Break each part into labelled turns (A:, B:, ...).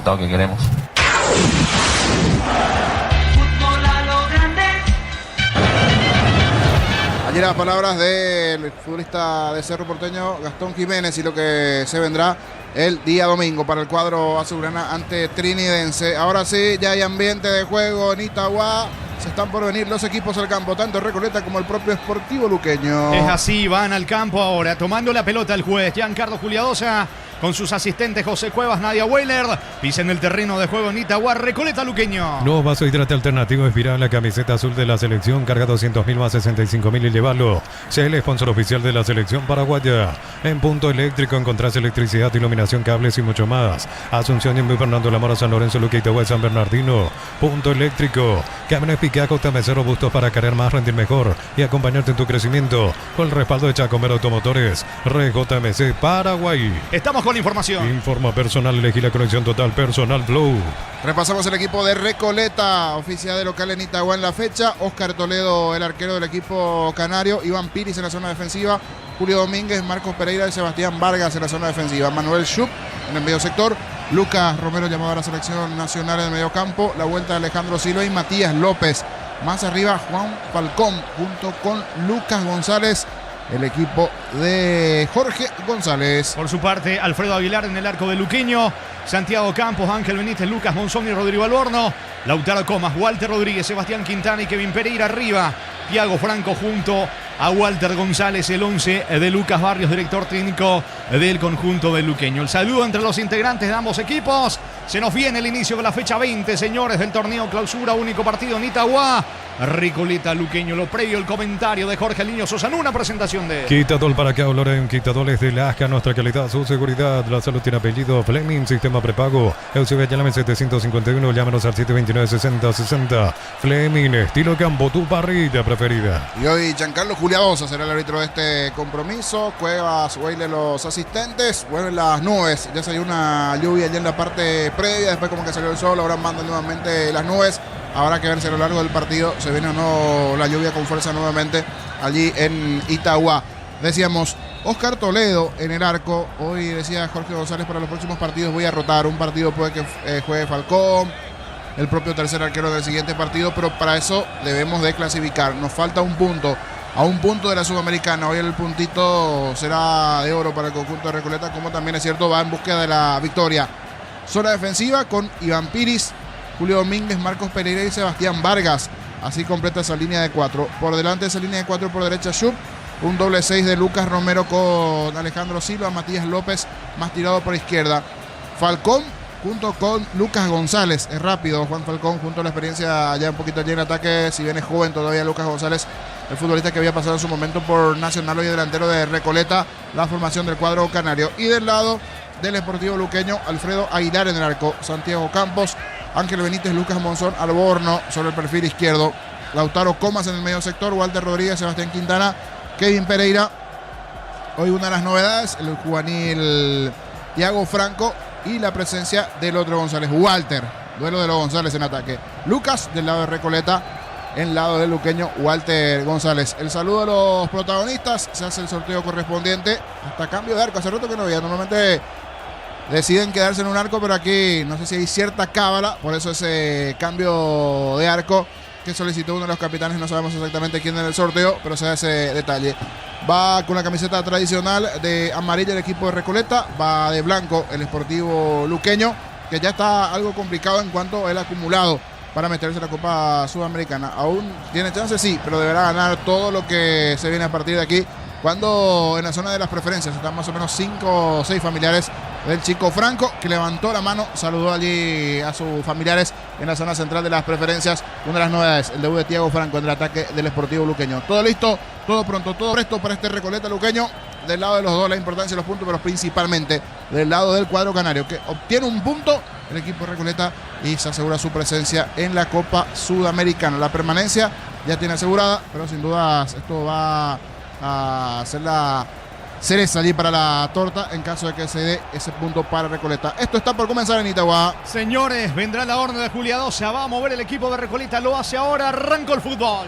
A: resultado que queremos.
B: Allí las palabras del futbolista de Cerro Porteño, Gastón Jiménez, y lo que se vendrá el día domingo para el cuadro azulgrana ante Trinidense. Ahora sí, ya hay ambiente de juego en Itagua. Se están por venir los equipos al campo, tanto Recoleta como el propio Sportivo Luqueño.
C: Es así, van al campo ahora, tomando la pelota el juez Giancarlo Juliadosa, con sus asistentes José Cuevas, Nadia Weiler. Pisen el terreno de juego en Itagua, Recoleta Luqueño.
D: Nuevo vaso hidrante alternativo inspirado en la camiseta azul de la selección. Carga 200.000 más 65.000 y llévalo. Sea el sponsor oficial de la selección paraguaya. En Punto Eléctrico encontrás electricidad, iluminación, cables y mucho más. Asunción, Ñemby, Fernando Lamora, San Lorenzo, Luque, Itagua, San Bernardino. Punto Eléctrico. Camiones Picaco, TMC robustos para cargar más, rendir mejor y acompañarte en tu crecimiento. Con el respaldo de Chacomer Automotores. RJMC Paraguay.
C: Estamos con la información.
D: Informa personal, elegí la conexión total personal Flow.
B: Repasamos el equipo de Recoleta, oficial de local en Itagua en la fecha. Oscar Toledo, el arquero del equipo canario. Iván Piris en la zona defensiva. Julio Domínguez, Marcos Pereira y Sebastián Vargas en la zona defensiva. Manuel Schupp en el medio sector. Lucas Romero, llamado a la selección nacional en el medio campo. La vuelta de Alejandro Silva y Matías López. Más arriba, Juan Falcón junto con Lucas González. El equipo de Jorge González.
C: Por su parte, Alfredo Aguilar en el arco de Luqueño. Santiago Campos, Ángel Benítez, Lucas Monzón y Rodrigo Alborno. Lautaro Comas, Walter Rodríguez, Sebastián Quintana y Kevin Pereira arriba. Thiago Franco junto a Walter González, el 11 de Lucas Barrios, director técnico del conjunto de Luqueño. El saludo entre los integrantes de ambos equipos. Se nos viene el inicio de la fecha 20, señores, del torneo clausura, único partido en Itagua. Recoleta Luqueño, lo previo, el comentario de Jorge Liño Sosa en una presentación de
D: Quitadol para acá, Loren, Quitadores de Lasca, nuestra calidad, su seguridad, la salud tiene apellido, Fleming, sistema prepago, Eusebio, llámame 751, llámenos al 729-6060, Fleming, estilo campo, tu parrilla preferida.
B: Y hoy Giancarlo Juliadosa será el árbitro de este compromiso. Cuevas, Weiler los asistentes. Vuelven las nubes, ya salió una lluvia allá en la parte previa, después como que salió el sol, ahora mandan nuevamente las nubes. Habrá que ver si a lo largo del partido se viene o no la lluvia con fuerza nuevamente allí en Itagua. Decíamos, Oscar Toledo en el arco. Hoy decía Jorge González, para los próximos partidos voy a rotar. Un partido puede que juegue Falcón, el propio tercer arquero del siguiente partido, pero para eso debemos de clasificar. Nos falta un punto, a un punto de la Sudamericana. Hoy el puntito será de oro para el conjunto de Recoleta, como también es cierto, va en búsqueda de la victoria. Zona defensiva con Iván Piris, Julio Domínguez, Marcos Pereira y Sebastián Vargas. Así completa esa línea de 4. Por delante de esa línea de 4, por derecha Schupp. Un doble 6 de Lucas Romero con Alejandro Silva, Matías López más tirado por izquierda. Falcón junto con Lucas González. Es rápido Juan Falcón, junto a la experiencia ya un poquito allí en ataque. Si bien es joven todavía Lucas González, el futbolista que había pasado en su momento por Nacional, hoy delantero de Recoleta. La formación del cuadro canario. Y del lado del Sportivo Luqueño, Alfredo Aguilar en el arco. Santiago Campos, Ángel Benítez, Lucas Monzón, Alborno sobre el perfil izquierdo. Lautaro Comas en el medio sector, Walter Rodríguez, Sebastián Quintana, Kevin Pereira. Hoy una de las novedades, el juvenil Thiago Franco y la presencia del otro González, Walter. Duelo de los González en ataque. Lucas del lado de Recoleta, en el lado del luqueño, Walter González. El saludo a los protagonistas, se hace el sorteo correspondiente. Hasta cambio de arco, hace rato que no había. Normalmente deciden quedarse en un arco, pero aquí no sé si hay cierta cábala, por eso ese cambio de arco que solicitó uno de los capitanes. No sabemos exactamente quién en el sorteo, pero se da ese detalle. Va con la camiseta tradicional de amarilla el equipo de Recoleta, va de blanco el Sportivo Luqueño, que ya está algo complicado en cuanto al acumulado para meterse en la Copa Sudamericana. Aún tiene chance, sí, pero deberá ganar todo lo que se viene a partir de aquí, cuando en la zona de las preferencias están más o menos 5 o 6 familiares del chico Franco, que levantó la mano, saludó allí a sus familiares en la zona central de las preferencias. Una de las novedades, el debut de Thiago Franco en el ataque del Sportivo Luqueño. Todo listo, todo pronto, todo presto para este Recoleta Luqueño. Del lado de los dos, la importancia de los puntos, pero principalmente del lado del cuadro canario, que obtiene un punto el equipo Recoleta y se asegura su presencia en la Copa Sudamericana. La permanencia ya tiene asegurada, pero sin dudas esto va a ser la cereza allí para la torta en caso de que se dé ese punto para Recoleta. Esto está por comenzar en Itagua.
C: Señores, vendrá la orden de Juliadosa, va a mover el equipo de Recoleta, lo hace ahora, arrancó el fútbol.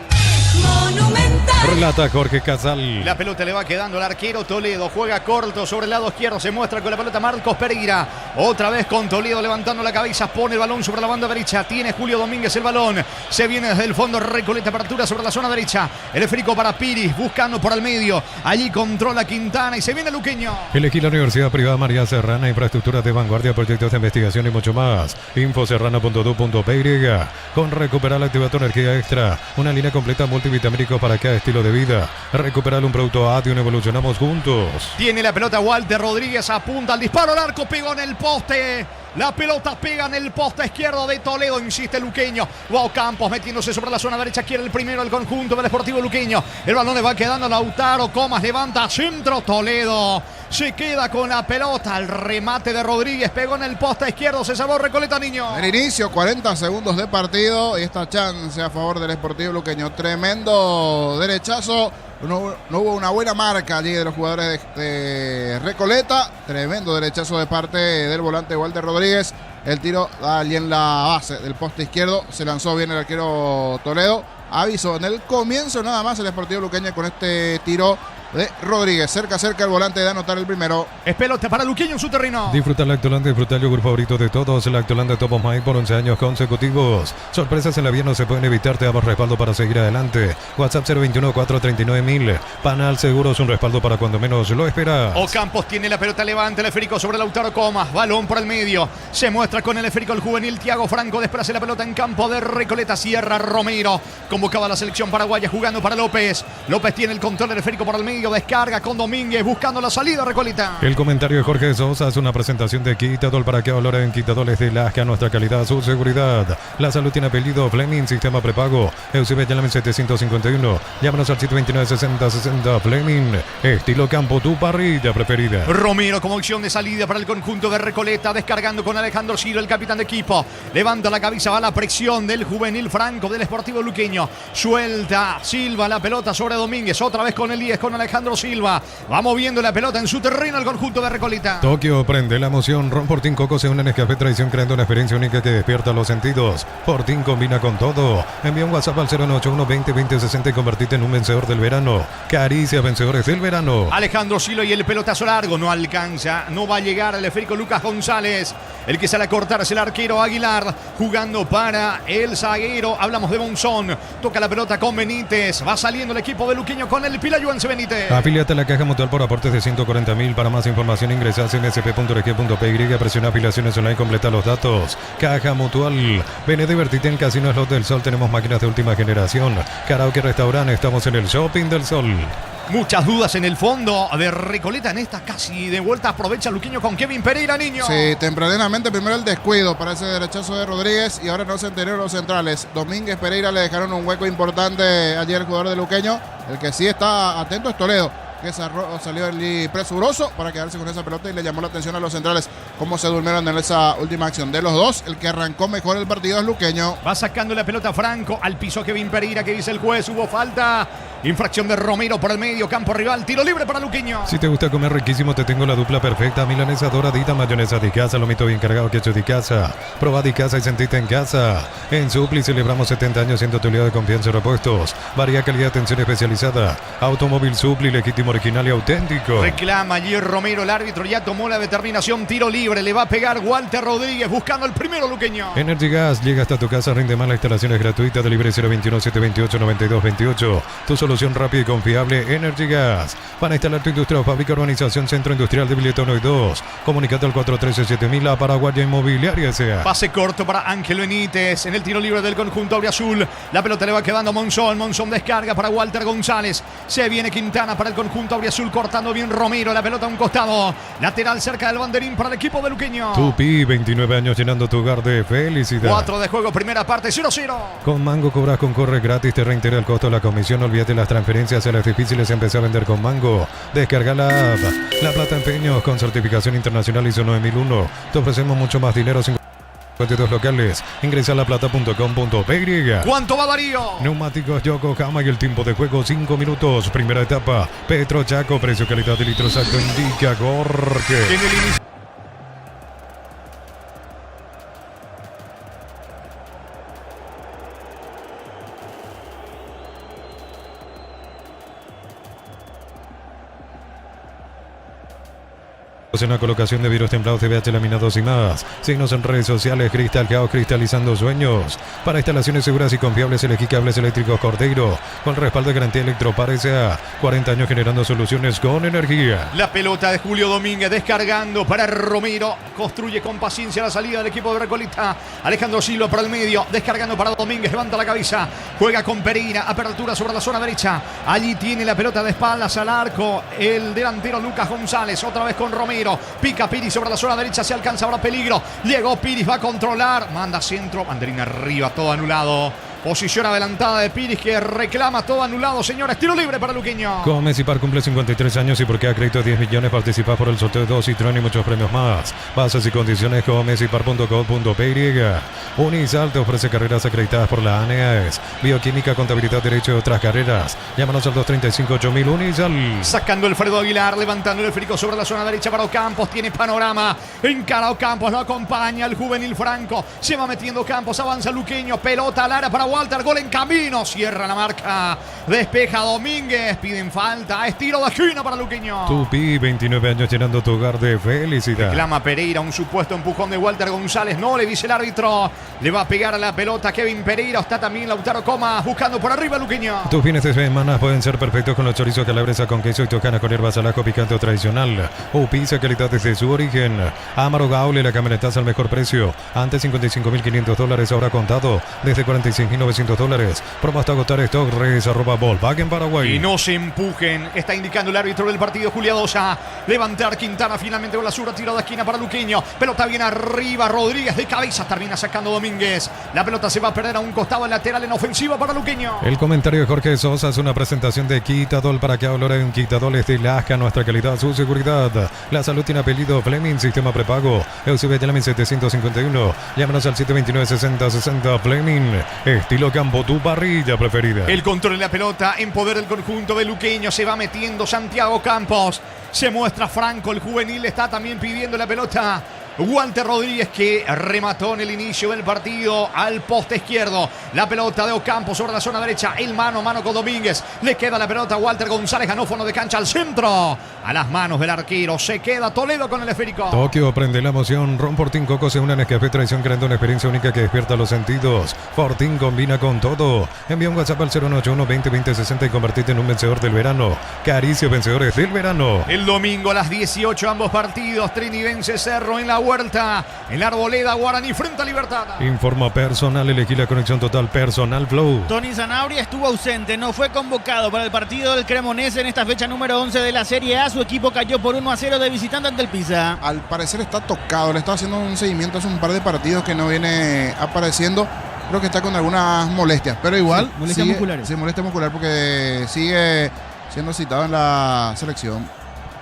A: Monumental.
D: Relata Jorge Casal.
C: La pelota le va quedando al arquero Toledo. Juega corto sobre el lado izquierdo. Se muestra con la pelota Marcos Pereira. Otra vez con Toledo levantando la cabeza. Pone el balón sobre la banda derecha. Tiene Julio Domínguez el balón. Se viene desde el fondo. Recoleta apertura sobre la zona derecha. El esférico para Piris. Buscando por el medio. Allí controla Quintana y se viene Luqueño.
D: Elegí la Universidad Privada María Serrana. Infraestructuras de vanguardia, proyectos de investigación y mucho más. Infoserrana.du.py. Con Recuperar la activa tu energía extra. Una línea completa multivitamínico para cada estilo de vida. Recuperar un producto Adion, evolucionamos juntos.
C: Tiene la pelota Walter Rodríguez, apunta al disparo al arco, pegó en el poste. La pelota pega en el poste izquierdo de Toledo, insiste Luqueño. Va Campos metiéndose sobre la zona derecha, quiere el primero el conjunto del Sportivo Luqueño. El balón le va quedando a Lautaro, Comas levanta centro, Toledo se queda con la pelota. El remate de Rodríguez pegó en el poste izquierdo, se salvó Recoleta, niño.
B: El inicio, 40 segundos de partido y esta chance a favor del Sportivo Luqueño. Tremendo derechazo. No hubo una buena marca allí de los jugadores de Recoleta. Tremendo derechazo de parte del volante Walter Rodríguez. El tiro allí en la base del poste izquierdo. Se lanzó bien el arquero Toledo. Aviso en el comienzo nada más el Sportivo Luqueño con este tiro de Rodríguez. Cerca el volante de anotar el primero.
C: Es pelota para Luqueño en su terreno.
D: Disfruta Lactolanda, disfruta el yogur favorito de todos. Lactolanda Top of Mind por 11 años consecutivos. Sorpresas en la vida no se pueden evitar. Te damos respaldo para seguir adelante. WhatsApp 021-439-1000. Panal Seguros, un respaldo para cuando menos lo esperas.
C: Ocampos tiene la pelota, levanta el esférico sobre Lautaro Comas. Balón por el medio. Se muestra con el esférico el juvenil Thiago Franco. Desplaza la pelota en campo de Recoleta. Sierra Romero. Convocaba a la selección paraguaya jugando para López. López tiene el control del esférico por el medio. Descarga con Domínguez buscando la salida Recoleta.
D: El comentario de Jorge Sosa es una presentación de Quitadol. Para que valoren Quitadores de Lasca, nuestra calidad, su seguridad. La salud tiene apellido. Fleming, sistema prepago. Eusebio Yalamen 751. Llámanos al 729-6060. Fleming, estilo campo, tu parrilla preferida.
C: Romero como opción de salida para el conjunto de Recoleta. Descargando con Alejandro Ciro, el capitán de equipo. Levanta la cabeza, va la presión del juvenil Franco del Sportivo Luqueño. Suelta Silva la pelota sobre Domínguez. Otra vez con el 10, con Alejandro Silva. Va moviendo la pelota en su terreno el conjunto de Recoleta.
D: Tokio prende la emoción. Ron Fortín Coco se une en Nescafé Tradición creando una experiencia única que despierta los sentidos. Fortín combina con todo. Envía un WhatsApp al 091 20 20 60 y convertite en un vencedor del verano. Caricia, vencedores del verano.
C: Alejandro Silva y el pelotazo largo no alcanza. No va a llegar el esférico Lucas González. El que sale a cortar es el arquero Aguilar. Jugando para el zaguero. Hablamos de Monzón. Toca la pelota con Benítez. Va saliendo el equipo de Luqueño con el Pilayuense Benítez.
D: Afíliate a la Caja Mutual por aportes de 140.000. Para más información ingresa a cnsp.org.py. Presiona afiliaciones online, completa los datos. Caja Mutual. Ven y divertite en Casino Slot del Sol. Tenemos máquinas de última generación. Karaoke Restaurante. Estamos en el Shopping del Sol.
C: Muchas dudas en el fondo de Recoleta en esta casi de vuelta. Aprovecha Luqueño con Kevin Pereira, niño.
B: Sí, tempranamente primero el descuido para ese derechazo de Rodríguez y ahora no se enteraron los centrales. Domínguez, Pereira le dejaron un hueco importante ayer el jugador de Luqueño. El que sí está atento es Toledo, que salió allí presuroso para quedarse con esa pelota y le llamó la atención a los centrales cómo se durmieron en esa última acción. De los dos, el que arrancó mejor el partido es Luqueño.
C: Va sacando la pelota Franco al piso Kevin Pereira, que dice el juez, hubo falta. Infracción de Romero por el medio, campo rival, tiro libre para Luqueño.
D: Si te gusta comer riquísimo, te tengo la dupla perfecta. Milanesa doradita, mayonesa de casa, lomito bien cargado, queso de casa. Probá de casa y sentite en casa. En Supli celebramos 70 años siendo tu aliado de confianza y repuestos. Varía calidad, atención especializada. Automóvil Supli, legítimo, original y auténtico.
C: Reclama allí Romero, el árbitro ya tomó la determinación, tiro libre, le va a pegar Walter Rodríguez buscando el primero Luqueño.
D: Energy Gas llega hasta tu casa, rinde más, la instalación es gratuita, delivery 021-728-9228. Tu solución rápida y confiable, Energy Gas. Para instalar tu industria o fábrica, urbanización, centro industrial de Billetón 1 y 2. Comunicate al 413-7000, la Paraguaya Inmobiliaria S.A.
C: Pase corto para Ángel Benítez en el tiro libre del conjunto auriazul. La pelota le va quedando a Monzón. Monzón descarga para Walter González. Se viene Quintana para el conjunto auriazul, cortando bien Romero. La pelota a un costado. Lateral cerca del banderín para el equipo de Luqueño.
D: Tupi, 29 años llenando tu hogar de felicidad.
C: 4 de juego, primera parte, 0-0.
D: Con Mango cobras con Corre gratis, te reintegra el costo de la comisión. Olvídate las transferencias, las difíciles, empecé a vender con Mango. Descarga la app. La Plata Empeños con certificación internacional ISO 9001. Te ofrecemos mucho más dinero, 52 locales. Ingresa a laplata.com.py.
C: ¿Cuánto va Darío?
D: Neumáticos Yokohama y el tiempo de juego 5 minutos. Primera etapa. Petro Chaco, precio, calidad de litro exacto indica Jorge.
C: En el inicio.
D: En la colocación de vidrios templados, TVH laminados y más. Signos en redes sociales, Cristal Caos, cristalizando sueños. Para instalaciones seguras y confiables, elegí Cables Eléctricos Cordeiro. Con respaldo de garantía Electropar S.A. 40 años generando soluciones con energía.
C: La pelota de Julio Domínguez descargando para Romero. Construye con paciencia la salida del equipo de Recoleta. Alejandro Silva por el medio. Descargando para Domínguez. Levanta la cabeza. Juega con Pereira. Apertura sobre la zona derecha. Allí tiene la pelota de espaldas al arco. El delantero Lucas González. Otra vez con Romero. Pica Piris sobre la zona derecha. Se alcanza ahora peligro. Llegó Piris. Va a controlar. Manda centro. Banderín arriba. Todo anulado. Posición adelantada de Piris que reclama todo anulado, señores. Tiro libre para Luqueño.
D: Con Mesipar cumple 53 años y porque ha crédito 10 millones participa por el sorteo de 2 Citroën y muchos premios más. Bases y condiciones con mesipar.co.py. Unisal te ofrece carreras acreditadas por la ANEAES. Bioquímica, contabilidad, derecho y otras carreras. Llámanos al 235-8000 Unisal.
C: Sacando Alfredo Aguilar, levantando el esférico sobre la zona derecha para Ocampos. Tiene panorama. Encara Ocampos, lo acompaña el juvenil Franco. Se va metiendo Campos, avanza Luqueño. Pelota al área para Walter, gol en camino, cierra la marca, despeja Domínguez, piden falta, es tiro de esquina para Luqueño.
D: Tupi, 29 años llenando tu hogar de felicidad.
C: Reclama Pereira, un supuesto empujón de Walter González, no le dice el árbitro, le va a pegar a la pelota Kevin Pereira, está también Lautaro Comas buscando por arriba Luqueño.
D: Tus fines de semana pueden ser perfectos con los chorizos calabresa con queso y tocana con hierbas al ajo picante o tradicional. Pizza, calidad desde su origen. Amaro Gaule, la camionetaza al mejor precio. Antes $55.500, ahora contado desde $46.900. Promo hasta agotar stock. Redes @ Volkswagen Paraguay.
C: Y no se empujen. Está indicando el árbitro del partido, Juliadosa. Levantar Quintana finalmente con la zurda. Tiro de esquina para Luqueño. Pelota bien arriba. Rodríguez de cabeza. Termina sacando Domínguez. La pelota se va a perder a un costado lateral en ofensiva para Luqueño.
D: El comentario de Jorge Sosa es una presentación de Quitadol. Para que hablar en Quitadol es de Lasca. Nuestra calidad, su seguridad. La salud tiene apellido Fleming. Sistema prepago. Eusebio Yalamin 751. Llámanos al 729-6060 Fleming. Estilo campo, tu parrilla preferida.
C: El control de la pelota en poder del conjunto de Luqueño. Se va metiendo Santiago Campos. Se muestra Franco, el juvenil está también pidiendo la pelota. Walter Rodríguez que remató en el inicio del partido al poste izquierdo. La pelota de Ocampo sobre la zona derecha. El mano a mano con Domínguez. Le queda la pelota a Walter González. Ganófono de cancha al centro. A las manos del arquero. Se queda Toledo con el esférico.
D: Tokio prende la emoción. Ron Fortín Coco se une a Nescafé Tradición creando una experiencia única que despierta los sentidos. Fortín combina con todo. Envía un WhatsApp al 091 20 20 60 y convertirte en un vencedor del verano. Caricia vencedores del verano.
C: El domingo a las 18 ambos partidos. Trinidense Cerro en la vuelta. En la Arboleda, Guaraní frente a Libertad.
D: Informa personal, elegí la conexión total personal Flow.
A: Tony Zanabria estuvo ausente, no fue convocado para el partido del Cremonese en esta fecha número 11 de la Serie A. Su equipo cayó por 1-0 de visitante ante el Pisa.
B: Al parecer está tocado, le está haciendo un seguimiento hace un par de partidos que no viene apareciendo. Creo que está con algunas molestias, pero igual.
A: Sí, molestias musculares.
B: Sí, molestia muscular porque sigue siendo citado en la selección.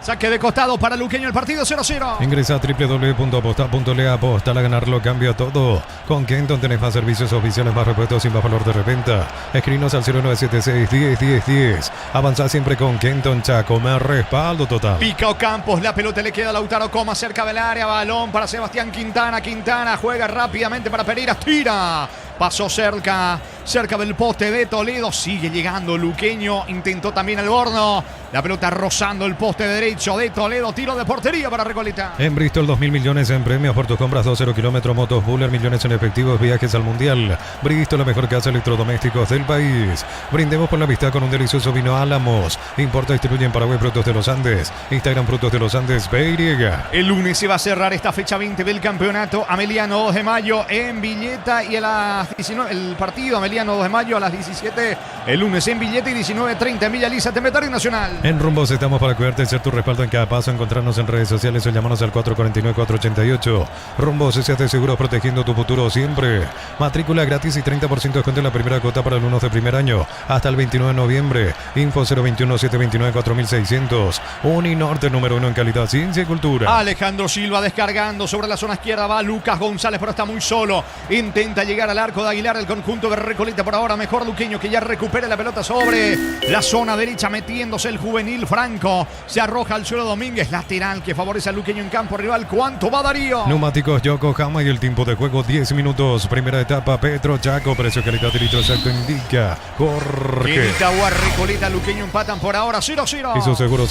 C: Saque de costado para Luqueño, el partido 0-0.
D: Ingresa a www.aposta.le. Aposta a ganarlo, cambia todo. Con Kenton tenés más servicios oficiales, más repuestos y más valor de reventa. Escribinos al 0976 10 10 10. Avanzá siempre con Kenton Chaco, más respaldo total.
C: Pica Ocampos, la pelota le queda a Lautaro Comas cerca del área. Balón para Sebastián Quintana. Quintana juega rápidamente para Pereira. Tira. Pasó cerca del poste de Toledo. Sigue llegando Luqueño. Intentó también Alborno. La pelota rozando el poste derecho de Toledo. Tiro de portería para Recoleta.
D: En Bristol 2.000 millones en premios por tus compras 2-0 kilómetros. Motos Buller, millones en efectivos. Viajes al mundial. Bristol, la mejor casa de electrodomésticos del país. Brindemos por la amistad con un delicioso vino Álamos. Importa y distribuye en Paraguay Frutos de los Andes. Instagram Frutos de los Andes PY.
C: El lunes se va a cerrar esta fecha 20 del campeonato Ameliano 2 de mayo en Villeta y a las 19 el partido Ameliano 2 de mayo a las 17 el lunes en Villeta y 19:30 en Villa Lisa, Temetario Nacional.
D: En Rumbos estamos para cuidarte y ser tu respaldo en cada paso. Encontrarnos en redes sociales o llamarnos al 449-488. Rumbos, se hace seguro protegiendo tu futuro siempre. Matrícula gratis y 30% de descuento en la primera cuota para alumnos de primer año hasta el 29 de noviembre. Info 021-729-4600. Uninorte número 1 en calidad, ciencia y cultura.
C: Alejandro Silva descargando sobre la zona izquierda. Va Lucas González, pero está muy solo. Intenta llegar al arco de Aguilar, el conjunto de Recoleta por ahora. Mejor Luqueño que ya recupera la pelota sobre la zona derecha, metiéndose el juvenil Franco. Se arroja al suelo Domínguez, lateral que favorece a Luqueño en campo rival. ¿Cuánto va Darío?
D: Neumáticos Yokohama y el tiempo de juego 10 minutos. Primera etapa Petro Chaco, precio calidad de litro exacto indica Jorge.
C: Itagua, Recoleta, Luqueño empatan por ahora 0-0.
D: Hizo seguro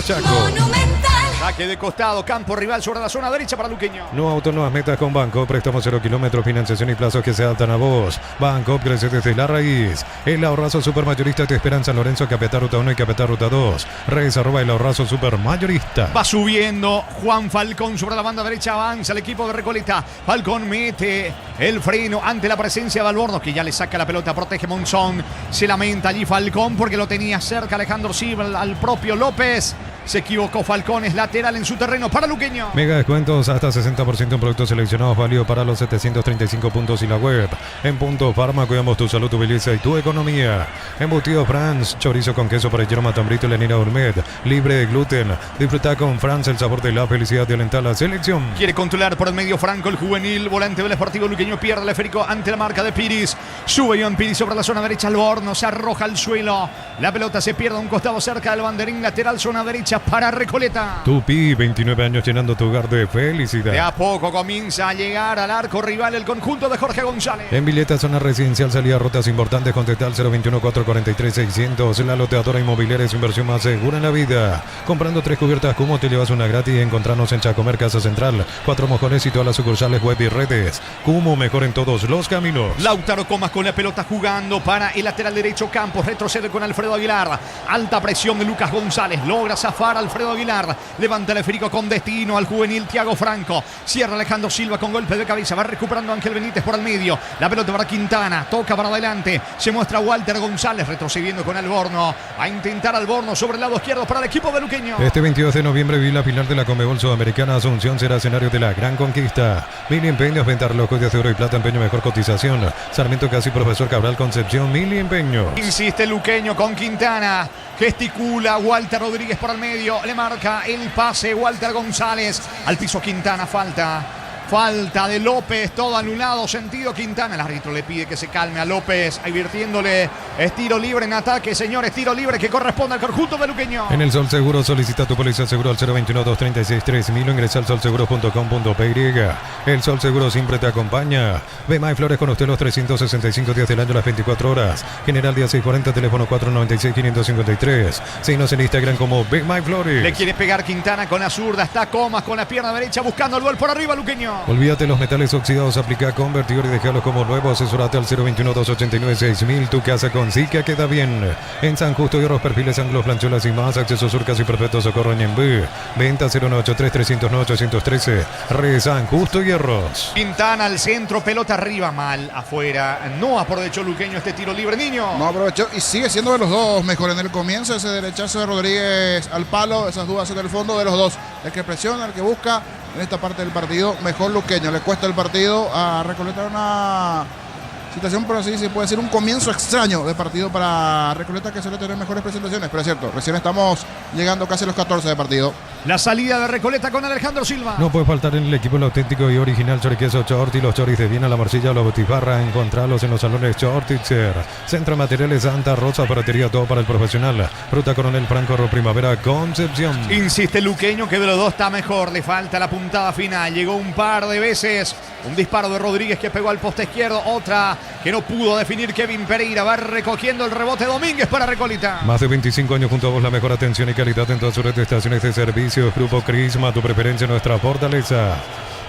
D: Chaco.
E: Monumental.
C: Saque de costado, campo rival sobre la zona derecha para Luqueño.
D: No auto, nuevas metas con Banco. Préstamos 0 kilómetros, financiación y plazos que se adaptan a vos. Banco crece desde la raíz. El ahorrazo supermayorista te espera en San Lorenzo, Capiatá Ruta 1 y Capiatá Ruta 2. Redes @ el ahorrazo supermayorista.
C: Va subiendo Juan Falcón sobre la banda derecha, avanza el equipo de Recoleta. Falcón mete el freno ante la presencia de Albornoz, que ya le saca la pelota, protege Monzón. Se lamenta allí Falcón porque lo tenía cerca Alejandro Silva al propio López. Se equivocó Falcón, es lateral en su terreno para Luqueño.
D: Mega descuentos hasta 60% en productos seleccionados, válido para los 735 puntos y la web. En Punto Farma cuidamos tu salud, tu belleza y tu economía. Embutido France, chorizo con queso para Guillermo Tambrito y Lenina Gourmet, libre de gluten. Disfruta con France el sabor de la felicidad de alentar la selección.
C: Quiere controlar por el medio Franco, el juvenil volante del Sportivo Luqueño, pierde el esférico ante la marca de Piris. Sube Iván Piris sobre la zona derecha, Albornoz se arroja al suelo. La pelota se pierde a un costado cerca del banderín lateral, zona derecha para Recoleta.
D: Tupi, 29 años llenando tu hogar de felicidad.
C: De a poco comienza a llegar al arco rival el conjunto de Jorge González.
D: En Villeta, zona residencial, salida rutas importantes, contacta al 021-443-600. La loteadora inmobiliaria es su inversión más segura en la vida. Comprando 3 cubiertas Cumo te llevas una gratis. Encontrarnos en Chacomer, Casa Central, 4 Mojones y todas las sucursales web y redes. Cumo, mejor en todos los caminos.
C: Lautaro Comas con la pelota jugando para el lateral derecho. Campos retrocede con Alfredo Aguilar. Alta presión de Lucas González. Logra zafar Alfredo Aguilar. Levanta el esférico con destino al juvenil Thiago Franco. Cierra Alejandro Silva con golpe de cabeza. Va recuperando Ángel Benítez por el medio. La pelota para Quintana. Toca para adelante. Se muestra Walter González retrocediendo con Albornoz. A intentar Albornoz sobre el lado izquierdo para el equipo de Luqueño.
D: Este 22 de noviembre vi la final de la Conmebol Sudamericana. Asunción será escenario de la gran conquista. Mil empeños, venta relojes de oro y plata, empeño mejor cotización. Sarmiento Casi, Profesor Cabral, Concepción, Mil empeños.
C: Insiste Luqueño con Quintana. Gesticula Walter Rodríguez por el medio. Le marca el pase Walter González. Al piso Quintana, falta de López, todo anulado, sentido Quintana. El árbitro le pide que se calme a López, advirtiéndole, es tiro libre en ataque, señores, tiro libre que corresponde al conjunto de Luqueño.
D: En el Sol Seguro solicita tu póliza de seguro al 021-236-3000 o ingresa al solseguro.com.py. El Sol Seguro siempre te acompaña. Ve My Flores con usted los 365 días del año, las 24 horas. General día 640, teléfono 496-553. Síguenos en Instagram como Ve My Flores.
C: Le quiere pegar Quintana con la zurda, está Comas con la pierna derecha buscando el gol por arriba Luqueño.
D: Olvídate los metales oxidados, aplica convertidor y déjalos como nuevos. Asesorate al 021-289-6000. Tu casa con Zika queda bien. En San Justo y Hierros, perfiles ángulos, planchuelas y más. Acceso Surcas y Perfecto Socorro en Ñembú. Venta 0983-309-813. Re San Justo y Hierros.
C: Quintana al centro, pelota arriba, mal afuera. No aprovechó Luqueño este tiro libre, niño.
B: No aprovechó y sigue siendo de los dos mejor en el comienzo. Ese derechazo de Rodríguez al palo, esas dudas en el fondo de los dos. El que presiona, el que busca. En esta parte del partido, mejor Luqueño. Le cuesta el partido a Recoleta, una situación, por así se puede decir, un comienzo extraño de partido para Recoleta, que suele tener mejores presentaciones. Pero es cierto, recién estamos llegando casi a los 14 de partido.
C: La salida de Recoleta con Alejandro Silva.
D: No puede faltar en el equipo el auténtico y original choriqueso Chorti. Los choris de Viena, la morcilla o la botifarra. Encontrarlos en los salones Chortitzer. Centro de Materiales Santa Rosa, Paratería, todo para el profesional. Ruta Coronel Franco, Primavera, Concepción.
C: Insiste Luqueño que de los dos está mejor. Le falta la puntada final. Llegó un par de veces. Un disparo de Rodríguez que pegó al poste izquierdo. Otra que no pudo definir Kevin Pereira. Va recogiendo el rebote Domínguez para Recoleta.
D: Más de 25 años junto a vos, la mejor atención y calidad en todas sus red de estaciones de servicio. Grupo Crisma, tu preferencia, nuestra fortaleza.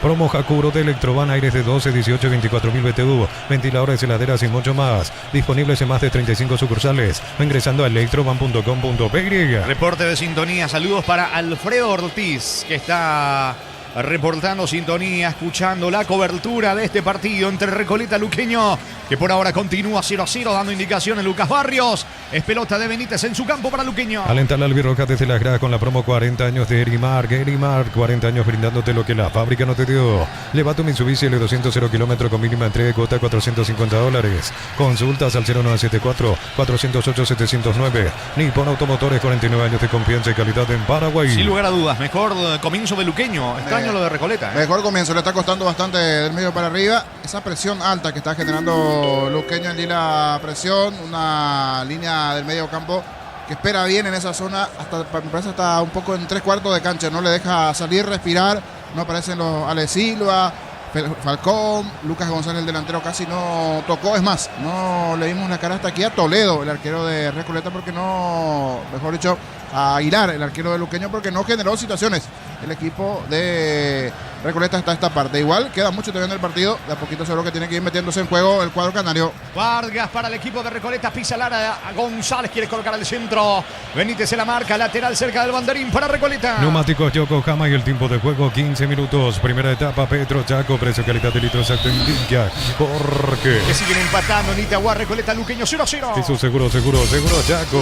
D: Promo Hakuro de Electrovan, aires de 12, 18, 24.000 BTU, ventiladores, heladeras y mucho más. Disponibles en más de 35 sucursales. Ingresando a electrovan.com.py.
C: Reporte de sintonía. Saludos para Alfredo Ortiz, que está reportando sintonía, escuchando la cobertura de este partido entre Recoleta y Luqueño, que por ahora continúa 0-0, dando indicaciones Lucas Barrios. Es pelota de Benítez en su campo para Luqueño.
D: Alenta la albirroja desde la grada con la promo 40 años de Erimark. Erimark, 40 años brindándote lo que la fábrica no te dio. Lleva tu Mitsubishi L200 0 kilómetros con mínima entrega de cuota de $450. Consultas al 0974-408-709. Nippon Automotores, 49 años de confianza y calidad en Paraguay.
C: Sin lugar a dudas, mejor comienzo de Luqueño. Extraño lo de Recoleta.
B: Mejor comienzo, le está costando bastante del medio para arriba. Esa presión alta que está generando Luqueño en la presión, una línea del medio campo que espera bien en esa zona, me parece hasta un poco en 3/4 de cancha, no le deja salir, respirar, no aparecen los Ale Silva, Falcón, Lucas González, el delantero, casi no tocó. Es más, no le dimos la cara hasta aquí a Toledo, el arquero de Recoleta, porque no, mejor dicho, a Aguilar, el arquero de Luqueño, porque no generó situaciones el equipo de Recoleta hasta esta parte. Igual queda mucho todavía en el partido, de a poquito seguro que tiene que ir metiéndose en juego el cuadro canario.
C: Vargas para el equipo de Recoleta, pisa Lara, González quiere colocar al centro, Benítez se la marca, lateral cerca del banderín para Recoleta.
D: Neumáticos Yokohama y el tiempo de juego 15 minutos. Primera etapa, Petro Chaco, precio calidad de litros exacto indica. Porque
C: que siguen empatando Nitaguá, Recoleta, Luqueño 0-0.
D: eso seguro Chaco.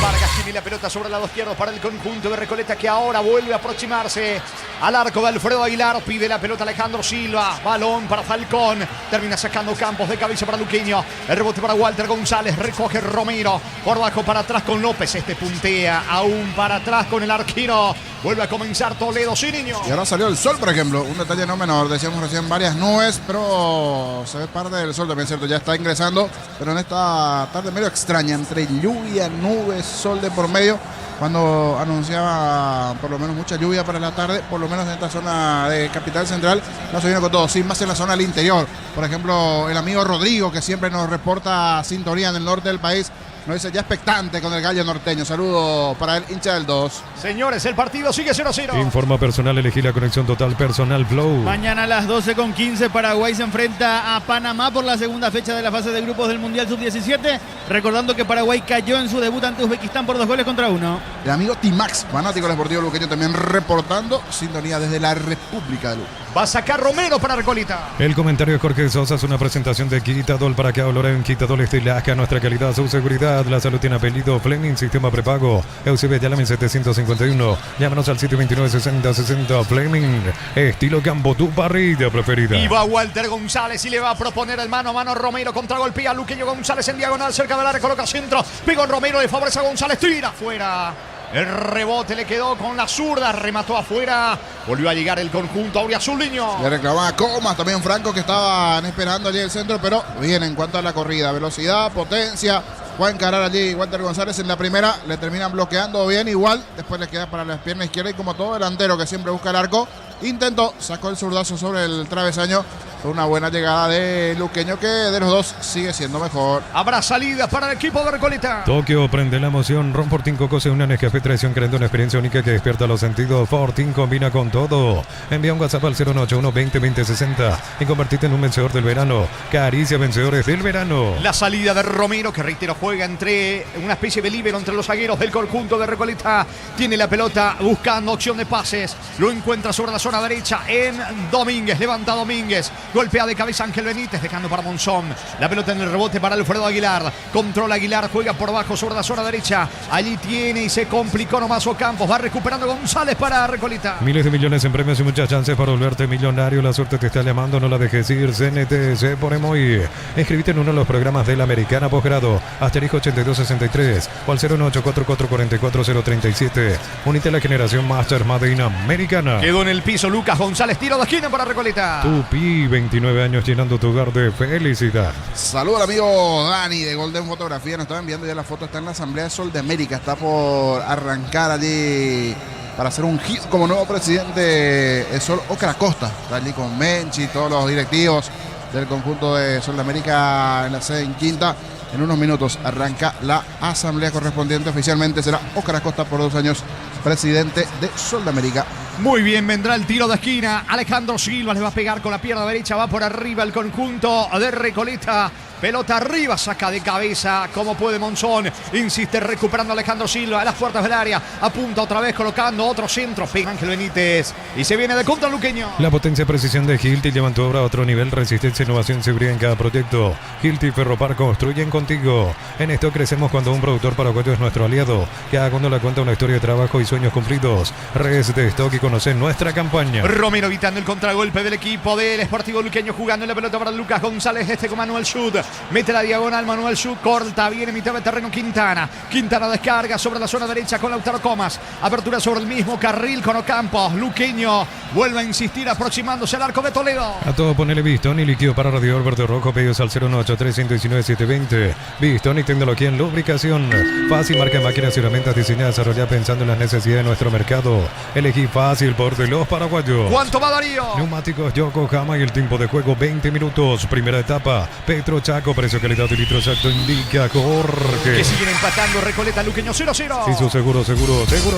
C: Vargas tiene la pelota sobre el lado izquierdo para el conjunto de Recoleta, que ahora vuelve a aproximarse al arco de Alfredo Aguilar. Pide la pelota Alejandro Silva. Balón para Falcón. Termina sacando Campos de cabeza para Luqueño. El rebote para Walter González. Recoge Romero. Por bajo para atrás con López. Este puntea aún para atrás con el arquero. Vuelve a comenzar Toledo, sí, niño.
B: Y ahora salió el sol, por ejemplo. Un detalle no menor. Decíamos recién varias nubes, pero se ve parte del sol también, ¿cierto? Ya está ingresando, pero en esta tarde medio extraña, entre lluvia, nubes, sol de por medio. Cuando anunciaba por lo menos mucha lluvia para la tarde, por lo menos en esta zona de Capital Central, no se viene con todo, sí, más en la zona del interior. Por ejemplo, el amigo Rodrigo, que siempre nos reporta sintonía en el norte del país, nos dice ya expectante con el gallo norteño. Saludo para el hincha del 2.
C: Señores, el partido sigue 0-0.
D: Informa personal, elegí la conexión total personal Flow.
A: Mañana a las 12:15 Paraguay se enfrenta a Panamá por la segunda fecha de la fase de grupos del Mundial Sub-17. Recordando que Paraguay cayó en su debut ante Uzbekistán por 2-1.
B: El amigo Timax, fanático del Deportivo Luqueño, también reportando sintonía desde la República de Luque.
C: Va a sacar Romero para Recoleta.
D: El comentario de Jorge Sosa es una presentación de Quitadol para que hablar en Quitadol Estilaca. Nuestra calidad, su seguridad. La salud tiene apellido. Fleming, sistema prepago. Eusebio Yalamin 751. Llámanos al sitio 296060. Fleming, estilo campo, tu parrilla preferida.
C: Y va Walter González y le va a proponer el mano a mano Romero. Contragolpea a Luqueño. González en diagonal cerca del área. Coloca centro. Pegó Romero, le favorece a González. Tira fuera. El rebote le quedó con la zurda, remató afuera. Volvió a llegar el conjunto auriazul-niño.
B: Le reclamaba Comas, también Franco, que estaban esperando allí el centro, pero bien en cuanto a la corrida, velocidad, potencia. Va a encarar allí Walter González en la primera, le terminan bloqueando bien, igual. Después le queda para la pierna izquierda y como todo delantero que siempre busca el arco, intentó, sacó el zurdazo sobre el travesaño. Fue una buena llegada de Luqueño, que de los dos sigue siendo mejor.
C: Habrá salida para el equipo de Recoleta.
D: Tokio prende la emoción. Ron Fortín Cocose, una Nescafé traición creando una experiencia única que despierta los sentidos. Fortín combina con todo. Envía un WhatsApp al 091 20 20 60 y convertite en un vencedor del verano. Caricia vencedores del verano.
C: La salida de Romero, que reitero juega entre una especie de líbero entre los zagueros del conjunto de Recoleta. Tiene la pelota buscando opción de pases. Lo encuentra sobre la zona derecha en Domínguez. Levanta Domínguez. Golpea de cabeza Ángel Benítez, dejando para Monzón. La pelota en el rebote para Alfredo Aguilar. Controla Aguilar, juega por abajo sobre la zona derecha. Allí tiene y se complicó nomás Ocampos. Va recuperando González para Recoleta.
D: Miles de millones en premios y muchas chances para volverte millonario. La suerte te está llamando, no la dejes ir. CNT se pone muy. Inscribite en uno de los programas de la Americana Posgrado. Asterisco 8263 o al 01844444037. Unite a la generación Master Made in Americana.
C: Quedó en el piso Lucas González. Tiro de esquina para Recoleta.
D: Tupi, 29 años llenando tu hogar de felicidad.
B: Saludos al amigo Dani de Golden Fotografía. Nos estaba enviando ya la foto. Está en la Asamblea de Sol de América. Está por arrancar allí para hacer un hit como nuevo presidente de Sol Ocra Costa. Está allí con Menchi y todos los directivos del conjunto de Sol de América en la sede en Quinta. En unos minutos arranca la asamblea correspondiente. Oficialmente será Óscar Acosta por 2 años presidente de Sol de América.
C: Muy bien, vendrá el tiro de esquina. Alejandro Silva le va a pegar con la pierna derecha. Va por arriba el conjunto de Recoleta. Pelota arriba, saca de cabeza como puede Monzón. Insiste recuperando Alejandro Silva a las puertas del área. Apunta otra vez colocando otro centro. Pega Ángel Benítez y se viene de contra Luqueño.
D: La potencia y precisión de Hilti llevan tu obra a otro nivel. Resistencia, innovación, seguridad en cada proyecto. Hilti y Ferropar construyen contigo. En esto crecemos cuando un productor paraguayo es nuestro aliado. Cada cuando le cuenta una historia de trabajo y sueños cumplidos. Redes de stock y conoce nuestra campaña.
C: Romero evitando el contragolpe del equipo del Sportivo Luqueño, jugando en la pelota para Lucas González. Este con Manuel Schut. Mete la diagonal Manuel Schut. Corta, viene mitad de terreno Quintana. Quintana descarga sobre la zona derecha con Lautaro Comas. Apertura sobre el mismo carril con Ocampos. Luqueño vuelve a insistir aproximándose al arco de Toledo.
D: A todo ponele Bistoni, líquido para radiador verde rojo. Pedidos al 018319720. Bistoni, tecnología en lubricación. Fácil, marca de máquinas y herramientas diseñadas, desarrolladas pensando en las necesidades de nuestro mercado. Elegí Fácil. fácil por de los paraguayos.
C: ¿Cuánto va Darío?
D: Neumáticos Yokohama y el tiempo de juego 20 minutos. Primera etapa, Petro Chaco, precio, calidad y litro exacto indica Jorge.
C: Que siguen empatando Recoleta, Luqueño 0-0.
D: Hizo seguro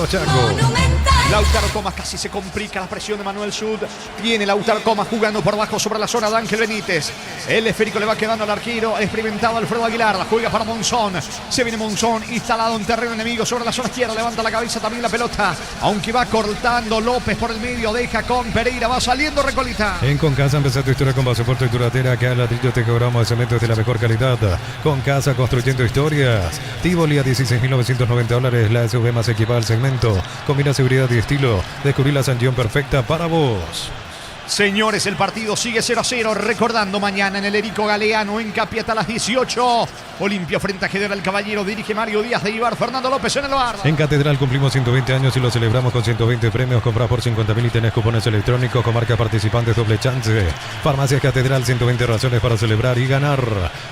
D: Chaco.
C: Lautaro Comas casi se complica la presión de Manuel Sud. Tiene Lautaro Comas jugando por abajo sobre la zona de Ángel Benítez. El esférico le va quedando al arquero experimentado Alfredo Aguilar. La juega para Monzón. Se viene Monzón instalado en terreno enemigo sobre la zona izquierda. Levanta la cabeza también la pelota. Aunque va cortando López por el medio. Deja con Pereira. Va saliendo Recoleta.
D: En Concasa empezó tu historia con base fuerte y duradera. Que ladrillo, tejograma de cemento de la mejor calidad. Concasa construyendo historias. Tivoli a $16.990. La SUV más equipada al segmento. Combina seguridad y estilo. Descubrí la sanción perfecta para vos.
C: Señores, el partido sigue 0-0. Recordando mañana en el Erico Galeano en Capiatá a las 18. Olimpia frente a General Caballero. Dirige Mario Díaz de Ibar. Fernando López en el bar.
D: En Catedral cumplimos 120 años y lo celebramos con 120 premios. Compras por 50.000 y tenés cupones electrónicos con marcas participantes doble chance. Farmacias Catedral, 120 razones para celebrar y ganar.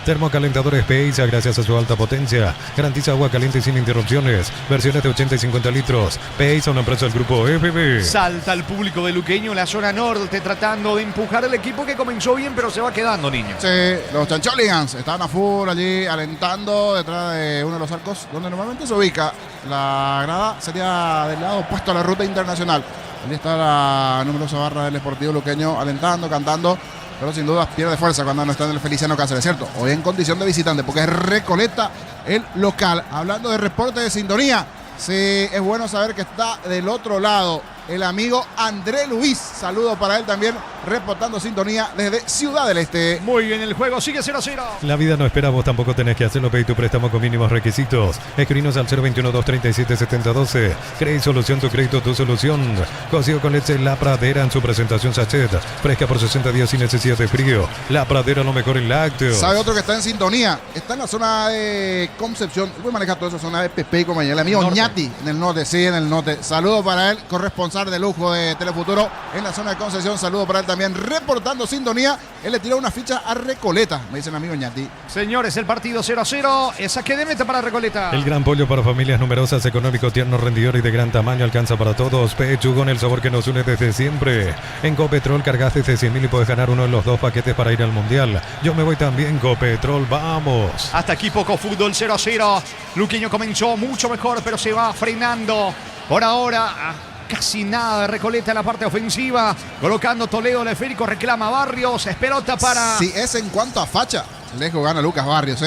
D: Termocalentadores Peiza, gracias a su alta potencia. Garantiza agua caliente sin interrupciones. Versiones de 80 y 50 litros. Peiza, una empresa del grupo FB.
C: Salta el público de Luqueño en la zona norte, tratando de empujar el equipo que comenzó bien, pero se va quedando, niño.
B: Sí, los Chancholigans estaban a full allí alentando detrás de uno de los arcos donde normalmente se ubica la grada. Sería del lado opuesto a la ruta internacional. Allí está la numerosa barra del Sportivo Luqueño alentando, cantando, pero sin duda pierde fuerza cuando no está en el Feliciano Cáceres, ¿cierto? Hoy en condición de visitante, porque es Recoleta el local. Hablando de reporte de sintonía, sí, es bueno saber que está del otro lado el amigo André Luis. Saludo para él también, reportando sintonía desde Ciudad del Este.
C: Muy bien, el juego sigue 0-0.
D: La vida no espera, vos tampoco tenés que hacerlo. Pedí tu préstamo con mínimos requisitos. Escribinos al 021-237-7012. Crédito Solución, tu crédito, tu solución. Cocido con leche La Pradera en su presentación sachet. Fresca por 60 días sin necesidad de frío. La Pradera, lo mejor en lácteos.
B: ¿Sabe otro que está en sintonía? Está en la zona de Concepción. Voy a manejar toda esa zona de Pepe y compañía. El amigo Ñati, en el norte, sí, en el norte. Saludo para él, corresponsal de lujo de Telefuturo en la zona de Concepción. Saludo para él también, reportando sintonía. Él le tiró una ficha a Recoleta, me dice el amigo Ñati.
C: Señores, el partido 0-0. Es saque de meta para Recoleta.
D: El gran pollo para familias numerosas, económico, tierno, rendidor y de gran tamaño. Alcanza para todos. Pechugón, el sabor que nos une desde siempre. En Copetrol cargas desde 100.000 y puedes ganar uno de los 2 paquetes para ir al Mundial. Yo me voy también, Copetrol, vamos.
C: Hasta aquí poco fútbol, 0-0. Luqueño comenzó mucho mejor, pero se va frenando. Por ahora, casi nada de Recoleta en la parte ofensiva. Colocando Toledo, el esférico, reclama Barrios. Es pelota para...
B: Si es en cuanto a facha, lejos gana Lucas Barrios,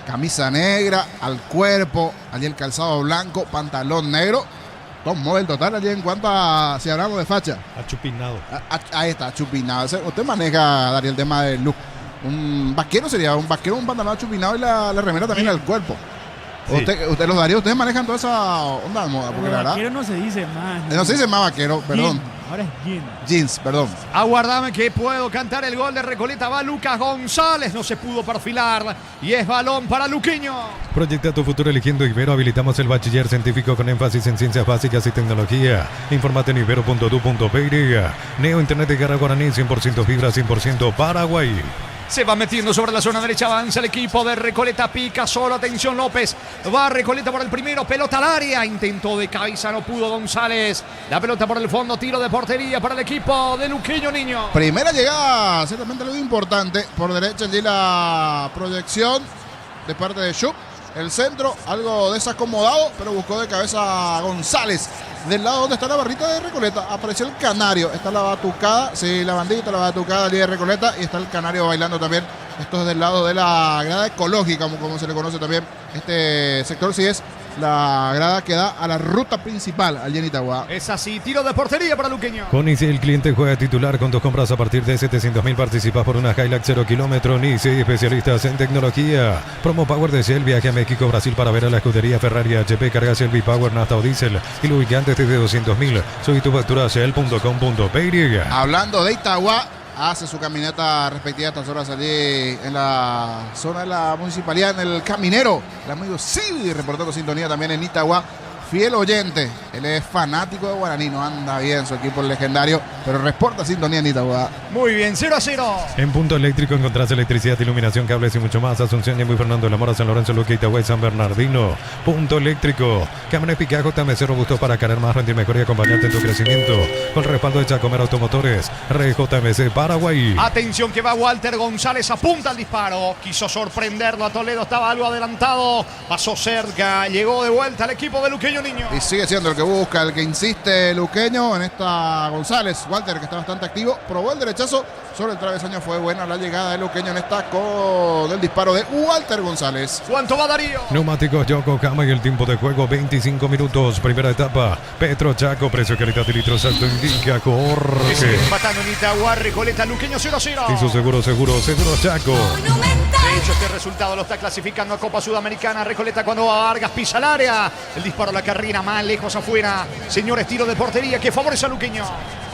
B: camisa negra, al cuerpo, allí el calzado blanco, pantalón negro. Tomó el total allí en cuanto a, si hablamos de facha.
D: Achupinado.
B: Ahí está, achupinado. Usted maneja, Darío, el tema del look. Un vaquero sería, un pantalón achupinado y la remera también al cuerpo. Sí. Usted los Darío, ustedes manejan toda esa onda de moda, porque la verdad.
E: Vaquero no se dice más.
B: No se dice más vaquero, perdón.
E: Ahora es jean.
B: Jeans, perdón.
C: Aguardame que puedo cantar el gol de Recoleta. Va Lucas González, no se pudo perfilar y es balón para Luqueño.
D: Proyecta tu futuro eligiendo Ibero. Habilitamos el bachiller científico con énfasis en ciencias básicas y tecnología. Infórmate en ibero.du.py. Neo Internet de Garra Guaraní, 100% fibra, 100% Paraguay.
C: Se va metiendo sobre la zona derecha, avanza el equipo de Recoleta, pica solo, atención López, va Recoleta por el primero, pelota al área, intento de cabeza, no pudo González, la pelota por el fondo, tiro de portería para el equipo de Luqueño, niño.
B: Primera llegada, ciertamente algo importante, por derecha allí la proyección de parte de Schupp, el centro, algo desacomodado, pero buscó de cabeza a González. Del lado donde está la barrita de Recoleta, apareció el canario, está la batucada, sí, la bandita, la batucada allí de Recoleta, y está el canario bailando también. Esto es del lado de la grada ecológica, como se le conoce también este sector, sí es la grada que da a la ruta principal allí en Itagua.
C: Es así, tiro de portería para Luqueño.
D: Con Nice el cliente juega titular con 2 compras a partir de 700.000. Participas por una Hilux 0 kilómetro. Nice, especialistas en tecnología. Promo Power de Shell, viaje a México, Brasil para ver a la escudería Ferrari HP. Carga Shell Power, nafta o diésel y lubricantes desde 200.000. Soy tu factura shell.com.py.
B: Hablando de Itagua, hace su caminata respectiva a estas horas allí en la zona de la municipalidad, en el Caminero. El amigo Silvi reportando sintonía también en Itagua. fiel oyente. Él es fanático de Guaraní, no anda bien su equipo legendario, pero reporta sintonía en Itagua.
C: Muy bien, 0-0.
D: En Punto Eléctrico encontrás electricidad, iluminación, cables y mucho más. Asunción, Ñemby, Fernando de la Mora, San Lorenzo, Luque, Itagüí, San Bernardino. Punto Eléctrico. Camiones Picajo, JMC robusto para cargar más, rendir mejor y acompañarte en tu crecimiento. Con el respaldo de Chacomer Automotores. JMC Paraguay.
C: Atención que va Walter González, apunta al disparo. Quiso sorprenderlo a Toledo, estaba algo adelantado. Pasó cerca, llegó de vuelta al equipo de Luqueño Niño.
B: Y sigue siendo el que busca, el que insiste Luqueño en esta González. Walter, que está bastante activo, probó el derechazo sobre el travesaño. Fue buena la llegada de Luqueño en esta con el disparo de Walter González.
C: ¿Cuánto va Darío?
D: Neumáticos Yokohama y el tiempo de juego 25 minutos. Primera etapa. Petro Chaco, precio, calidad y litros alto indica
C: Que sigue
D: Jorge.
C: empatando en Itagua, Recoleta, Luqueño 0-0.
D: Y su seguro Chaco.
C: De hecho, este resultado lo está clasificando a Copa Sudamericana. Recoleta cuando va Vargas, pisa al área. El disparo a la carrera, más lejos afuera. Señores, tiro de portería que favorece a Luqueño.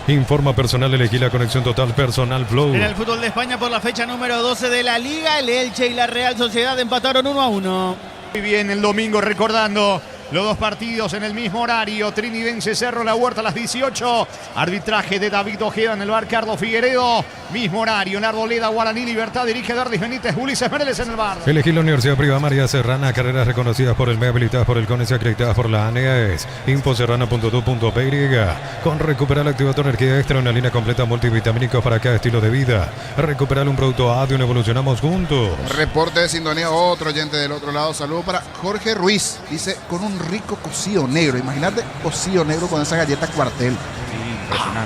D: Informa personal, elegí la conexión total personal Flow.
A: En el fútbol de España por la fecha número 12 de la Liga, el Elche y la Real Sociedad empataron 1-1.
C: Muy bien, el domingo recordando los dos partidos en el mismo horario. Trinidense Cerro La Huerta a las 18. Arbitraje de David Ojeda en el bar Carlos Figueredo. Mismo horario en Arboleda, Guaraní Libertad. Dirige Dardis Benítez, Ulises Mereles en el bar.
D: Elegí la Universidad Privada María Serrana, carreras reconocidas por el MEA, habilitadas por el CONES y acreditadas por la ANEAES. Infoserrana.tu.py. Con Recuperar activa tu energía extra, una línea completa multivitamínicos para cada estilo de vida. Recuperar un producto Adium, evolucionamos juntos.
B: Reporte de sintonía, otro oyente del otro lado. Saludo para Jorge Ruiz. Dice, con un rico cocido negro. Imagínate cocido negro con esa galleta Cuartel.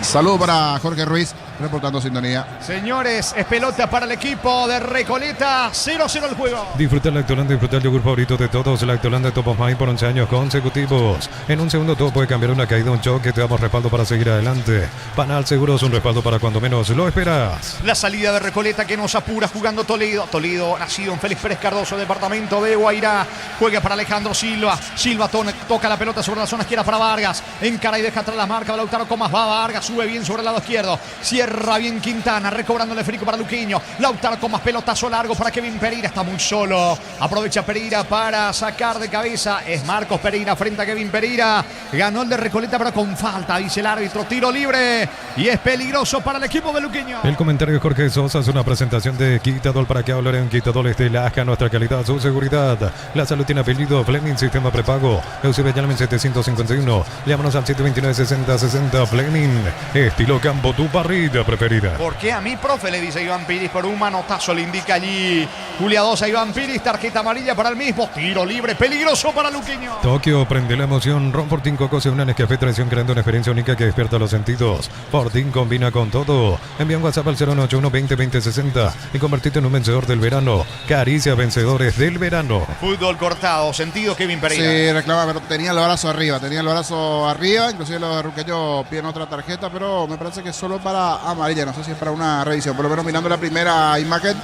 B: Saludo para Jorge Ruiz, reportando sintonía.
C: Señores, es pelota para el equipo de Recoleta. 0-0 el juego.
D: Disfruta el Lactolanda, disfruta el yogur favorito de todos. Lactolanda Top of Mind por 11 años consecutivos. En un segundo todo puede cambiar, una caída, un choque. Te damos respaldo para seguir adelante. Panal Seguros, un respaldo para cuando menos lo esperas.
C: La salida de Recoleta que nos apura jugando Toledo. Toledo, nacido en Félix Pérez Cardoso, departamento de Guairá. Juega para Alejandro Silva. Silva toca la pelota sobre la zona izquierda para Vargas. Encara y deja atrás la marca. Lautaro Comas va. Vargas sube bien sobre el lado izquierdo. Cierra bien Quintana. Recobrándole Frico para Luqueño. Lautaro Comas, pelotazo largo para Kevin Pereira. Está muy solo. Aprovecha Pereira para sacar de cabeza. Es Marcos Pereira frente a Kevin Pereira. Ganó el de Recoleta, pero con falta. Dice el árbitro. Tiro libre. Y es peligroso para el equipo de Luqueño.
D: El comentario de Jorge Sosa es una presentación de Quitadol. ¿Para qué hablar en Quitadol? Lasca, nuestra calidad, su seguridad. La salud tiene apellido. Fleming, sistema prepago. Eusebio Yalmen 751. Llámanos al 729-6060. Fleming, estilo campo, tu parrilla preferida.
C: ¿Por qué a mí, profe? Le dice Iván Piris por un manotazo. Le indica allí Julia 2 a Iván Piris. Tarjeta amarilla para el mismo. Tiro libre, peligroso para Luqueño.
D: Tokio, prende la emoción. Ron Fortín Coco se une a Nescafé Tradición, creando una experiencia única que despierta los sentidos. Fortín combina con todo. Envía un WhatsApp al 081-20-20-60 y convertirte en un vencedor del verano. Caricia, vencedores del verano.
C: Fútbol cortado, sentido Kevin Pereira.
B: Sí, reclama, pero tenía el brazo arriba. Inclusive los de Ruqueño piden otra tarjeta, pero me parece que es solo para amarilla. No sé si es para una revisión. Por lo menos mirando la primera imagen,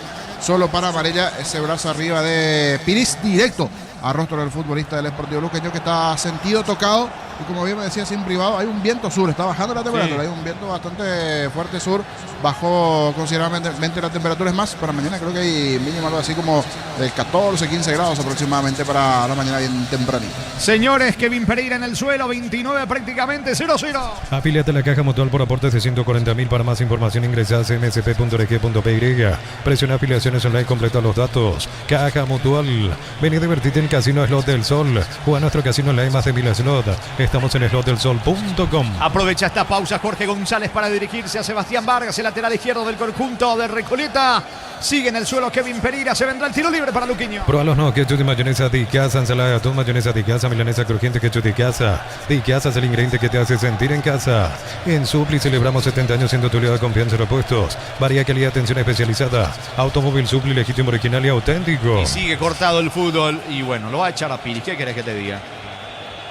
B: solo para amarilla, ese brazo arriba de Piris directo a rostro del futbolista del Sportivo Luqueño, que está sentido tocado. Y como bien me decía, sin privado, hay un viento sur, está bajando la temperatura, hay un viento bastante fuerte sur, bajó considerablemente la temperatura. Es más, para mañana creo que hay mínimo algo así como de 14, 15 grados aproximadamente para la mañana bien tempranito.
C: Señores, Kevin Pereira en el suelo, 29 prácticamente, 0-0.
D: Afíliate a la Caja Mutual por aportes de 140.000. Para más información ingresa a cmsp.org.py. Presiona afiliaciones online, completa los datos. Caja Mutual. Vení a divertirte en Casino Slot del Sol. Juega nuestro casino online, más de 1000 slot. Estamos en slotdelsol.com.
C: Aprovecha esta pausa Jorge González para dirigirse a Sebastián Vargas, el lateral izquierdo del conjunto de Recoleta. Sigue en el suelo Kevin Pereira, se vendrá el tiro libre para Luqueño.
D: Prueba los no, ketchup y mayonesa de casa, ensalada de atún, mayonesa de casa, milanesa crujiente, ketchup de casa. De casa es el ingrediente que te hace sentir en casa. En Supli celebramos 70 años siendo tu aliado de confianza en repuestos. Varía calidad, atención especializada. Automóvil Supli, legítimo, original y auténtico.
C: Y sigue cortado el fútbol y bueno, lo va a echar a Piris. ¿Qué querés que te diga?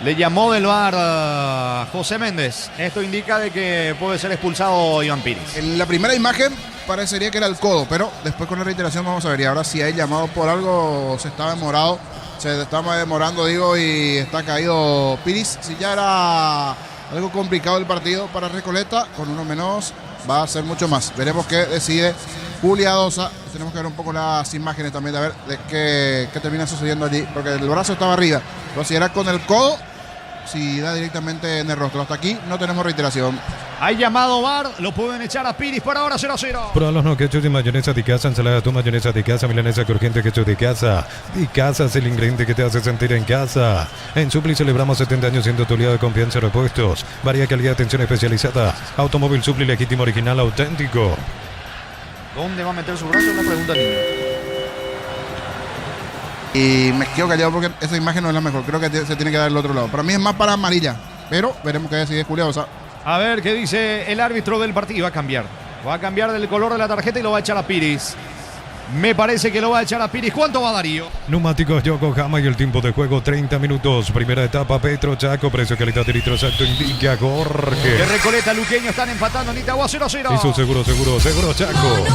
C: Le llamó del VAR José Méndez. Esto indica de que puede ser expulsado Iván Piris.
B: En la primera imagen parecería que era el codo, pero después con la reiteración vamos a ver. Y ahora si hay llamado por algo, se está demorando, y está caído Piris. Si ya era algo complicado el partido para Recoleta, con uno menos va a ser mucho más. Veremos qué decide Julia Dosa. Tenemos que ver un poco las imágenes también, de ver de qué termina sucediendo allí, porque el brazo estaba arriba, pero si era con el codo, si da directamente en el rostro. Hasta aquí no tenemos reiteración.
C: Hay llamado VAR, lo pueden echar a Piris por ahora 0-0.
D: Prueba los ketchup y mayonesa de casa, ensalada tu mayonesa de casa, milanesa crujiente ketchup de casa. Y casa es el ingrediente que te hace sentir en casa. En Supli celebramos 70 años siendo tu aliado de confianza y repuestos. Varía calidad, atención especializada. Automóvil Supli legítimo, original, auténtico.
C: ¿Dónde va a meter su brazo? Es la pregunta niño.
B: Y me quedo callado porque esa imagen no es la mejor. Creo que se tiene que dar el otro lado. Para mí es más para amarilla. Pero veremos qué decide Julio.
C: A ver qué dice el árbitro del partido. Va a cambiar. Va a cambiar del color de la tarjeta y lo va a echar a Piris. Me parece que lo va a echar a Piris. ¿Cuánto va Darío?
D: Neumáticos Yokohama y el tiempo de juego 30 minutos. Primera etapa Petro Chaco. Precio, calidad de litro exacto indica
C: De
D: Jorge.
C: Recoleta, Luqueño están empatando en Itagua 0-0.
D: Y su seguro Chaco.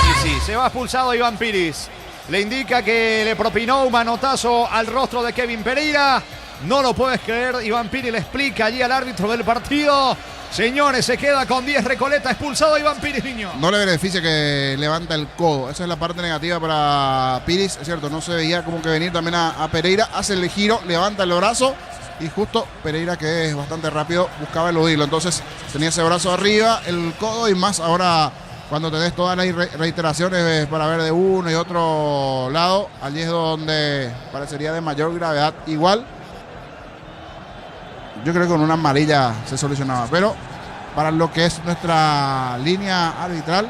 C: Y sí, se va expulsado Iván Piris. Le indica que le propinó un manotazo al rostro de Kevin Pereira. No lo puedes creer. Iván Piris le explica allí al árbitro del partido. Señores, se queda con 10 Recoleta, expulsado Iván Piris, niño.
B: No le beneficia que levanta el codo. Esa es la parte negativa para Piris. Es cierto, no se veía como que venir también a Pereira. Hace el giro, levanta el brazo. Y justo Pereira, que es bastante rápido, buscaba eludirlo. Entonces tenía ese brazo arriba, el codo y más ahora cuando te des todas las reiteraciones para ver de uno y otro lado. Allí es donde parecería de mayor gravedad. Igual, yo creo que con una amarilla se solucionaba. Pero para lo que es nuestra línea arbitral,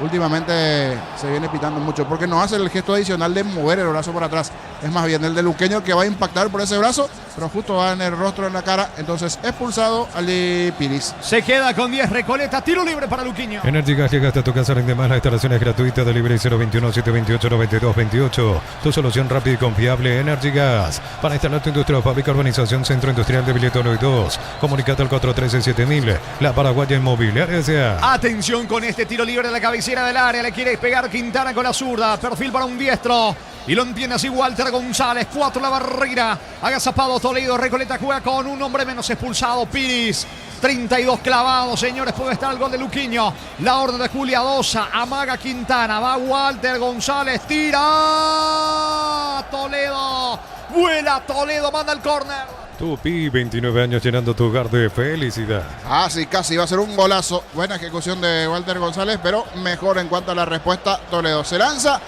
B: últimamente se viene pitando mucho. Porque no hace el gesto adicional de mover el brazo por atrás. Es más bien el de Luqueño que va a impactar por ese brazo, pero justo va en el rostro, en la cara. Entonces expulsado Ali Piris.
C: Se queda con 10 Recoleta. Tiro libre para Luqueño.
D: Energy Gas llega hasta tu casa, rinde más. La instalación es gratuita. Delivery 021-728-9228. Tu solución rápida y confiable. Energy Gas. Para instalar tu industria o fábrica, urbanización, centro industrial de Billetolo y 2. Comunicate al 413-7000. La Paraguaya Inmobiliaria S.A.
C: Atención con este tiro libre de la cabecera del área. Le quiere pegar Quintana con la zurda. Perfil para un diestro. Y lo entiende así Walter González. 4 la barrera. Agazapado Toledo. Recoleta juega con un hombre menos, expulsado Piris. 32 clavados, señores. Puede estar el gol de Luqueño. La orden de Julia Dosa. Amaga Quintana. Va Walter González. Tira. Toledo. Vuela Toledo. Manda el córner.
D: Tupi, 29 años llenando tu hogar de felicidad.
B: Ah, sí, casi va a ser un golazo. Buena ejecución de Walter González, pero mejor en cuanto a la respuesta Toledo. Se lanza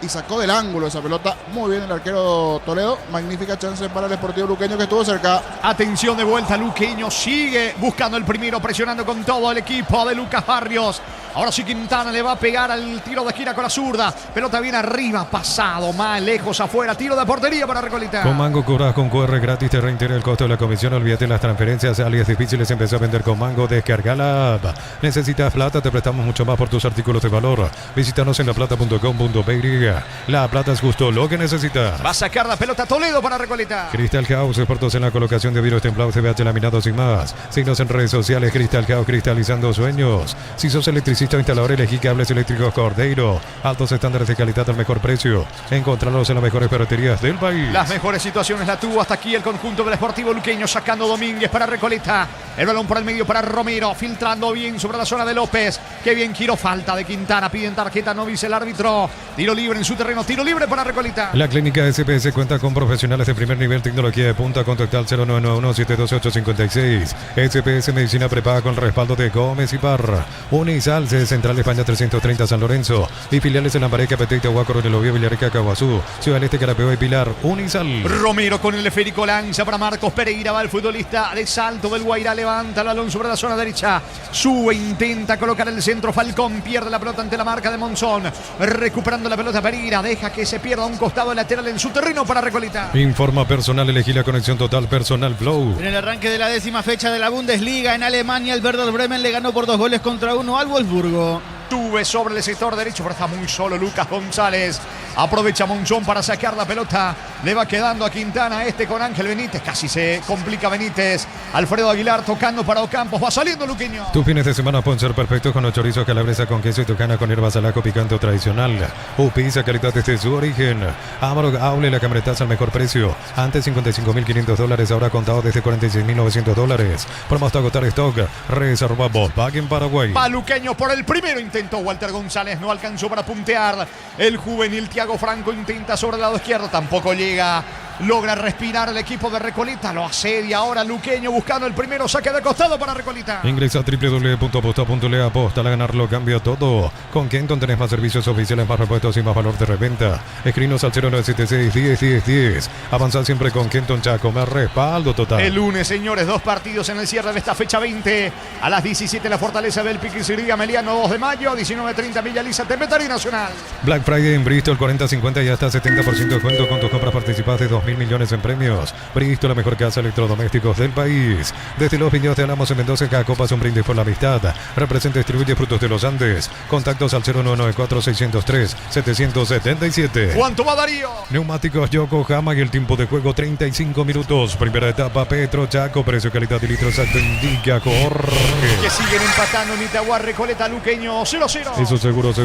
B: y sacó del ángulo esa pelota. Muy bien el arquero Toledo. Magnífica chance para el Sportivo Luqueño, que estuvo cerca.
C: Atención de vuelta, Luqueño sigue buscando el primero, presionando con todo el equipo de Lucas Barrios. Ahora sí Quintana le va a pegar al tiro de esquina con la zurda. Pelota bien arriba, pasado, más lejos afuera. Tiro de portería para Recoleta.
D: Con Mango cobras con QR gratis, te reintegra el costo de la comisión. Olvídate las transferencias, alias difíciles. Empezó a vender con Mango. Descarga la app. ¿Necesitas plata? Te prestamos mucho más por tus artículos de valor. Visítanos en laplata.com.py. La plata es justo lo que necesitas.
C: Va a sacar la pelota Toledo para Recoleta.
D: Crystal House, expertos en la colocación de vidrios templados, CBH laminados y más. Signos en redes sociales. Crystal House, cristalizando sueños. Si sos electricista o instalador, elegí cables eléctricos Cordeiro. Altos estándares de calidad al mejor precio. Encontrarlos en las mejores ferreterías del país.
C: Las mejores situaciones la tuvo hasta aquí el conjunto del Sportivo Luqueño, sacando Domínguez para Recoleta. El balón por el medio para Romero, filtrando bien sobre la zona de López. Qué bien giró, falta de Quintana. Piden tarjeta, no dice el árbitro. Tiro libre en su terreno, tiro libre para Recoleta.
D: La clínica SPS cuenta con profesionales de primer nivel, tecnología de punta. Contacta al 0991-728-56. SPS Medicina prepaga con respaldo de Gómez y Parra. Unisal, sede central de España 330 San Lorenzo. Y filiales en Lambareque, Petete, Huácaro, en el Obvio, Villarrica, Caguazú, Ciudad del Este, Carapeo y Pilar. Unisal.
C: Romero con el esférico, lanza para Marcos Pereira. Va el futbolista de Salto del Guairá, levanta el balón sobre la zona derecha. Sube, intenta colocar el centro. Falcón pierde la pelota ante la marca de Monzón. Recuperando la pelota Pereira, deja que se pierda un costado lateral en su terreno para Recoleta.
D: Informa personal, elegí la conexión total Personal Flow.
A: En el arranque de la 10ª fecha de la Bundesliga en Alemania, el Werder Bremen le ganó por 2-1 al Wolfsburgo.
C: Tuve sobre el sector derecho, pero está muy solo Lucas González. Aprovecha Monzón para sacar la pelota. Le va quedando a Quintana con Ángel Benítez. Casi se complica Benítez. Alfredo Aguilar tocando para Ocampos. Va saliendo Luqueño.
D: Tus fines de semana pueden ser perfectos con los chorizos calabresa con queso y tucana con hierbas al ajo picante o tradicional. Pizza, calidad desde su origen. Amarok Aule, la camionetaza al mejor precio. Antes $55.500, ahora contado desde $46.900. Promo hasta agotar stock. Reserva Volkswagen Paraguay.
C: Va Luqueño por el primero intento. Walter González no alcanzó para puntear. El juvenil Thiago Franco intenta sobre el lado izquierdo. Tampoco llega. Logra respirar el equipo de Recoleta. Lo asedia ahora Luqueño buscando el primero saque de costado para Recoleta.
D: Ingresa a www.aposta.le. Aposta a ganarlo, cambia todo. Con Kenton tenés más servicios oficiales, más repuestos y más valor de reventa. Escrinos al 0976-10-10-10. Avanzar siempre con Kenton Chaco. Más respaldo total.
C: El lunes, señores, 2 partidos en el cierre de esta fecha 20. A las 17 la Fortaleza del Piquisiría Meliano 2 de mayo. 19:30 Villa Lisa, Tempetario Nacional.
D: Black Friday en Bristol, 40-50 y hasta 70% de descuento. Con tus compras participas de 2.000 millones en premios. Bristol, la mejor casa de electrodomésticos del país. Desde los viñedos de Álamos en Mendoza, cada copa es un brindis por la amistad. Representa y distribuye Frutos de los Andes. Contactos al 0994-603-777.
C: ¿Cuánto va Darío?
D: Neumáticos Yokohama y el tiempo de juego 35 minutos. Primera etapa Petro Chaco. Precio, calidad y litro exacto indica Jorge.
C: Que siguen empatando en Itagua, Recoleta, Luqueño 0-0.
D: Eso seguro Chaco.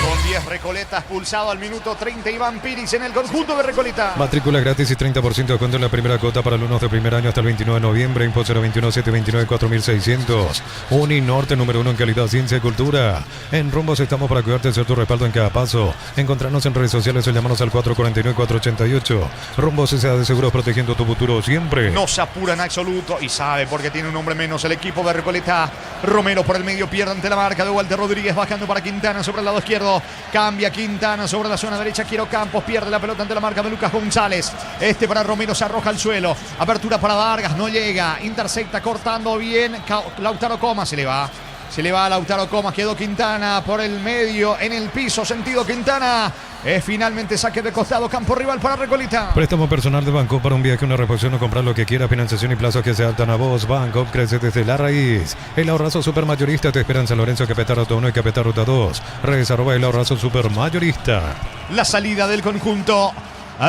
C: Con 10 Recoletas pulsado al minuto 30 Iván Piris en el conjunto de Recoleta.
D: Matrícula gratis y 30% de descuento en la primera cuota para alumnos de primer año hasta el 29 de noviembre. Info 021-729-4600. Uninorte, número 1 en calidad, ciencia y cultura. En Rumbos estamos para cuidarte y ser tu respaldo en cada paso. Encontrarnos en redes sociales o llamarnos al 449-488. Rumbos S.A. de Seguros, protegiendo tu futuro siempre.
C: No se apura en absoluto y sabe porque tiene un hombre menos el equipo de Recoleta. Romero por el medio pierde ante la marca de Walter Rodríguez, bajando para Quintana sobre el lado izquierdo. Cambia Quintana sobre la zona derecha. Quiero Campos pierde la pelota ante la marca de Lucas González. Para Romero se arroja al suelo. Apertura para Vargas, no llega. Intercepta cortando bien. Lautaro Comas se le va a Lautaro Comas. Quedó Quintana por el medio en el piso. Sentido Quintana. Finalmente saque de costado, campo rival para Recoleta.
D: Préstamo personal de Banco para un viaje, una reposición o comprar lo que quiera. Financiación y plazos que se adaptan a vos. Banco crece desde la raíz. El ahorrazo supermayorista te espera en San Lorenzo, Capital Ruta 1 y Capital Ruta 2. Redes @ el ahorrazo supermayorista.
C: La salida del conjunto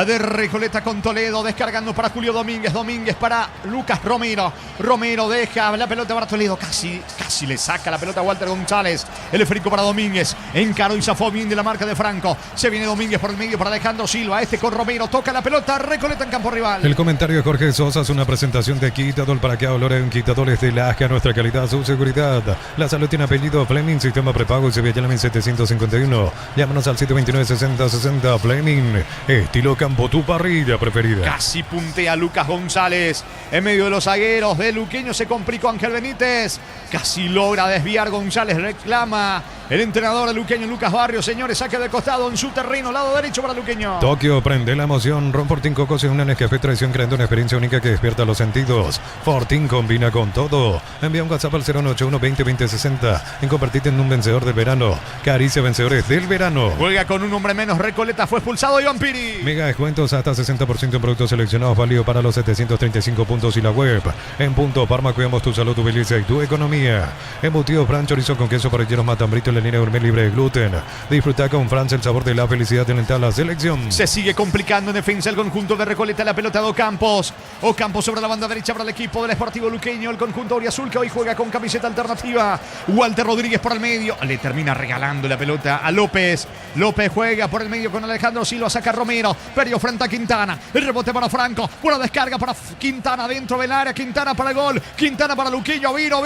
C: de Recoleta con Toledo, descargando para Julio Domínguez. Domínguez para Lucas Romero. Romero deja la pelota para Toledo. Casi le saca la pelota a Walter González. El esférico para Domínguez. Encaró y zafó bien de la marca de Franco. Se viene Domínguez por el medio para Alejandro Silva. Con Romero toca la pelota. Recoleta en campo rival.
D: El comentario de Jorge Sosa es una presentación de Quitadol. ¿Para qué hablar en Quitadores de Lasca? Nuestra calidad, su seguridad. La salud tiene apellido Fleming, sistema prepago y Sevilla 1751. Llámanos al 729-6060. Fleming, estilo campo, tu parrilla preferida.
C: Casi puntea Lucas González. En medio de los zagueros de Luqueño se complicó Ángel Benítez. Casi logra desviar González. Reclama el entrenador de Luqueño, Lucas Barrios. Señores, saque de costado en su terreno, lado derecho para Luqueño.
D: Tokio, prende la emoción. Ron Fortín Cocos es una Nescafé tradición, creando una experiencia única que despierta los sentidos. Fortín combina con todo. Envía un WhatsApp al 081-20-20-60 y convertite en un vencedor del verano. Caricia vencedores del verano.
C: Juega con un hombre menos. Recoleta fue expulsado Iván Piri.
D: Mega descuentos hasta 60% en productos seleccionados, válido para los 735 puntos y la web. En Punto Parma cuidamos tu salud, tu belleza y tu economía. Embutido Fran, chorizo con queso, parrilleros Matambrito en la línea gourmet libre de gluten. Disfruta con Francia el sabor de la felicidad en la selección.
C: Se sigue complicando en defensa el conjunto de Recoleta. La pelota de Ocampos. Ocampos sobre la banda derecha para el equipo del Sportivo Luqueño. El conjunto auriazul que hoy juega con camiseta alternativa. Walter Rodríguez por el medio. Le termina regalando la pelota a López. López juega por el medio con Alejandro Silva. Saca a Romero. Perdió frente a Quintana. El rebote para Franco. Buena descarga para Quintana dentro del área. Quintana para el gol. Quintana para Luqueño. Viro.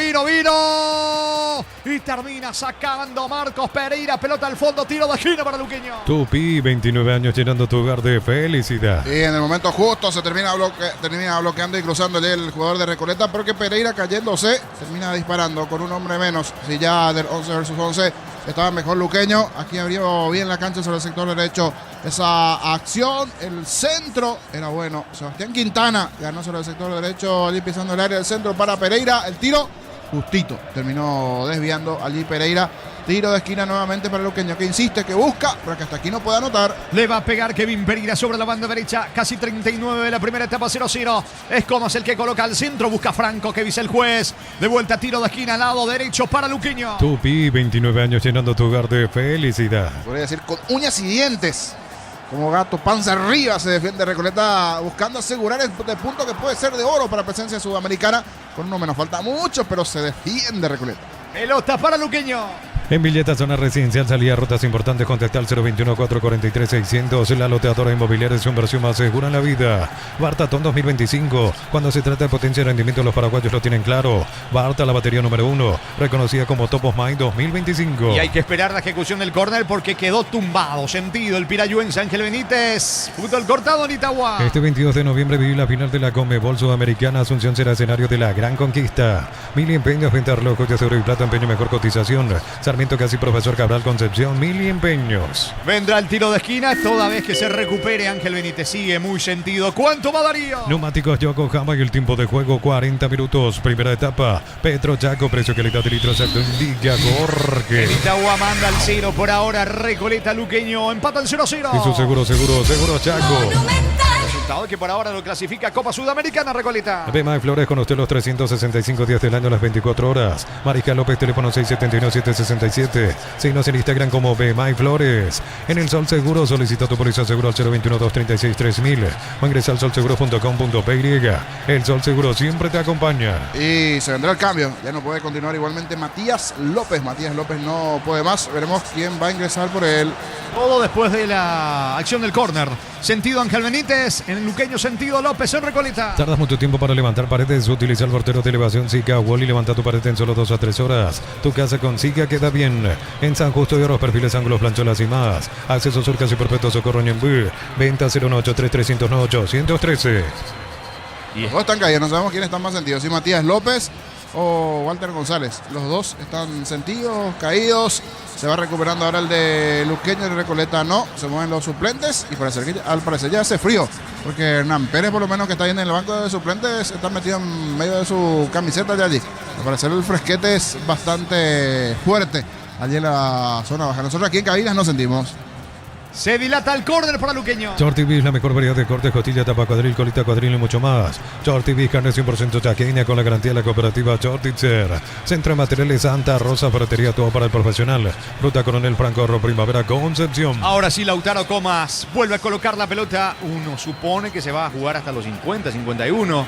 C: Y termina sacando Marcos Pereira. Pelota al fondo. Tiro de esquina para Luqueño.
D: Tupi, 29 años llenando tu hogar de felicidad.
B: Y en el momento justo se termina bloqueando y cruzando el jugador de Recoleta, porque Pereira cayéndose termina disparando con un hombre menos. Si ya del 11 versus 11 estaba mejor Luqueño, aquí abrió bien la cancha sobre el sector derecho esa acción. El centro era bueno. Sebastián Quintana ganó sobre el sector derecho, allí pisando el área del centro para Pereira. El tiro justito, terminó desviando allí Pereira. Tiro de esquina nuevamente para Luqueño, que insiste, que busca, pero que hasta aquí no puede anotar.
C: Le va a pegar Kevin Pereira sobre la banda derecha. Casi 39 de la primera etapa, 0-0. Es Comas el que coloca al centro. Busca Franco, que visa el juez. De vuelta, tiro de esquina, lado derecho para Luqueño.
D: Tupi, 29 años llenando tu hogar de felicidad.
B: Podría decir con uñas y dientes. Como gato, panza arriba se defiende Recoleta, buscando asegurar el punto que puede ser de oro para presencia sudamericana. Con uno menos, falta mucho, pero se defiende Recoleta.
C: Pelota para Luqueño.
D: En Villeta, zona residencial, salida rutas importantes, contacta al 021-443-600. La loteadora inmobiliaria es su inversión más segura en la vida. Bartatón 2025. Cuando se trata de potencia y rendimiento, los paraguayos lo tienen claro. Barta, la batería número 1, reconocida como Top of Mind 2025.
C: Y hay que esperar la ejecución del córner porque quedó tumbado, sentido el pirayuense Ángel Benítez. Fútbol cortado en Itagua.
D: Este 22 de noviembre viví la final de la Conmebol Sudamericana. Asunción será escenario de la gran conquista. 1000 empeños, venta de relojes de oro y plata, empeño mejor cotización. Sarmiento Casi, Profesor Cabral Concepción, 1000 empeños.
C: Vendrá el tiro de esquina toda vez que se recupere Ángel Benítez. Sigue muy sentido. ¿Cuánto va Darío?
D: Neumáticos Yokohama y el tiempo de juego 40 minutos. Primera etapa. Petro Chaco, precio calidad de litro exacto indica Jorge.
C: El Itagua manda al 0 por ahora. Recoleta Luqueño empata el 0-0.
D: Y su seguro Chaco.
C: Resultado que por ahora lo clasifica Copa Sudamericana Recoleta.
D: Bema y Flores con usted los 365 días del año, las 24 horas. Mariscal López, teléfono 671-767. Síguenos en Instagram como Bema y Flores. En el Sol Seguro, solicita tu póliza seguro al 021-236-3000 o ingresa al solseguro.com.py. El Sol Seguro siempre te acompaña.
B: Y se vendrá el cambio. Ya no puede continuar igualmente Matías López. Matías López no puede más. Veremos quién va a ingresar por él.
C: Todo después de la acción del córner. Sentido Ángel Benítez, en el luqueño sentido López en Recoleta.
D: ¿Tardas mucho tiempo para levantar paredes? Utiliza el mortero de elevación Zika Wall y levanta tu pared en solo 2 a 3 horas. Tu casa con Zika queda bien. En San Justo de Oros, perfiles, ángulos, plancholas y más. Acceso Surcas y Perpetuo Socorro Ñembú. Venta 0183309-813.
B: Los dos están caídos. No sabemos quién está más sentido. Si Matías López o Walter González. Los dos están sentidos, caídos. Se va recuperando ahora el de Luqueño y Recoleta no. Se mueven los suplentes y al parecer ya hace frío. Porque Hernán Pérez, por lo menos que está ahí en el banco de suplentes, está metido en medio de su camiseta de allí. Al parecer el fresquete es bastante fuerte allí en la zona baja. Nosotros aquí en Cabinas no sentimos.
C: Se dilata el córner para Luqueño.
D: Shorty Beef, la mejor variedad de cortes, costilla, tapa, cuadril, colita, cuadril y mucho más. Shorty Beef, carne 100% chaqueña con la garantía de la cooperativa Shortitzer. Centro de Materiales Santa Rosa, ferretería, todo para el profesional. Ruta Coronel Franco, Primavera, Concepción.
C: Ahora sí, Lautaro Comas vuelve a colocar la pelota. Uno supone que se va a jugar hasta los 50, 51.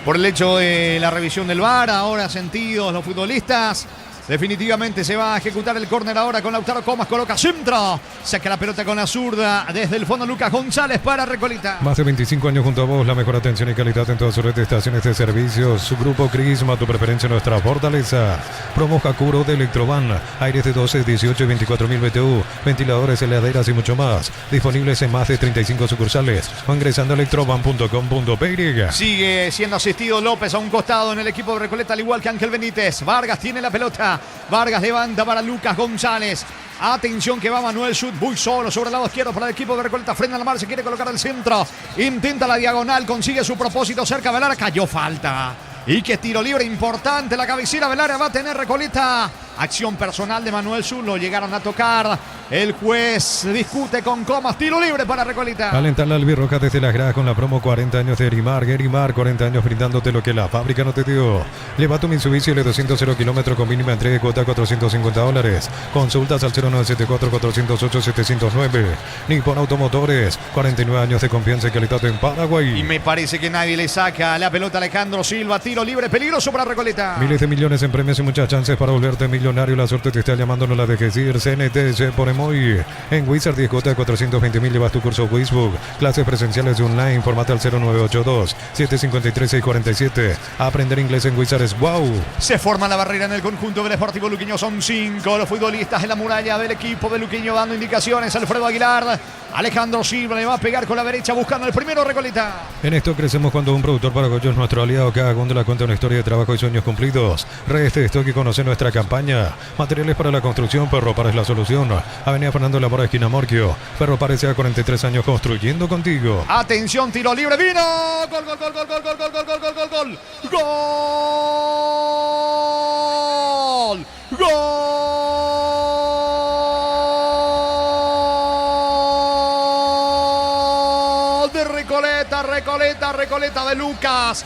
C: Por el hecho de la revisión del VAR, ahora sentidos los futbolistas. Definitivamente se va a ejecutar el córner ahora con Lautaro Comas, coloca centro, saca la pelota con la zurda desde el fondo Lucas González para Recoleta.
D: Más de 25 años junto a vos, la mejor atención y calidad en toda su red de estaciones de servicios. Su grupo Crisma, tu preferencia, nuestra fortaleza. Promo Hakuro de Electrovan, aires de 12, 18 y 24 mil BTU, ventiladores, heladeras y mucho más. Disponibles en más de 35 sucursales o ingresando a electrovan.com.py.
C: Sigue siendo asistido López a un costado en el equipo de Recoleta, al igual que Ángel Benítez. Vargas tiene la pelota. Vargas levanta para Lucas González. Atención que va Manuel Schut muy solo sobre el lado izquierdo para el equipo de Recoleta. Frena la mar, se quiere colocar al centro. Intenta la diagonal, consigue su propósito cerca de Velara. Cayó falta. Y que tiro libre importante. La cabecera Velara va a tener Recoleta. Acción personal de Manuel Schut. Lo llegaron a tocar. El juez discute con Comas. Tiro libre para Recoleta.
D: Alentar la albirroja desde las gradas con la promo 40 años de Erimar. 40 años brindándote lo que la fábrica no te dio. Lleva tu Mitsubishi L200 0 kilómetros con mínima entrega de cuota $450. Consultas al 0974-408-709. Nippon Automotores. 49 años de confianza y calidad en Paraguay.
C: Y me parece que nadie le saca la pelota a Alejandro Silva. Tiro libre peligroso para Recoleta.
D: Miles de millones en premios y muchas chances para volverte millonario. La suerte te está llamando, no la dejes ir. CNT por Emoy. En Wizard 10 cuotas de 420.000 llevas tu curso Wizbook. Clases presenciales de online. Formate al 0982-753-647. Aprender inglés en Wizard es wow.
C: Se forma la barrera en el conjunto del Sportivo Luqueño. Son 5 los futbolistas en la muralla del equipo de Luqueño dando indicaciones. Alfredo Aguilar. Alejandro Silva le va a pegar con la derecha buscando el primero Recoleta.
D: En esto crecemos cuando un productor paraguayo es nuestro aliado. Cada góndola cuenta una historia de trabajo y sueños cumplidos. Reste Stock y conoce nuestra campaña. Materiales para la construcción, Ferropar es la solución. Avenida Fernando Lamora, esquina Morquio. Ferropar hace 43 años construyendo contigo.
C: Atención, tiro libre, vino. Gol. De Recoleta de Lucas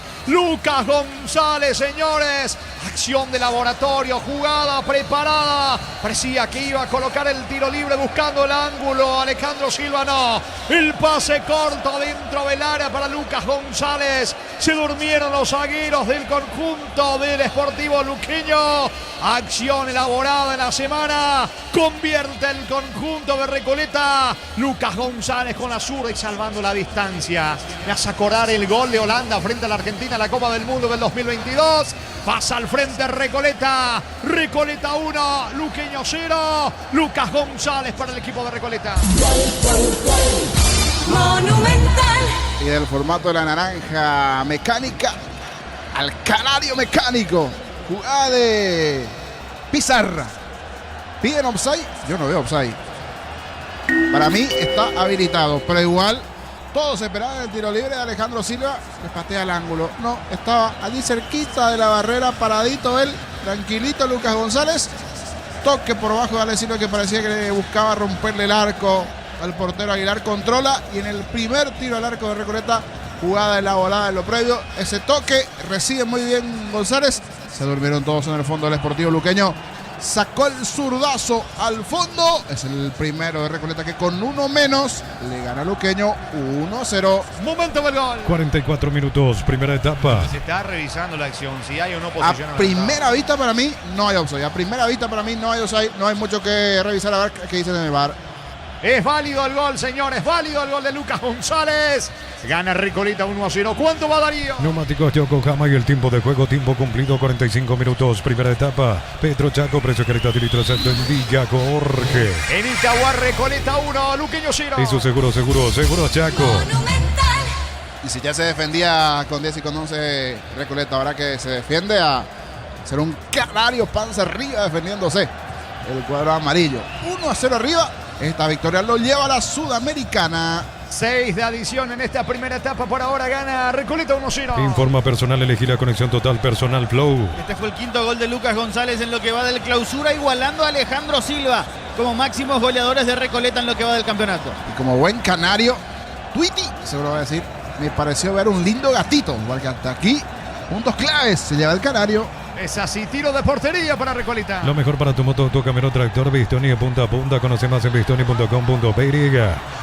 C: González, señores. Acción de laboratorio, jugada preparada. Parecía que iba a colocar el tiro libre buscando el ángulo. Alejandro Silva no. El pase corto dentro del área para Lucas González. Se durmieron los zagueros del conjunto del Sportivo Luqueño. Acción elaborada en la semana. Convierte el conjunto de Recoleta. Lucas González con la zurda y salvando la distancia. Me hace acordar el gol de Holanda frente a la Argentina en la Copa del Mundo del 2022. Pasa al frente Recoleta. Recoleta 1, Luqueño 0. Lucas González para el equipo de Recoleta.
F: Monumental.
B: Y del formato de la naranja mecánica al canario mecánico. Jugada de Pizarra. ¿Piden offside? Yo no veo offside. Para mí está habilitado, pero igual todos esperaban el tiro libre de Alejandro Silva, que patea al ángulo. No, estaba allí cerquita de la barrera, paradito él, tranquilito Lucas González. Toque por abajo de Alejandro Silva, que parecía que buscaba romperle el arco al portero Aguilar. Controla y en el primer tiro al arco de Recoleta, jugada de la volada en lo previo. Ese toque recibe muy bien González. Se durmieron todos en el fondo del Sportivo Luqueño. Sacó el zurdazo al fondo. Es el primero de Recoleta que con uno menos le gana a Luqueño 1-0.
C: Momento del gol.
D: 44 minutos, primera etapa.
C: Se está revisando la acción, si hay o no
B: A
C: posición.
B: primera vista para mí no hay offside. A primera vista para mí no hay offside. No hay mucho que revisar, a ver qué dicen en el VAR.
C: Es válido el gol, señores. Válido el gol de Lucas González. Gana Recoleta 1-0. ¿Cuánto va Darío?
D: Neumáticos Yokohama y el tiempo de juego, tiempo cumplido 45 minutos, primera etapa. Petro Chaco, precio calidad y litros alto en Villa Jorge.
C: En Itagua, Recoleta 1, Luqueño 0.
D: Y su seguro Chaco.
F: Monumental.
B: Y si ya se defendía con 10 y con 11 Recoleta, ahora que se defiende a ser un canario panza arriba defendiéndose el cuadro amarillo. 1-0 arriba. Esta victoria lo lleva a la Sudamericana.
C: 6 de adición en esta primera etapa. Por ahora gana Recoleta 1-0.
D: Informa personal, elegí la conexión total personal Flow.
A: Este fue el quinto gol de Lucas González en lo que va del clausura, igualando a Alejandro Silva como máximos goleadores de Recoleta en lo que va del campeonato.
B: Y como buen canario, Twitty, seguro va a decir, me pareció ver un lindo gatito. Igual que hasta aquí, puntos claves se lleva el canario.
C: Es así, tiro de portería para Recoleta.
D: Lo mejor para tu moto, tu camión, tractor, Bistoni de punta a punta. Conoce más en bistoni.com.py.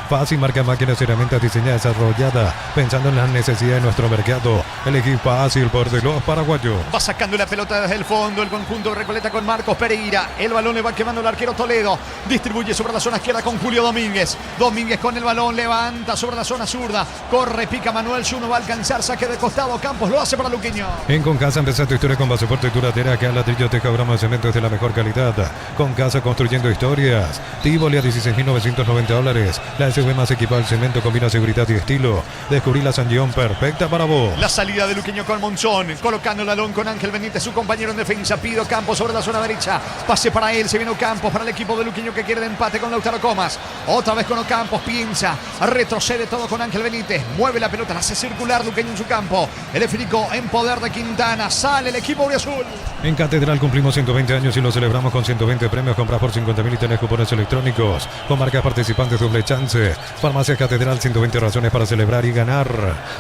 D: Fácil, marca, máquinas y herramientas diseñadas, desarrollada pensando en las necesidades de nuestro mercado. Elegí fácil por de los paraguayos.
C: Va sacando la pelota desde el fondo el conjunto de Recoleta con Marcos Pereira. El balón le va quemando el arquero Toledo. Distribuye sobre la zona izquierda con Julio Domínguez. Domínguez con el balón, levanta sobre la zona zurda. Corre, pica Manuel Zuno, va a alcanzar, saque de costado. Campos lo hace para Luqueño.
D: En Concasa empezá tu historia con base fuerte y duradera, acá ladrillo, teja, grama de cemento es de la mejor calidad. Concasa, construyendo historias. Tivoli a $16,990. La SUV más equipada del cemento, combina seguridad y estilo. Descubrí la Sangión perfecta para vos.
C: La salida de Luqueño con Monzón, colocando el balón con Ángel Benítez, su compañero en defensa. Pido Campos sobre la zona derecha. Pase para él, se viene Ocampos para el equipo de Luqueño que quiere de empate con Lautaro Comas. Otra vez con Ocampos, piensa, retrocede todo con Ángel Benítez. Mueve la pelota, la hace circular Luqueño en su campo. El esférico en poder de Quintana. Sale el equipo auriazul.
D: En Catedral cumplimos 120 años y lo celebramos con 120 premios. Compras por 50.000 y tenés cupones electrónicos. Con marcas participantes, doble chance. Farmacia Catedral, 120 razones para celebrar y ganar.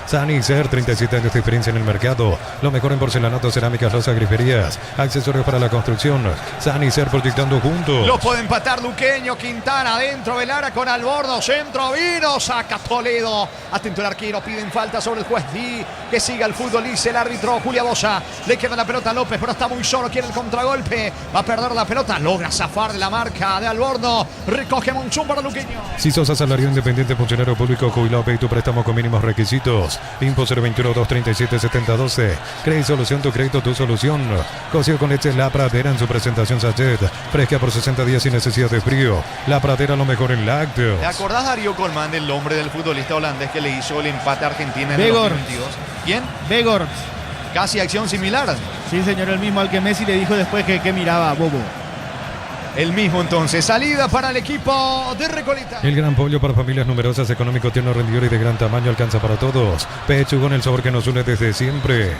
D: Sanicer, 37 años de experiencia en el mercado. Lo mejor en porcelanato, cerámicas, losas, griferías, accesorios para la construcción. Sanicer, proyectando juntos.
C: Lo puede empatar Luqueño. Quintana dentro del área con Alborno. Centro vino, saca Toledo. Atento el arquero, piden falta sobre el juez Di. Que siga el fútbol, dice el árbitro Julia Bosa. Le queda la pelota a López, pero está muy solo. Quiere el contragolpe. Va a perder la pelota. Logra zafar de la marca de Alborno. Recoge Monzón para Luqueño.
D: Si sos asalariado independiente, funcionario público, jubilado, pedí tu préstamo con mínimos requisitos. Impo 021-237-7012. Crédito Solución, tu crédito, tu solución. Cocido con leche La Pradera en su presentación sachet. Fresca por 60 días sin necesidad de frío. La Pradera, lo mejor en lácteos.
C: ¿Te acordás, Darío Colmán, del nombre del futbolista holandés que le hizo el empate a Argentina en el
A: Begor.
C: 2022? ¿Quién?
A: Begor.
C: Casi acción similar.
A: Sí, señor, el mismo al que Messi le dijo después que miraba bobo.
C: El mismo entonces. Salida para el equipo de Recoleta.
D: El gran pollo para familias numerosas, económico, tierno, rendidor y de gran tamaño, alcanza para todos. Pechugón, el sabor que nos une desde siempre.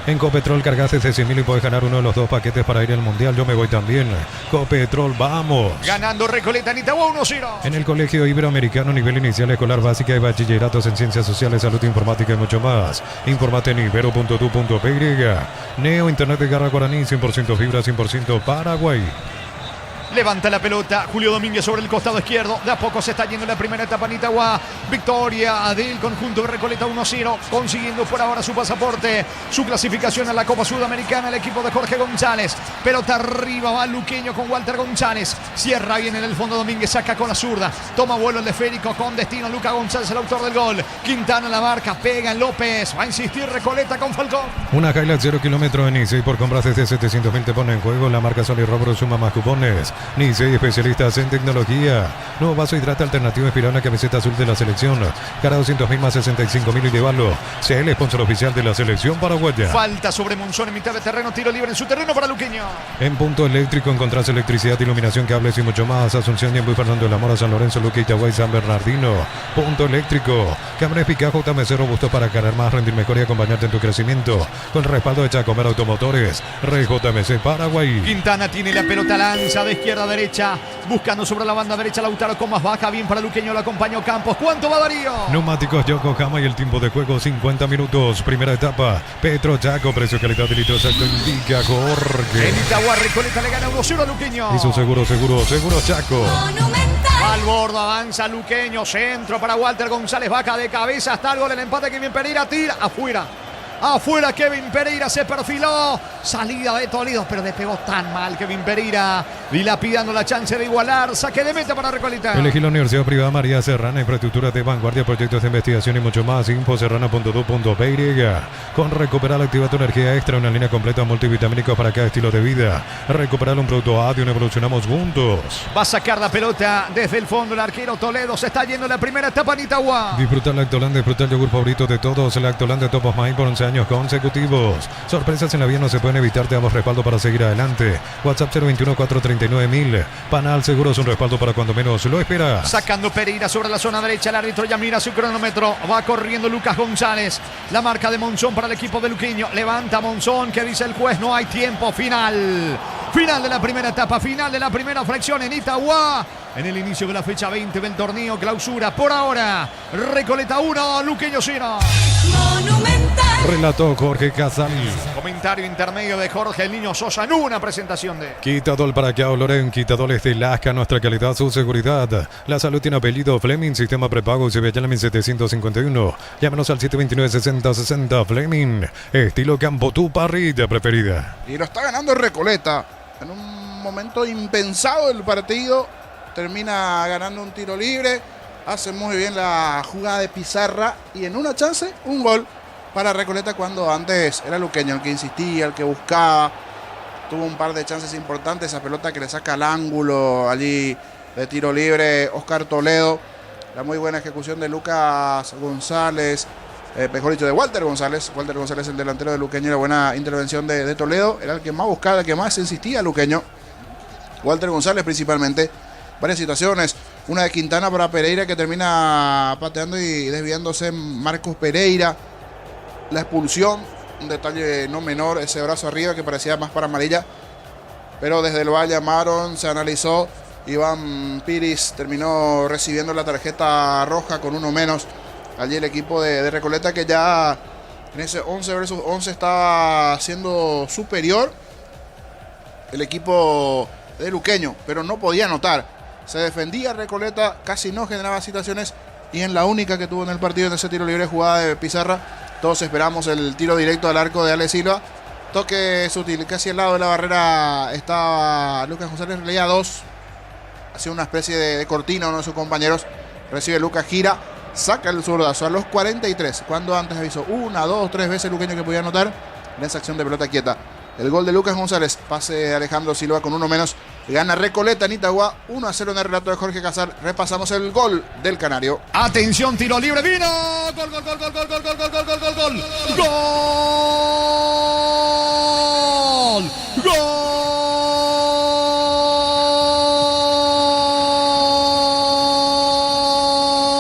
D: En Copetrol cargas desde 100.000 y puedes ganar uno de los 2 paquetes para ir al Mundial. Yo me voy también. Copetrol, vamos.
C: Ganando Recoleta en Itagua 1-0.
D: En el Colegio Iberoamericano, nivel inicial, escolar, básica y bachilleratos en ciencias sociales, salud, informática y mucho más. Informate en ibero.tu.py. Neo, internet de garra guaraní, 100% fibra, 100% Paraguay.
C: Levanta la pelota Julio Domínguez sobre el costado izquierdo. De a poco se está yendo la primera etapa en Itagua. Victoria del conjunto de Recoleta 1-0. Consiguiendo por ahora su pasaporte. Su clasificación a la Copa Sudamericana. El equipo de Jorge González. Pelota arriba. Va Luqueño con Walter González. Cierra bien en el fondo Domínguez. Saca con la zurda. Toma vuelo el esférico con destino. Lucas González, el autor del gol. Quintana la marca. Pega en López. Va a insistir Recoleta con Falcón.
D: Una Hilux 0 kilómetros en Nice. Por compras desde 700.000 te pone en juego. La marca Sol y Robro suma más cupones. Nice, especialistas en tecnología. Nuevo vaso hidrata alternativo inspirado en la camiseta azul de la selección. Cara 200.000 más 65.000 y llévalo. Sea el sponsor oficial de la selección paraguaya.
C: Falta sobre Monzón en mitad de terreno. Tiro libre en su terreno para Luqueño.
D: En Punto Eléctrico encontrás electricidad, iluminación, cables y mucho más. Asunción, Ñemby, Fernando de la Mora, San Lorenzo, Luque, Itagüí, San Bernardino. Punto Eléctrico. Cámara eficaz, JMC robusto para cargar más, rendir mejor y acompañarte en tu crecimiento. Con respaldo de Chacomer Automotores. Re JMC Paraguay.
C: Quintana tiene la pelota, lanza de izquierda a derecha. Buscando sobre la banda derecha Lautaro con más baja. Bien para Luqueño, lo acompañó Campos. ¿Cuánto va Darío?
D: Neumáticos Yokohama y el tiempo de juego 50 minutos. Primera etapa. Petro Chaco, precio, calidad de litro exacto indica Jorge.
C: En Itagua, Recoleta le gana 1-0 a Luqueño.
D: Y su seguro Chaco.
F: Monumental.
C: Al bordo avanza Luqueño. Centro para Walter González. Baja de cabeza hasta el gol. El empate. Kevin Pereira tira afuera. Afuera Kevin Pereira se perfiló. Salida de Toledo, pero despegó tan mal Kevin Pereira. Dilapidando la chance de igualar. Saque de meta para Recoleta.
D: Elegí la Universidad Privada María Serrana, infraestructuras de vanguardia, proyectos de investigación y mucho más. Infoserrana.do.py. Con Recuperar activa tu energía extra, una línea completa multivitamínicos para cada estilo de vida. Recuperar un producto ADIO, evolucionamos juntos.
C: Va a sacar la pelota desde el fondo el arquero Toledo. Se está yendo la primera etapa en Itagua.
D: Disfrutar Lactoland, disfrutar el yogur favorito de todos. Lactoland de Top of Mind por 11 años consecutivos. Sorpresas en la vida no se pueden evitar, te damos respaldo para seguir adelante. WhatsApp 021-439-1000. Panal Seguros, un respaldo para cuando menos lo esperas.
C: Sacando Pereira sobre la zona derecha, el árbitro ya mira su cronómetro. Va corriendo Lucas González. La marca de Monzón para el equipo de Luqueño. Levanta Monzón, que dice el juez, no hay tiempo. Final de la primera etapa, final de la primera fracción en Itagua. En el inicio de la fecha 20 del torneo clausura. Por ahora, Recoleta 1, Luqueño 0.
F: Monumental.
D: Relató Jorge Casal.
C: Comentario intermedio de Jorge el Niño Sosa en una presentación de
D: Quitadol para que Loren, Quitadol de Lasca, nuestra calidad, su seguridad. La salud tiene apellido Fleming, sistema prepago y Sevilla 1751. Llámenos al 729-6060 Fleming. Estilo campo, tu parrilla preferida.
B: Y lo está ganando Recoleta. En un momento impensado del partido. Termina ganando un tiro libre. Hace muy bien la jugada de Pizarra. Y en una chance, un gol para Recoleta cuando antes era Luqueño el que insistía, el que buscaba. Tuvo un par de chances importantes. Esa pelota que le saca al ángulo allí de tiro libre Oscar Toledo. La muy buena ejecución de Lucas González. Mejor dicho, de Walter González. Walter González, el delantero de Luqueño. La buena intervención de Toledo. Era el que más buscaba, el que más insistía Luqueño. Walter González principalmente. Varias situaciones. Una de Quintana para Pereira que termina pateando y desviándose Marcos Pereira. La expulsión. Un detalle no menor. Ese brazo arriba que parecía más para amarilla. Pero desde el VAR llamaron. Se analizó. Iván Piris terminó recibiendo la tarjeta roja con uno menos. Allí el equipo de Recoleta que ya en ese 11 versus 11 estaba siendo superior el equipo de Luqueño, pero no podía anotar. Se defendía Recoleta, casi no generaba situaciones y en la única que tuvo en el partido, en ese tiro libre jugada de Pizarra, todos esperamos el tiro directo al arco de Ale Silva. Toque sutil, casi al lado de la barrera estaba Lucas González, en realidad dos. Hacía una especie de cortina uno de sus compañeros. Recibe Lucas, gira, saca el zurdazo a los 43. Cuando antes avisó 1, 2, 3 veces Luqueño que podía anotar en esa acción de pelota quieta. El gol de Lucas González, pase de Alejandro Silva con uno menos. Gana Recoleta en Itagua, 1-0 en el relato de Jorge Casal. Repasamos el gol del Canario.
C: Atención, tiro libre, vino. Gol, gol, gol, gol, gol, gol, gol, gol, gol, gol, gol, gol. Gol.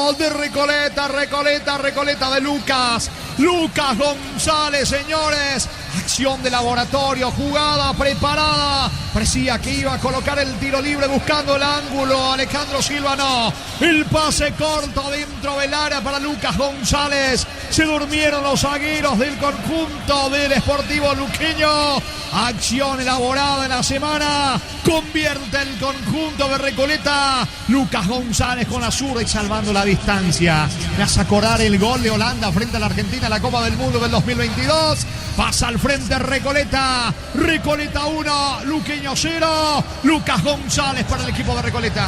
C: Gol de Recoleta, Recoleta, Recoleta de Lucas. Lucas González, señores. Acción de laboratorio, jugada preparada. Parecía que iba a colocar el tiro libre buscando el ángulo. Alejandro Silva no. El pase corto dentro del área para Lucas González. Se durmieron los zagueros del conjunto del Sportivo Luqueño. Acción elaborada en la semana. Convierte el conjunto de Recoleta. Lucas González con la zurda y salvando la distancia. Me hace acordar el gol de Holanda frente a la Argentina en la Copa del Mundo del 2022. Pasa al frente Recoleta. Recoleta 1, Luqueño 0. Lucas González para el equipo de Recoleta.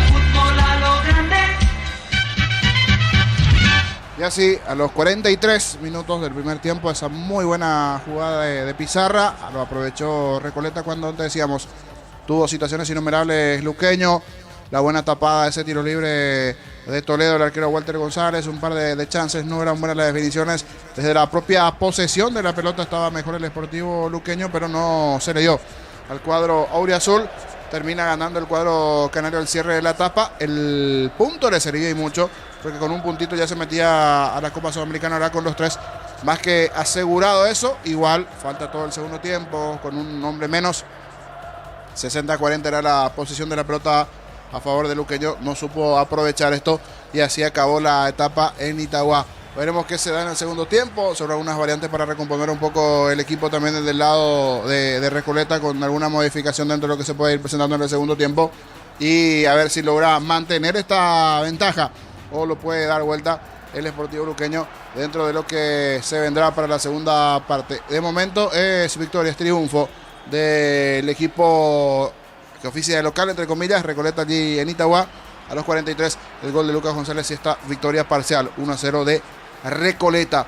F: Fútbol a lo grande.
B: Y así, a los 43 minutos del primer tiempo, esa muy buena jugada de Pizarra, lo aprovechó Recoleta cuando antes decíamos, tuvo situaciones innumerables Luqueño, la buena tapada de ese tiro libre de Toledo, el arquero Walter González, un par de chances, no eran buenas las definiciones, desde la propia posesión de la pelota estaba mejor el Sportivo Luqueño, pero no se le dio al cuadro auriazul. Termina ganando el cuadro canario el cierre de la etapa. El punto le servía y mucho, porque con un puntito ya se metía a la Copa Sudamericana, ahora con los 3. Más que asegurado eso, igual falta todo el segundo tiempo, con un hombre menos. 60-40 era la posición de la pelota a favor de Luqueño. No supo aprovechar esto y así acabó la etapa en Itagua. Veremos qué se da en el segundo tiempo, sobre algunas variantes para recomponer un poco el equipo también desde el lado de Recoleta, con alguna modificación dentro de lo que se puede ir presentando en el segundo tiempo, y a ver si logra mantener esta ventaja o lo puede dar vuelta el Sportivo Luqueño dentro de lo que se vendrá para la segunda parte. De momento es victoria, es triunfo del equipo que oficia de local, entre comillas, Recoleta allí en Itagua. A los 43 el gol de Lucas González y esta victoria parcial 1-0 de Recoleta.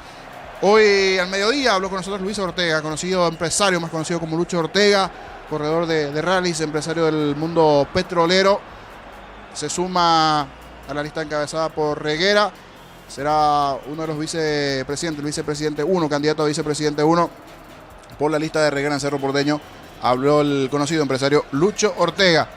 B: Hoy al mediodía habló con nosotros Luis Ortega, conocido empresario, más conocido como Lucho Ortega, corredor de rallies, empresario del mundo petrolero. Se suma a la lista encabezada por Reguera. Será uno de los vicepresidentes, el vicepresidente 1, candidato a vicepresidente 1 por la lista de Reguera en Cerro Porteño. Habló el conocido empresario Lucho Ortega,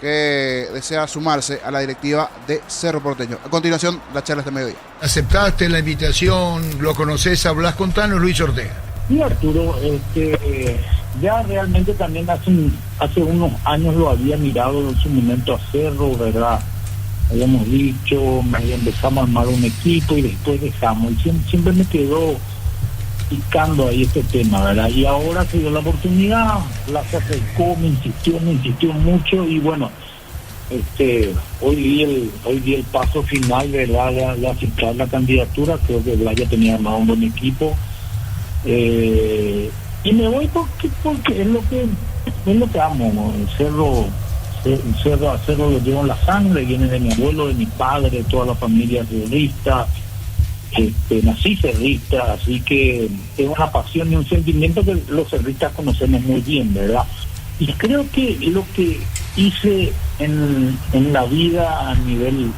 B: que desea sumarse a la directiva de Cerro Porteño. A continuación, la charla de mediodía.
G: Aceptaste la invitación, lo conoces, hablas, contanos, Luis Ortega.
H: Sí, Arturo, ya realmente también hace unos años lo había mirado en su momento a Cerro, ¿verdad? Habíamos dicho, empezamos a armar un equipo y después dejamos. Y siempre me quedó picando ahí este tema, ¿verdad? Y ahora se dio la oportunidad, se acercó, me insistió mucho y bueno, hoy di el paso final, ¿verdad? De aceptar la candidatura. Creo que Blaya tenía armado un buen equipo, y me voy porque es lo que amo, ¿no? El Cerro lo llevo en la sangre, viene de mi abuelo, de mi padre, de toda la familia cerrista. Nací cerrista, así que es una pasión y un sentimiento que los cerristas conocemos muy bien, ¿verdad? Y creo que lo que hice en la vida a nivel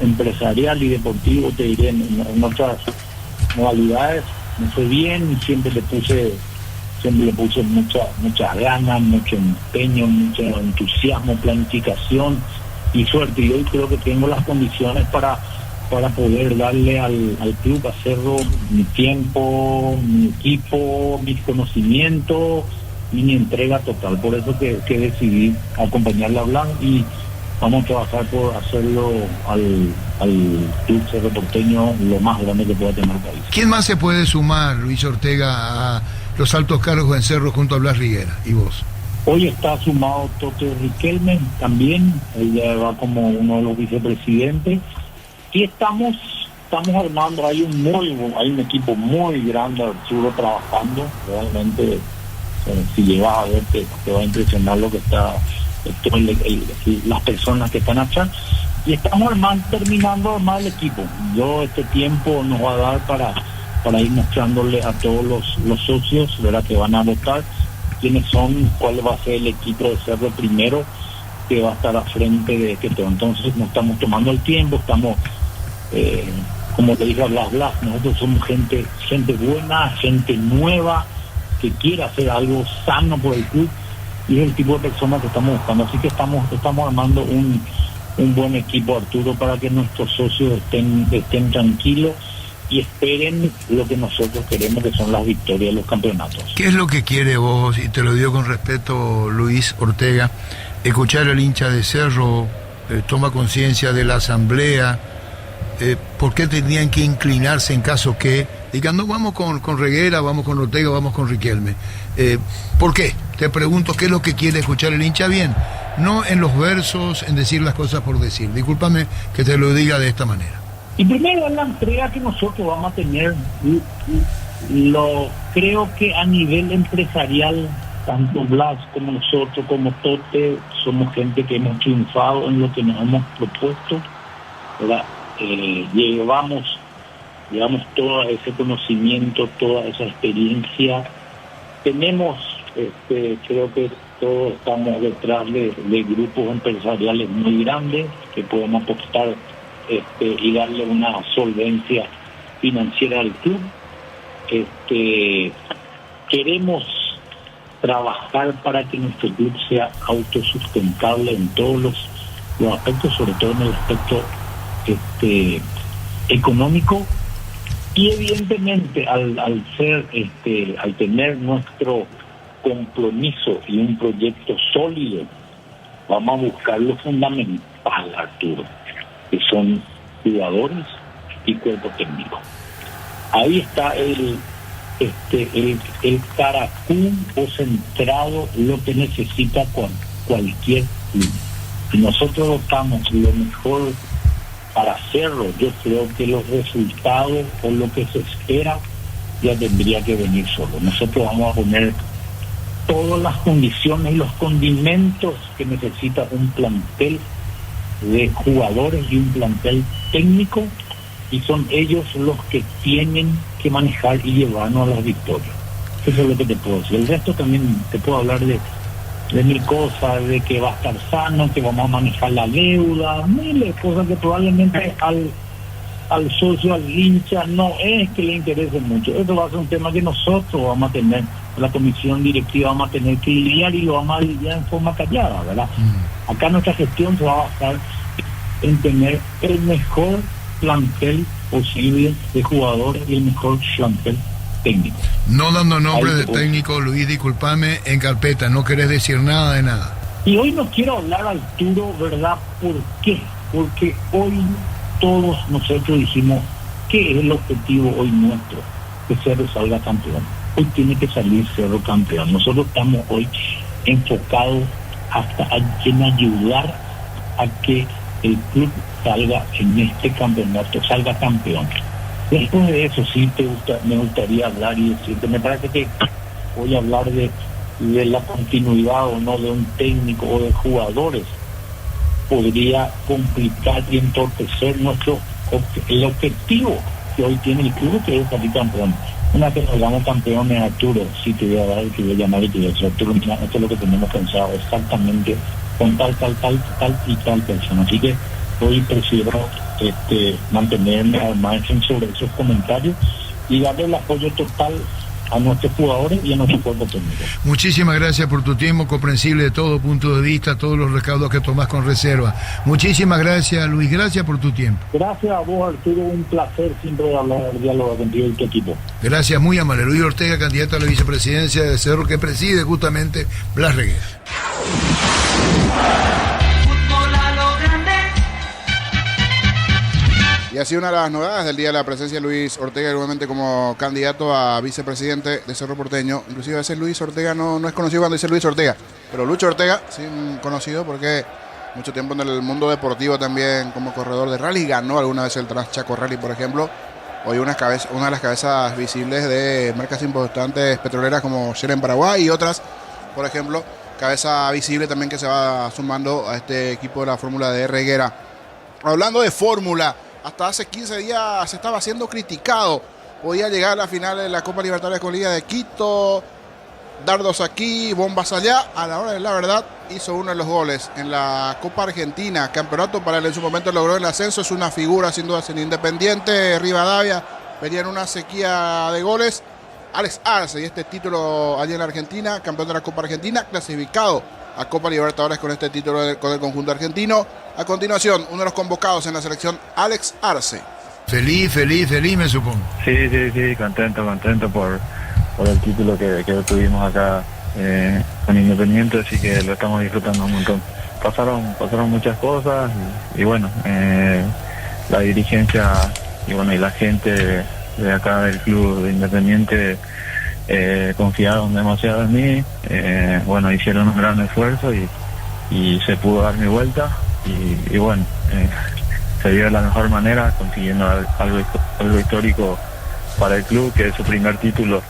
H: empresarial y deportivo, te diré, en otras modalidades, me fue bien y siempre le puse muchas ganas, mucho empeño, mucho entusiasmo, planificación y suerte. Y hoy creo que tengo las condiciones para poder darle al club, a Cerro, mi tiempo, mi equipo, mis conocimientos y mi entrega total. Por eso que decidí acompañarle a Blanc y vamos a trabajar por hacerlo al club Cerro Porteño lo más grande que pueda tener el país.
G: ¿Quién más se puede sumar, Luis Ortega, a los altos cargos en Cerro junto a Blas Riguera y vos?
H: Hoy está sumado Tote Riquelme también, ella va como uno de los vicepresidentes. Y estamos armando, hay un equipo muy grande, Arturo, trabajando. Realmente, si llegas a ver, te va a impresionar lo que está, las personas que están acá. Y estamos terminando de armar el equipo. Este tiempo nos va a dar para ir mostrándole a todos los socios, ¿verdad?, que van a votar, quiénes son, cuál va a ser el equipo de Cerro primero, que va a estar a frente de todo. Entonces nos estamos tomando el tiempo, estamos... como te dije, Blas, nosotros somos gente buena, gente nueva, que quiere hacer algo sano por el club, y es el tipo de personas que estamos buscando. Así que estamos armando un buen equipo, Arturo, para que nuestros socios estén tranquilos y esperen lo que nosotros queremos, que son las victorias de los campeonatos.
G: ¿Qué es lo que quiere vos, y te lo digo con respeto, Luis Ortega, escuchar al hincha de Cerro toma conciencia de la asamblea, ¿por qué tendrían que inclinarse en caso que digan, no, vamos con Reguera, vamos con Ortega, vamos con Riquelme? ¿Por qué? Te pregunto, ¿qué es lo que quiere escuchar el hincha bien? No en los versos, en decir las cosas por decir. Discúlpame que te lo diga de esta manera.
H: Y primero la entrega que nosotros vamos a tener, creo que a nivel empresarial, tanto Blas como nosotros, como Tote, somos gente que hemos triunfado en lo que nos hemos propuesto, ¿verdad? Llevamos todo ese conocimiento, toda esa experiencia. Tenemos, creo que todos estamos detrás de grupos empresariales muy grandes que podemos apostar y darle una solvencia financiera al club. Queremos trabajar para que nuestro club sea autosustentable en todos los aspectos, sobre todo en el aspecto económico, y evidentemente al tener nuestro compromiso y un proyecto sólido, vamos a buscar lo fundamental, Arturo, que son jugadores y cuerpo técnico. Ahí está el caracún o centrado, lo que necesita cualquier club. Si nosotros dotamos lo mejor para hacerlo, yo creo que los resultados o lo que se espera ya tendría que venir solo. Nosotros vamos a poner todas las condiciones y los condimentos que necesita un plantel de jugadores y un plantel técnico, y son ellos los que tienen que manejar y llevarnos a las victorias. Eso es lo que te puedo decir. El resto también te puedo hablar de mil cosas, de que va a estar sano, que vamos a manejar la deuda, miles de cosas que probablemente al socio, al hincha, no es que le interese mucho. Eso va a ser un tema que nosotros vamos a tener, la comisión directiva vamos a tener que lidiar, y lo vamos a lidiar en forma callada, ¿verdad? Acá nuestra gestión se va a basar en tener el mejor plantel posible de jugadores y el mejor plantel técnico.
G: No dando nombre de técnico, Luis, discúlpame, en carpeta, no querés decir nada de nada.
H: Y hoy no quiero hablar, Arturo, ¿verdad? ¿Por qué? Porque hoy todos nosotros dijimos, ¿qué es el objetivo hoy nuestro? Que Cerro salga campeón. Hoy tiene que salir Cerro campeón. Nosotros estamos hoy enfocados hasta en ayudar a que el club salga en este campeonato, salga campeón. Después de eso sí me gustaría hablar y decirte, me parece que voy a hablar de la continuidad o no de un técnico o de jugadores. Podría complicar y entorpecer el objetivo que hoy tiene el club, que es salir campeón. Una vez que salgamos campeones, Arturo, sí te voy a dar, te voy a llamar y te voy a decir, Arturo, mira, esto es lo que tenemos pensado exactamente con tal y tal persona. Así que hoy prefiero mantenerme al margen sobre esos comentarios y darle el apoyo total a nuestros jugadores y a nuestro cuerpo técnico.
G: Muchísimas gracias por tu tiempo, comprensible de todo punto de vista, todos los recaudos que tomás con reserva. Muchísimas gracias, Luis, gracias por tu tiempo.
H: Gracias a vos, Arturo, un placer siempre hablar, diálogo contigo y tu equipo.
G: Gracias, muy amable. Luis Ortega, candidato a la vicepresidencia de Cerro, que preside justamente Blas Reguera.
B: Y así una de las novedades del día de la presencia de Luis Ortega, nuevamente como candidato a vicepresidente de Cerro Porteño. Inclusive a veces Luis Ortega no es conocido cuando dice Luis Ortega, pero Lucho Ortega sí conocido porque mucho tiempo en el mundo deportivo también como corredor de rally, ganó alguna vez el Transchaco Rally, por ejemplo. Hoy una de las cabezas visibles de marcas importantes petroleras como Shell en Paraguay y otras, por ejemplo, cabeza visible también que se va sumando a este equipo de la Fórmula de Reguera. Hablando de Fórmula, hasta hace 15 días se estaba siendo criticado. Podía llegar a la final de la Copa Libertadores con Liga de Quito, dardos aquí, bombas allá. A la hora de la verdad, hizo uno de los goles en la Copa Argentina. Campeonato para él en su momento logró el ascenso. Es una figura sin duda en Independiente Rivadavia. Venía en una sequía de goles. Alex Arce y este título allí en la Argentina, campeón de la Copa Argentina, clasificado a Copa Libertadores con este título con el conjunto argentino. A continuación, uno de los convocados en la selección, Alex Arce.
G: Feliz, me supongo.
I: Sí, contento por el título que tuvimos acá con Independiente, así que lo estamos disfrutando un montón. pasaron muchas cosas y bueno, la dirigencia y bueno y la gente de acá del club de Independiente confiaron demasiado en mí, bueno, hicieron un gran esfuerzo y se pudo dar mi vuelta y bueno, se dio de la mejor manera, consiguiendo algo histórico para el club, que es su primer título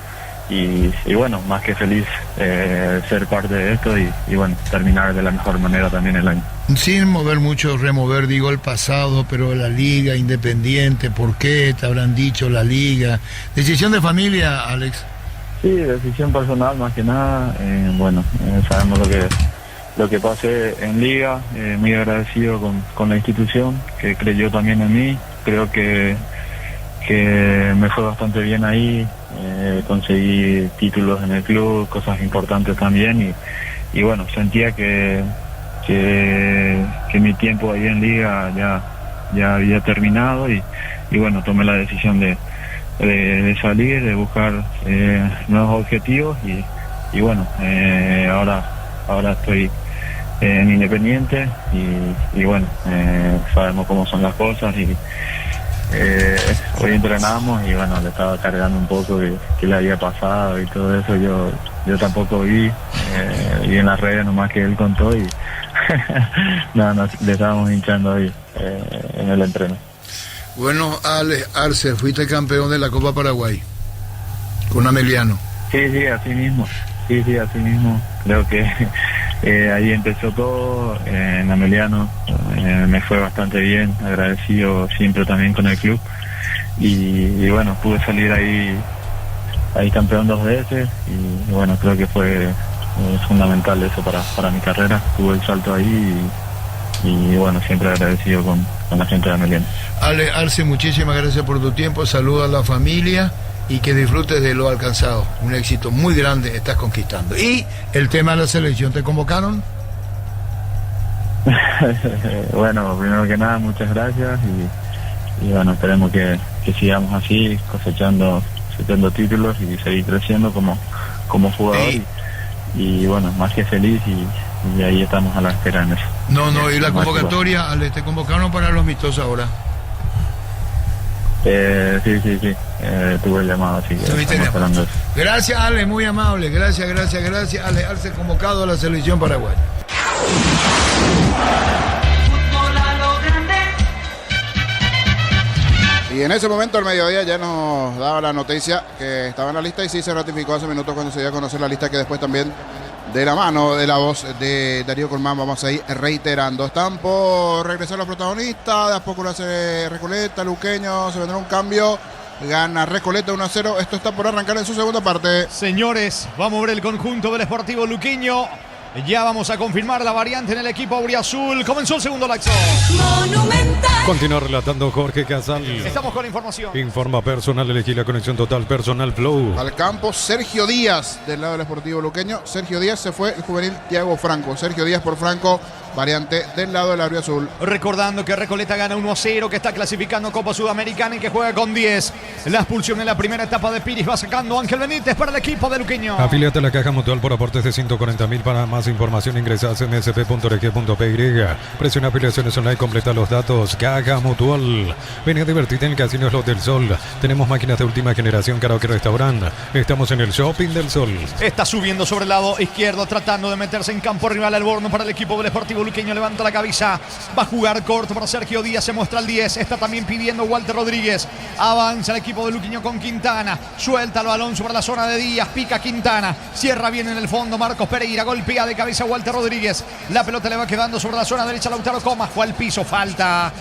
I: y bueno, más que feliz ser parte de esto y bueno, terminar de la mejor manera también el año.
G: Sin remover, digo, el pasado, pero la Liga Independiente, ¿por qué? Te habrán dicho la Liga. ¿Decisión de familia, Alex?
I: Sí, decisión personal más que nada. Bueno, sabemos lo que pasé en Liga, muy agradecido con la institución que creyó también en mí. Creo que me fue bastante bien ahí, conseguí títulos en el club, cosas importantes también y bueno, sentía que mi tiempo ahí en Liga ya había terminado y bueno, tomé la decisión de salir, de buscar nuevos objetivos y bueno, ahora estoy en Independiente y bueno, sabemos cómo son las cosas y hoy entrenamos y bueno, le estaba cargando un poco que le había pasado y todo eso, yo tampoco vi en las redes nomás que él contó y no, le estábamos hinchando ahí en el entreno.
G: Bueno, Arce, fuiste campeón de la Copa Paraguay con Ameliano.
I: Sí, así mismo. Creo que ahí empezó todo, en Ameliano me fue bastante bien, agradecido siempre también con el club y bueno, pude salir ahí campeón 2 veces y bueno, creo que fue fundamental eso para mi carrera, tuve el salto ahí y bueno, siempre agradecido con la gente de Ameliano.
G: Arce, muchísimas gracias por tu tiempo, saluda a la familia y que disfrutes de lo alcanzado. Un éxito muy grande estás conquistando. Y el tema de la selección, ¿te convocaron?
I: Bueno, primero que nada, muchas gracias y bueno, esperemos que sigamos así, cosechando títulos y seguir creciendo como jugador y bueno, más que feliz y ahí estamos a la espera en eso.
G: No, y la convocatoria, Ale, ¿te convocaron para los amistosos ahora?
I: Sí, tuve el llamado, así que estamos esperando eso.
G: Gracias, Ale, muy amable, gracias, Ale, Arce convocado a la selección paraguaya.
B: Y en ese momento, al mediodía, ya nos daba la noticia que estaba en la lista y sí se ratificó hace minutos cuando se dio a conocer la lista, que después también de la mano de la voz de Darío Colmán vamos a ir reiterando. Están por regresar los protagonistas, de a poco lo hace Recoleta, Luqueño, se vendrá un cambio, gana Recoleta 1-0, esto está por arrancar en su segunda parte.
C: Señores, vamos a ver el conjunto del Sportivo Luqueño. Ya vamos a confirmar la variante en el equipo auriazul. Comenzó el segundo lapso.
F: Monumental.
D: Continúa relatando Jorge Casal.
C: Estamos con información.
D: Informa personal, elegí la conexión total, personal Flow.
B: Al campo, Sergio Díaz del lado del Sportivo Luqueño. Sergio Díaz se fue, el juvenil Thiago Franco. Sergio Díaz por Franco, variante del lado del auriazul.
C: Recordando que Recoleta gana 1-0, que está clasificando Copa Sudamericana y que juega con 10. La expulsión en la primera etapa de Piris va sacando Ángel Benítez para el equipo de Luqueño.
D: Afíliate a la Caja Mutual por aportes de 140.000. Para más información ingresa a msp.rg.py. Presiona afiliaciones online, completa los datos. Caja Mutual. Ven a divertirte en el Casino Slot del Sol. Tenemos máquinas de última generación, karaoke, restaurante. Estamos en el Shopping del Sol.
C: Está subiendo sobre el lado izquierdo, tratando de meterse en campo rival al Borno para el equipo del Sportivo Luqueño. Levanta la cabeza, va a jugar corto para Sergio Díaz, se muestra el 10, está también pidiendo Walter Rodríguez. Avanza el equipo de Luqueño con Quintana, suelta el balón sobre la zona de Díaz, pica Quintana, cierra bien en el fondo Marcos Pereira, golpea de cabeza Walter Rodríguez, la pelota le va quedando sobre la zona derecha Lautaro Comas, fue al piso, falta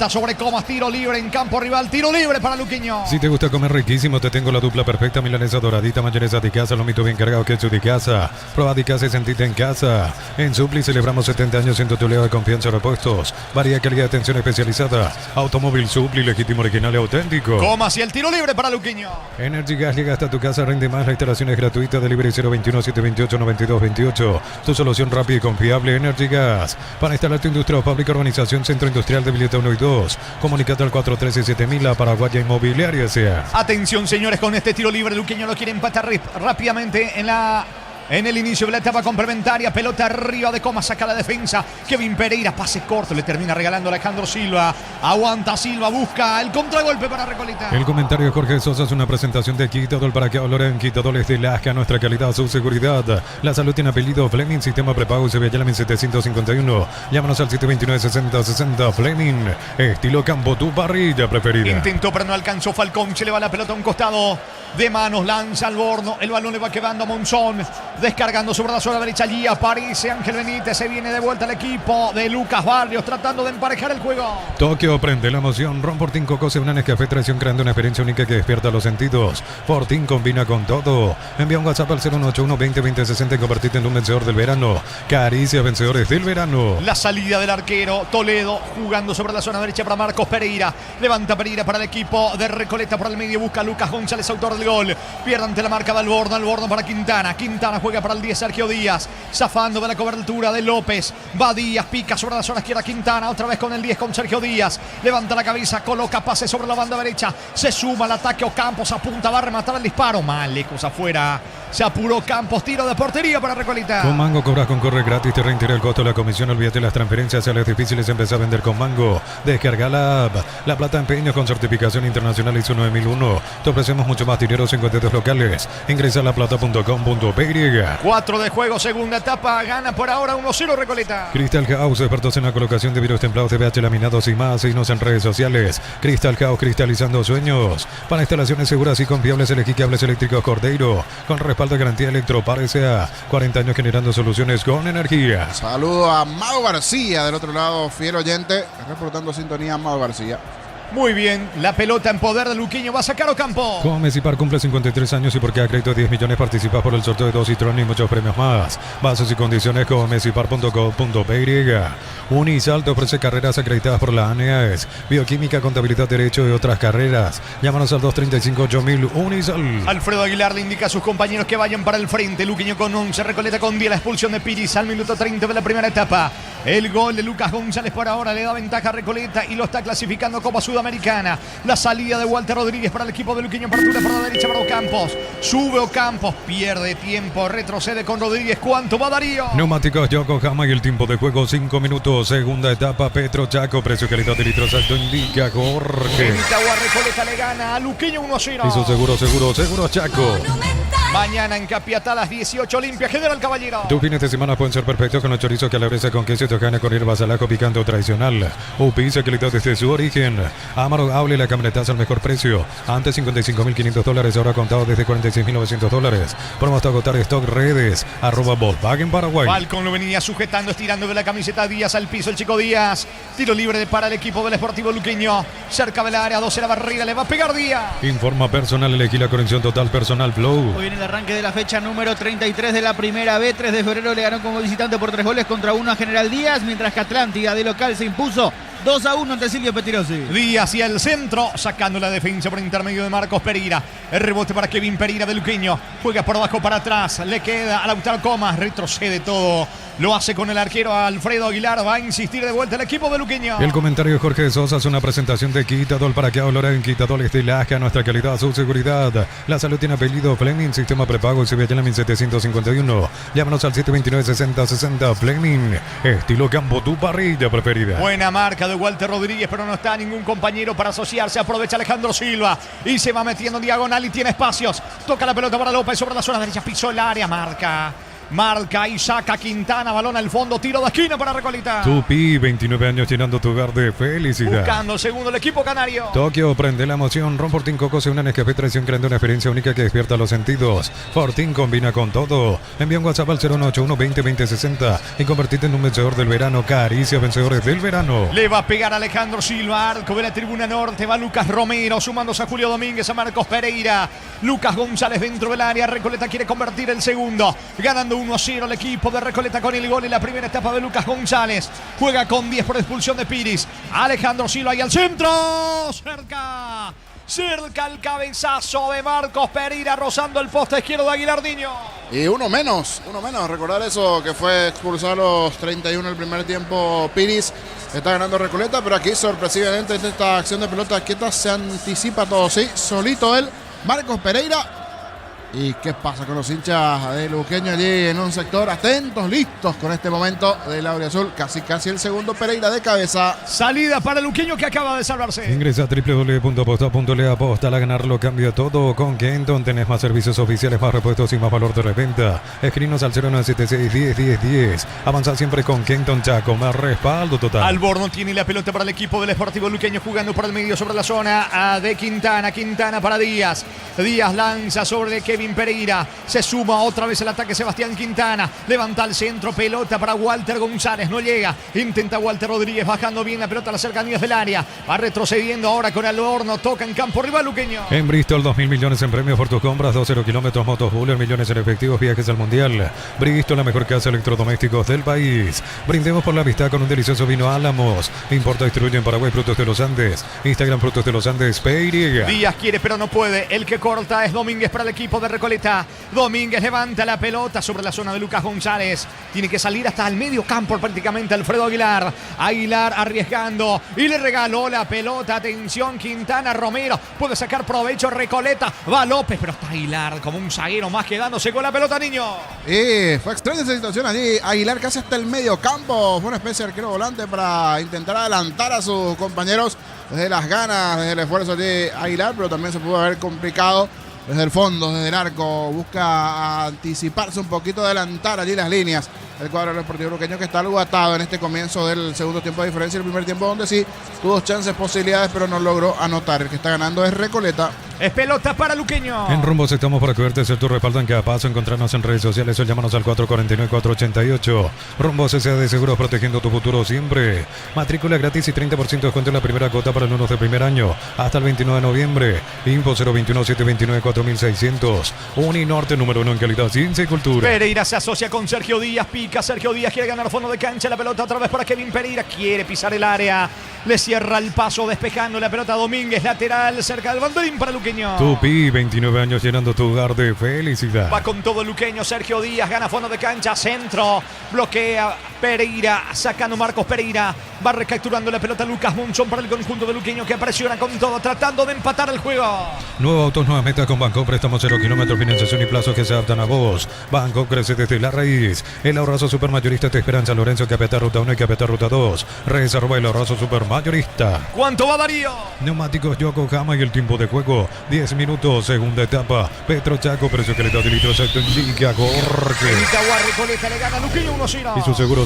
C: sobre Comas, tiro libre en campo rival, tiro libre para Luqueño.
D: Si te gusta comer riquísimo, te tengo la dupla perfecta, milanesa doradita, mayonesa de casa, lomito bien cargado, ketchup de casa, prueba de casa y sentite en casa. En Supli celebramos 70 años en tu toledo de confianza, repuestos, variedad, calidad, atención especializada, automóvil Supli, legítimo, original y auténtico.
C: Comas y el tiro libre para Luqueño.
D: Energy Gas llega hasta tu casa, rinde más, la instalación es gratuita, delivery 021-728-9228, tu solución rápida y confiable, Energy Gas. Para instalar tu industria o fábrica, urbanización, centro industrial de Villeta 1 y 2, comunicate al 413-7000, la Paraguaya Inmobiliaria sea.
C: Atención, señores, con este tiro libre Luqueño lo quiere empatar rápidamente en la en el inicio de la etapa complementaria. Pelota arriba de Comas, saca la defensa. Kevin Pereira, pase corto, le termina regalando a Alejandro Silva. Aguanta Silva, busca el contragolpe para Recoleta.
D: El comentario de Jorge Sosa es una presentación de Quitadol para que Loren Quitadol es de Lasca, nuestra calidad, su seguridad. La salud tiene apellido Fleming, sistema prepago y se ve allá en 1751. Llámanos al 729-6060. Fleming, estilo campo, tu parrilla preferida.
C: Intentó pero no alcanzó Falcón, se le va la pelota a un costado de manos, lanza al Borno, el balón le va quedando a Monzón, descargando sobre la zona derecha, allí aparece Ángel Benítez, se viene de vuelta el equipo de Lucas Barrios tratando de emparejar el juego.
D: Tokio prende la emoción, Ron Fortín Cocose, una Nescafé traición creando una experiencia única que despierta los sentidos. Fortín combina con todo. Envía un WhatsApp al 081-20-2060 y convertirte en un vencedor del verano. Caricia, vencedores del verano.
C: La salida del arquero Toledo jugando sobre la zona derecha para Marcos Pereira, levanta Pereira para el equipo de Recoleta por el medio, busca a Lucas González, autor del gol, pierde ante la marca de Alborno para Quintana juega para el 10 Sergio Díaz, zafando de la cobertura de López, va Díaz, pica sobre la zona izquierda Quintana, otra vez con el 10 con Sergio Díaz, levanta la cabeza, coloca pase sobre la banda derecha, se suma al ataque Ocampos, apunta, va a rematar el disparo, mal lejos afuera, se apuró Campos, tiro de portería para Recoleta.
D: Con Mango cobras con corre gratis, te reintegra el costo de la comisión, olvídate las transferencias, a las difíciles empezar a vender con Mango, descarga la app, La Plata Empeños con certificación internacional ISO 9001, te ofrecemos mucho más dinero en cuentas locales, ingresa a laplata.com.py.
C: 4 de juego, segunda etapa, gana por ahora 1-0 Recoleta.
D: Crystal House, expertos en la colocación de vidrios templados, TVH laminados y más, síguenos en redes sociales. Crystal House, cristalizando sueños. Para instalaciones seguras y confiables, elegí cables eléctricos Cordeiro, con respaldo de garantía Electropar S.A. 40 años generando soluciones con energía.
B: Saludo a Mau García, del otro lado, fiel oyente, reportando sintonía Mau García.
C: Muy bien, la pelota en poder de Luqueño, va a sacar Ocampo.
D: Comecipar cumple 53 años y porque a crédito de 10 millones participas por el sorteo de 2 Citroën y muchos premios más. Bases y condiciones comecipar.com.py. Unisal te ofrece carreras acreditadas por la ANEAES, bioquímica, contabilidad, derecho y otras carreras. Llámanos al 235-8000 Unisal.
C: Alfredo Aguilar le indica a sus compañeros que vayan para el frente. Luqueño con 11, Recoleta con 10, la expulsión de Piris al minuto 30 de la primera etapa. El gol de Lucas González por ahora le da ventaja a Recoleta y lo está clasificando Copa Sudamericana. La salida de Walter Rodríguez para el equipo de Luqueño, apertura por la derecha para Ocampos. Sube Ocampos, pierde tiempo, retrocede con Rodríguez. ¿Cuánto va Darío?
D: Neumáticos Yokohama y el tiempo de juego 5 minutos. Segunda etapa, Petro Chaco, precio, calidad y litros alto, indica Jorge.
C: En Itagua, Recoleta le gana a Luqueño 1-0.
D: Hizo seguro Chaco.
C: Mañana en Capiatá a las 18, Olimpia General Caballero.
D: Tus fines de semana pueden ser perfectos con los chorizos calabresa con queso y tocana con hierbas al ajo picante o tradicional. Upiza, calidad desde su origen. Amaro Hable, la camionetaza al mejor precio. Antes $55.500, ahora contado desde $46.900. Promo hasta agotar stock, redes, @Volkswagen Paraguay.
C: Falcón lo venía sujetando, estirando de la camiseta Díaz al piso, el chico Díaz. Tiro libre para el equipo del Sportivo Luqueño. Cerca del área, 12 la barriga, le va a pegar Díaz.
D: Informa personal, elegí la conexión total personal Flow.
A: Hoy viene el arranque de la fecha número 33 de la primera B. 3 de febrero le ganó como visitante por 3 goles contra 1 a General Díaz, mientras que Atlántida de local se impuso 2-1 ante Silvio Petirosi.
C: Díaz y el centro, sacando la defensa por intermedio de Marcos Pereira. El rebote para Kevin Pereira de Luqueño. Juega por abajo para atrás. Le queda a Lautaro Comas. Retrocede todo. Lo hace con el arquero Alfredo Aguilar. Va a insistir de vuelta el equipo de Luqueño.
D: El comentario de Jorge Sosa es una presentación de Quitadol para que Loren Quitadol es de Lasca, nuestra calidad, su seguridad. La salud tiene apellido Fleming, sistema prepago y se ve allá en 1751. Llámanos al 729-6060 Fleming. Estilo campo, tu parrilla preferida.
C: Buena marca de Walter Rodríguez, pero no está ningún compañero para asociarse. Aprovecha Alejandro Silva y se va metiendo en diagonal y tiene espacios. Toca la pelota para López sobre la zona derecha, pisó el área, marca y saca Quintana, balón al fondo, tiro de esquina para Recoleta.
D: Tupi, 29 años llenando tu hogar de felicidad.
C: Buscando segundo el equipo canario.
D: Tokio prende la emoción. Ron Fortín Cocose, una Nescafé traición creando una experiencia única que despierta los sentidos. Fortín combina con todo. Envía un WhatsApp al 081-20-2060 y convertirte en un vencedor del verano. Caricia, vencedores del verano.
C: Le va a pegar Alejandro Silva, arco de la tribuna norte, va Lucas Romero, sumándose a Julio Domínguez, a Marcos Pereira. Lucas González dentro del área, Recoleta quiere convertir el segundo, ganando 1-0 el equipo de Recoleta con el gol en la primera etapa de Lucas González. Juega con 10 por expulsión de Piris. Alejandro Silva y al centro. Cerca el cabezazo de Marcos Pereira, rozando el poste izquierdo de Aguilardiño.
B: Y uno menos. Recordar eso, que fue expulsado a los 31 el primer tiempo. Piris está ganando Recoleta, pero aquí sorpresivamente en esta acción de pelota quieta se anticipa todo, sí, solito él, Marcos Pereira. ¿Y qué pasa con los hinchas de Luqueño allí en un sector? Atentos, listos con este momento del Auriazul. Casi el segundo. Pereira de cabeza.
C: Salida para Luqueño que acaba de salvarse.
D: Ingresa a www.aposta.le. Aposta a ganarlo cambia todo. Con Kenton tenés más servicios oficiales, más repuestos y más valor de reventa. Escrinos al 0976-10-10-10. Avanza siempre con Kenton Chaco. Más respaldo total.
C: Alborno tiene la pelota para el equipo del Sportivo Luqueño jugando por el medio sobre la zona de Quintana. Quintana para Díaz. Díaz lanza sobre Kevin Pereira. Se suma otra vez el ataque Sebastián Quintana. Levanta el centro. Pelota para Walter González. No llega. Intenta Walter Rodríguez bajando bien la pelota a las cercanías del área. Va retrocediendo ahora con Alborno. Toca en campo rival Luqueño.
D: En Bristol, 2.000 millones en premios por tus compras. 2-0 kilómetros, motos Buller, millones en efectivos, viajes al mundial. Bristol, la mejor casa de electrodomésticos del país. Brindemos por la amistad con un delicioso vino Álamos. Importa y distribuye en Paraguay Frutos de los Andes. Instagram Frutos de los Andes, PY.
C: Díaz quiere pero no puede. El que corta es Domínguez para el equipo de Recoleta. Domínguez levanta la pelota sobre la zona de Lucas González. Tiene que salir hasta el medio campo prácticamente Alfredo Aguilar. Aguilar arriesgando y le regaló la pelota. Atención, Quintana, Romero. Puede sacar provecho Recoleta. Va López, pero está Aguilar como un zaguero más quedándose con la pelota, niño.
B: Y fue extraña esa situación allí. Aguilar casi hasta el medio campo. Fue una especie de arquero volante para intentar adelantar a sus compañeros desde las ganas, desde el esfuerzo de Aguilar, pero también se pudo haber complicado desde el fondo, desde el arco. Busca anticiparse un poquito, adelantar allí las líneas. El cuadro del Sportivo Luqueño que está algo atado en este comienzo del segundo tiempo de diferencia. El primer tiempo donde sí tuvo chances, posibilidades, pero no logró anotar. El que está ganando es Recoleta.
C: Es pelota para Luqueño.
D: En Rumbos estamos para cubrirte, ser tu respaldo en cada paso. Encontrarnos en redes sociales o llámanos al 449-488. Rumbos S.A. de Seguros, protegiendo tu futuro siempre. Matrícula gratis y 30% de descuento en la primera cuota para alumnos de primer año. Hasta el 29 de noviembre. Info 021-729-4600. Uninorte, número 1 en calidad, ciencia y cultura.
C: Pereira se asocia con Sergio Díaz. Pica Sergio Díaz, quiere ganar fondo de cancha. La pelota otra vez para Kevin Pereira. Quiere pisar el área. Le cierra el paso despejando la pelota Domínguez. Lateral cerca del banderín para Luqueño.
D: Tupi, 29 años llenando tu hogar de felicidad.
C: Va con todo Luqueño. Sergio Díaz gana fondo de cancha. Centro. Bloquea Pereira. Sacando Marcos Pereira. Va recapturando la pelota Lucas Monzón para el conjunto de Luqueño que presiona con todo. Tratando de empatar el juego.
D: Nuevos autos, nuevas metas con Banco. Préstamos 0 kilómetros, financiación y plazos que se adaptan a vos. Banco crece desde la raíz. El ahorrazo supermayorista te espera en San Lorenzo, Capiatá Ruta 1 y Capiatá Ruta 2. Reserva el ahorrazo supermayorista.
C: ¿Cuánto va Darío?
D: Neumáticos Yokohama y el tiempo de juego 10 minutos, segunda etapa. Petro Chaco, precio calidad de litro exacto indica Jorge.
C: Itagua Recoleta le gana Luqueño 1-0.
D: Y su seguro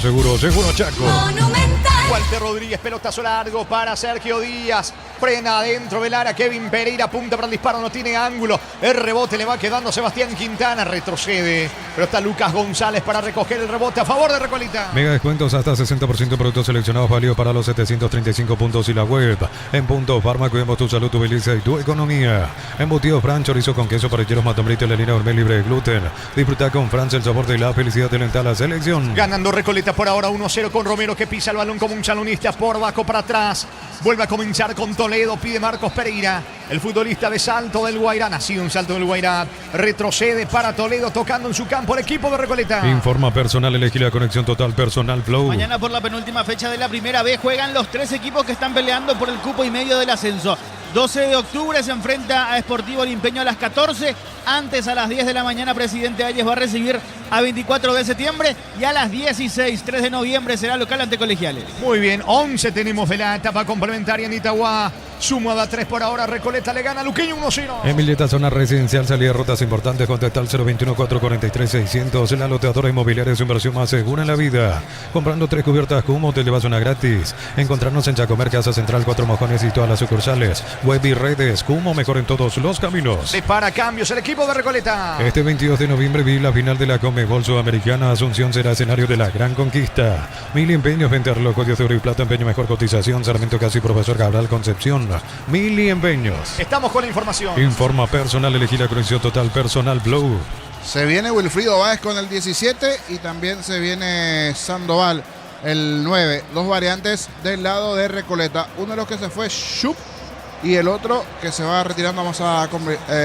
D: Chaco.
F: Monumental.
C: Walter Rodríguez, pelotazo largo para Sergio Díaz. Frena adentro del área. Kevin Pereira apunta para el disparo, no tiene ángulo. El rebote le va quedando Sebastián Quintana. Retrocede, pero está Lucas González para recoger el rebote a favor de Recoleta.
D: Mega descuentos hasta 60% de productos seleccionados válidos para los 735 puntos y la web. En Punto Farma cuidemos tu salud, tu belleza y tu economía. Embutido Fran, chorizo con queso, parrilleros Matombrito y la línea gourmet libre de gluten. Disfruta con Fran el sabor de la felicidad de la selección.
C: Ganando Recoleta por ahora 1-0 con Romero que pisa el balón como un salonista por Baco para atrás. Vuelve a comenzar con Toledo, pide Marcos Pereira. El futbolista de Salto del Guairá, nacido en Salto del Guairá. Retrocede para Toledo tocando en su campo el equipo de Recoleta.
D: Informa personal, elegí la conexión total personal Flow.
A: Mañana por la penúltima fecha de la primera B juegan los 3 equipos que están peleando por el cupo y medio del ascenso. 12 de octubre se enfrenta a Sportivo Limpeño a las 14. Antes a las 10 de la mañana Presidente Hayes va a recibir a 24 de septiembre. Y a las 16, 3 de noviembre será local ante Colegiales.
C: Muy bien, 11 tenemos de la etapa complementaria en Itagua. Sumada 3 por ahora, Recoleta le gana a Luqueño 1-0.
D: Emilieta, zona residencial, salida de rutas importantes, contacta al 021-443-600. La loteadora inmobiliaria es su inversión más segura en la vida. Comprando 3 cubiertas Cumo te llevas una gratis. Encontrarnos en Chacomer, Casa Central, 4 Mojones y todas las sucursales. Web y redes, Cumo mejor en todos los caminos.
C: Se para cambios el equipo de Recoleta.
D: Este 22 de noviembre vi la final de la Conmebol Sudamericana. Asunción será escenario de la gran conquista. 1000 empeños, venta reloj, código de oro y plata, empeño mejor cotización. Sarmiento Casi, Profesor Cabral Concepción. 1000 empeños.
C: Estamos con la información.
D: Informa personal, elegí la conexión total personal Blue.
B: Se viene Wilfrido Báez con el 17 y también se viene Sandoval el 9. Dos variantes del lado de Recoleta. Uno de los que se fue Schupp y el otro que se va retirando más a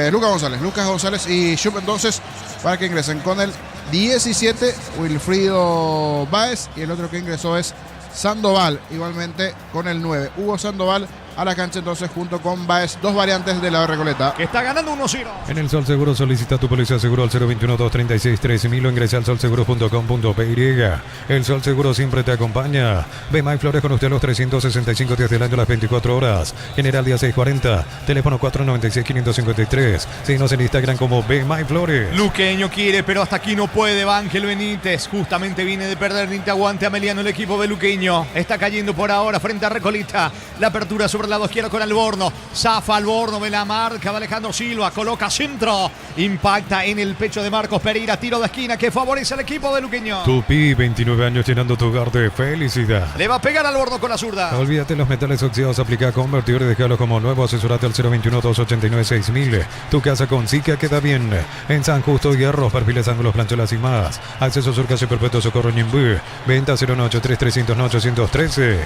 B: Lucas González y Schupp, entonces para que ingresen con el 17 Wilfrido Báez y el otro que ingresó es Sandoval, igualmente con el 9. Hugo Sandoval a la cancha entonces junto con Baez, dos variantes del lado de Recoleta.
C: Que está ganando 1-0.
D: En el Sol Seguro solicita tu póliza seguro al 021-236-3000 o ingresa al solseguro.com.py. El Sol Seguro siempre te acompaña. Bemay Flores con usted los 365 días del año, las 24 horas. General Día 640, teléfono 496-553. Síguenos en Instagram como Bemay Flores.
C: Luqueño quiere, pero hasta aquí no puede. Va Ángel Benítez. Justamente viene de perder. Ni te aguante Ameliano el equipo de Luqueño. Está cayendo por ahora frente a Recoleta. La apertura sobre el lado izquierdo con Alborno. Zafa Alborno, ve la marca de Alejandro Silva. Coloca centro. Impacta en el pecho de Marcos Pereira. Tiro de esquina que favorece al equipo de Luqueño.
D: Tupi, 29 años llenando tu hogar de felicidad.
C: Le va a pegar Alborno con la zurda.
D: Olvídate los metales oxidados, aplica convertidor y déjalo como nuevo. Asesorate al 021-289-6000. Tu casa con Zika queda bien. En San Justo, hierros, perfiles, ángulos, planchuelas y más. Acceso sur, calle Perpetuo Socorro, Ñimbú. Venta 093-309-813.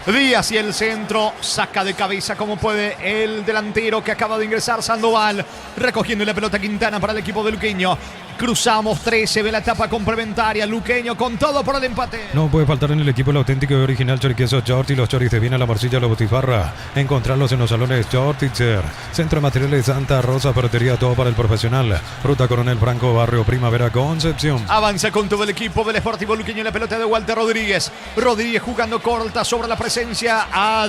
C: Díaz y el centro, saca de cabeza como puede el delantero que acaba de ingresar, Sandoval, recogiendo la pelota Quintana para el equipo de Luqueño. Cruzamos 13, ve la etapa complementaria, Luqueño con todo por el empate.
D: No puede faltar en el equipo el auténtico y original choriqueso Chorti, los choris de Viena, la morcilla, la botifarra. Encontrarlos en los salones Chortitzer. Centro de Materiales Santa Rosa, ferretería, todo para el profesional. Ruta Coronel Franco, Barrio Primavera, Concepción.
C: Avanza con todo el equipo del Sportivo Luqueño, la pelota de Walter Rodríguez. Rodríguez jugando corta sobre la presencia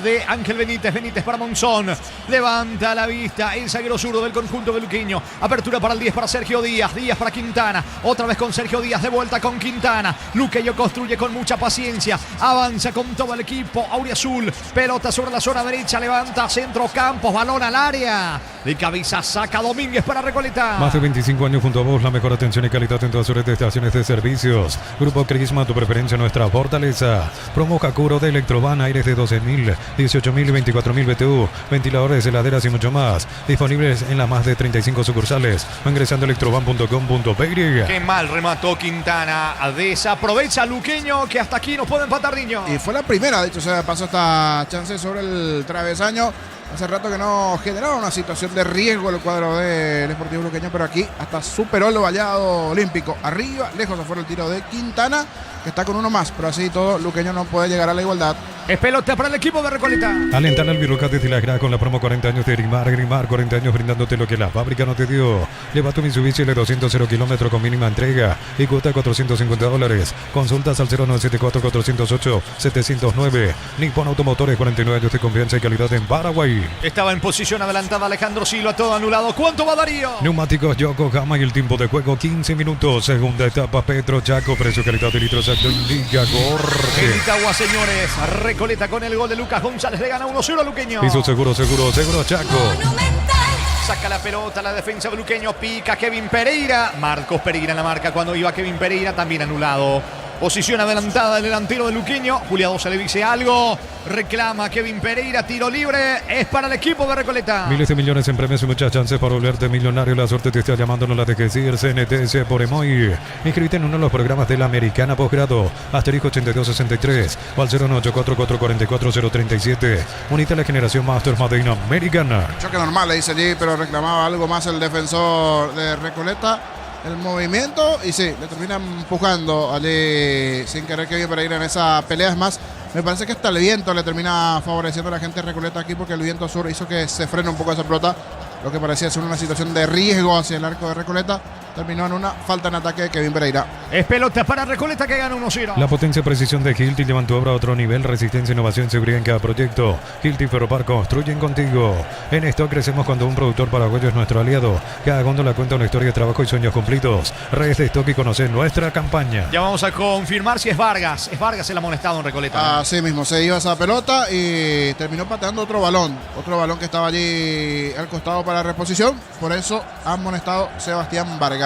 C: de Ángel Benítez. Benítez para Monzón. Levanta la vista el zaguero zurdo del conjunto de Luqueño. Apertura para el 10 para Sergio Díaz. Díaz para Quintana. Otra vez con Sergio Díaz de vuelta con Quintana. Luqueño construye con mucha paciencia. Avanza con todo el equipo auriazul. Pelota sobre la zona derecha. Levanta centro Campos. Balón al área. De cabeza saca Domínguez para Recoleta.
D: Más de 25 años junto a vos. La mejor atención y calidad en todas sus estaciones de servicios. Grupo Crisma, tu preferencia, nuestra fortaleza. Promo Hakuro de Electrovan. Aires de 12.000, 18.000 y 24.000 BTU. Ventiladores, heladeras y mucho más. Disponibles en las más de 35 sucursales. O ingresando a electrovan.com.py.
C: Qué mal remató Quintana. Desaprovecha Luqueño que hasta aquí nos puede empatar, niño.
B: Y fue la primera, de hecho, se pasó esta chance sobre el travesaño. Hace rato que no generaba una situación de riesgo el cuadro del Sportivo Luqueño, pero aquí hasta superó el vallado olímpico. Arriba, lejos afuera el tiro de Quintana, que está con uno más, pero así todo Luqueño no puede llegar a la igualdad.
C: Es pelota para el equipo de Recoleta.
D: Alentar al Birroca desde la grada con la promo 40 años de Grimar, 40 años brindándote lo que la fábrica no te dio. Lleva tu Mitsubishi L200 0 kilómetros con mínima entrega y cuota $450. Consultas al 0974-408-709. Nippon Automotores, 49 años de confianza y calidad en Paraguay.
C: Estaba en posición adelantada Alejandro Silva, todo anulado. ¿Cuánto va Darío?
D: Neumáticos Yokohama y el tiempo de juego 15 minutos. Segunda etapa Petro Chaco, precio, calidad y litros exacto en Liga Gorge.
C: En Itagua, señores. Recoleta con el gol de Lucas González, le gana 1-0 a Luqueño.
D: Piso seguro Chaco.
F: Monumental.
C: Saca la pelota, la defensa de Luqueño, pica Kevin Pereira. Marcos Pereira en la marca cuando iba Kevin Pereira, también anulado. Posición adelantada del delantero de Luqueño. Juliado se le dice algo. Reclama Kevin Pereira. Tiro libre. Es para el equipo de Recoleta.
D: Miles de millones en premios y muchas chances para volverte millonario. La suerte te está llamando, no la dejes ir. CNTS por Emoy. Inscríbete en uno de los programas de la Americana Posgrado. Asterisco 8263 o al 098444037. Unite a la generación Master Made in Americana.
B: Choque normal le dice allí, pero reclamaba algo más el defensor de Recoleta. El movimiento y sí, le termina empujando allí sin querer que para ir en esa pelea. Es más, me parece que hasta el viento le termina favoreciendo a la gente de Recoleta aquí, porque el viento sur hizo que se frene un poco esa pelota, lo que parecía ser una situación de riesgo hacia el arco de Recoleta. Terminó en una falta en ataque de Kevin Pereira.
C: Es pelota para Recoleta que gana 1-0.
D: La potencia y precisión de Hilti llevan tu obra a otro nivel. Resistencia, innovación, seguridad en cada proyecto. Hilti Ferropar construyen contigo. En esto crecemos cuando un productor paraguayo es nuestro aliado. Cada góndola cuenta una historia de trabajo y sueños cumplidos. Redes de stock y conocer nuestra campaña.
C: Ya vamos a confirmar si es Vargas. Es Vargas el amonestado en Recoleta.
B: Así mismo, se iba esa pelota y terminó pateando otro balón. Otro balón que estaba allí al costado para reposición. Por eso ha amonestado Sebastián Vargas.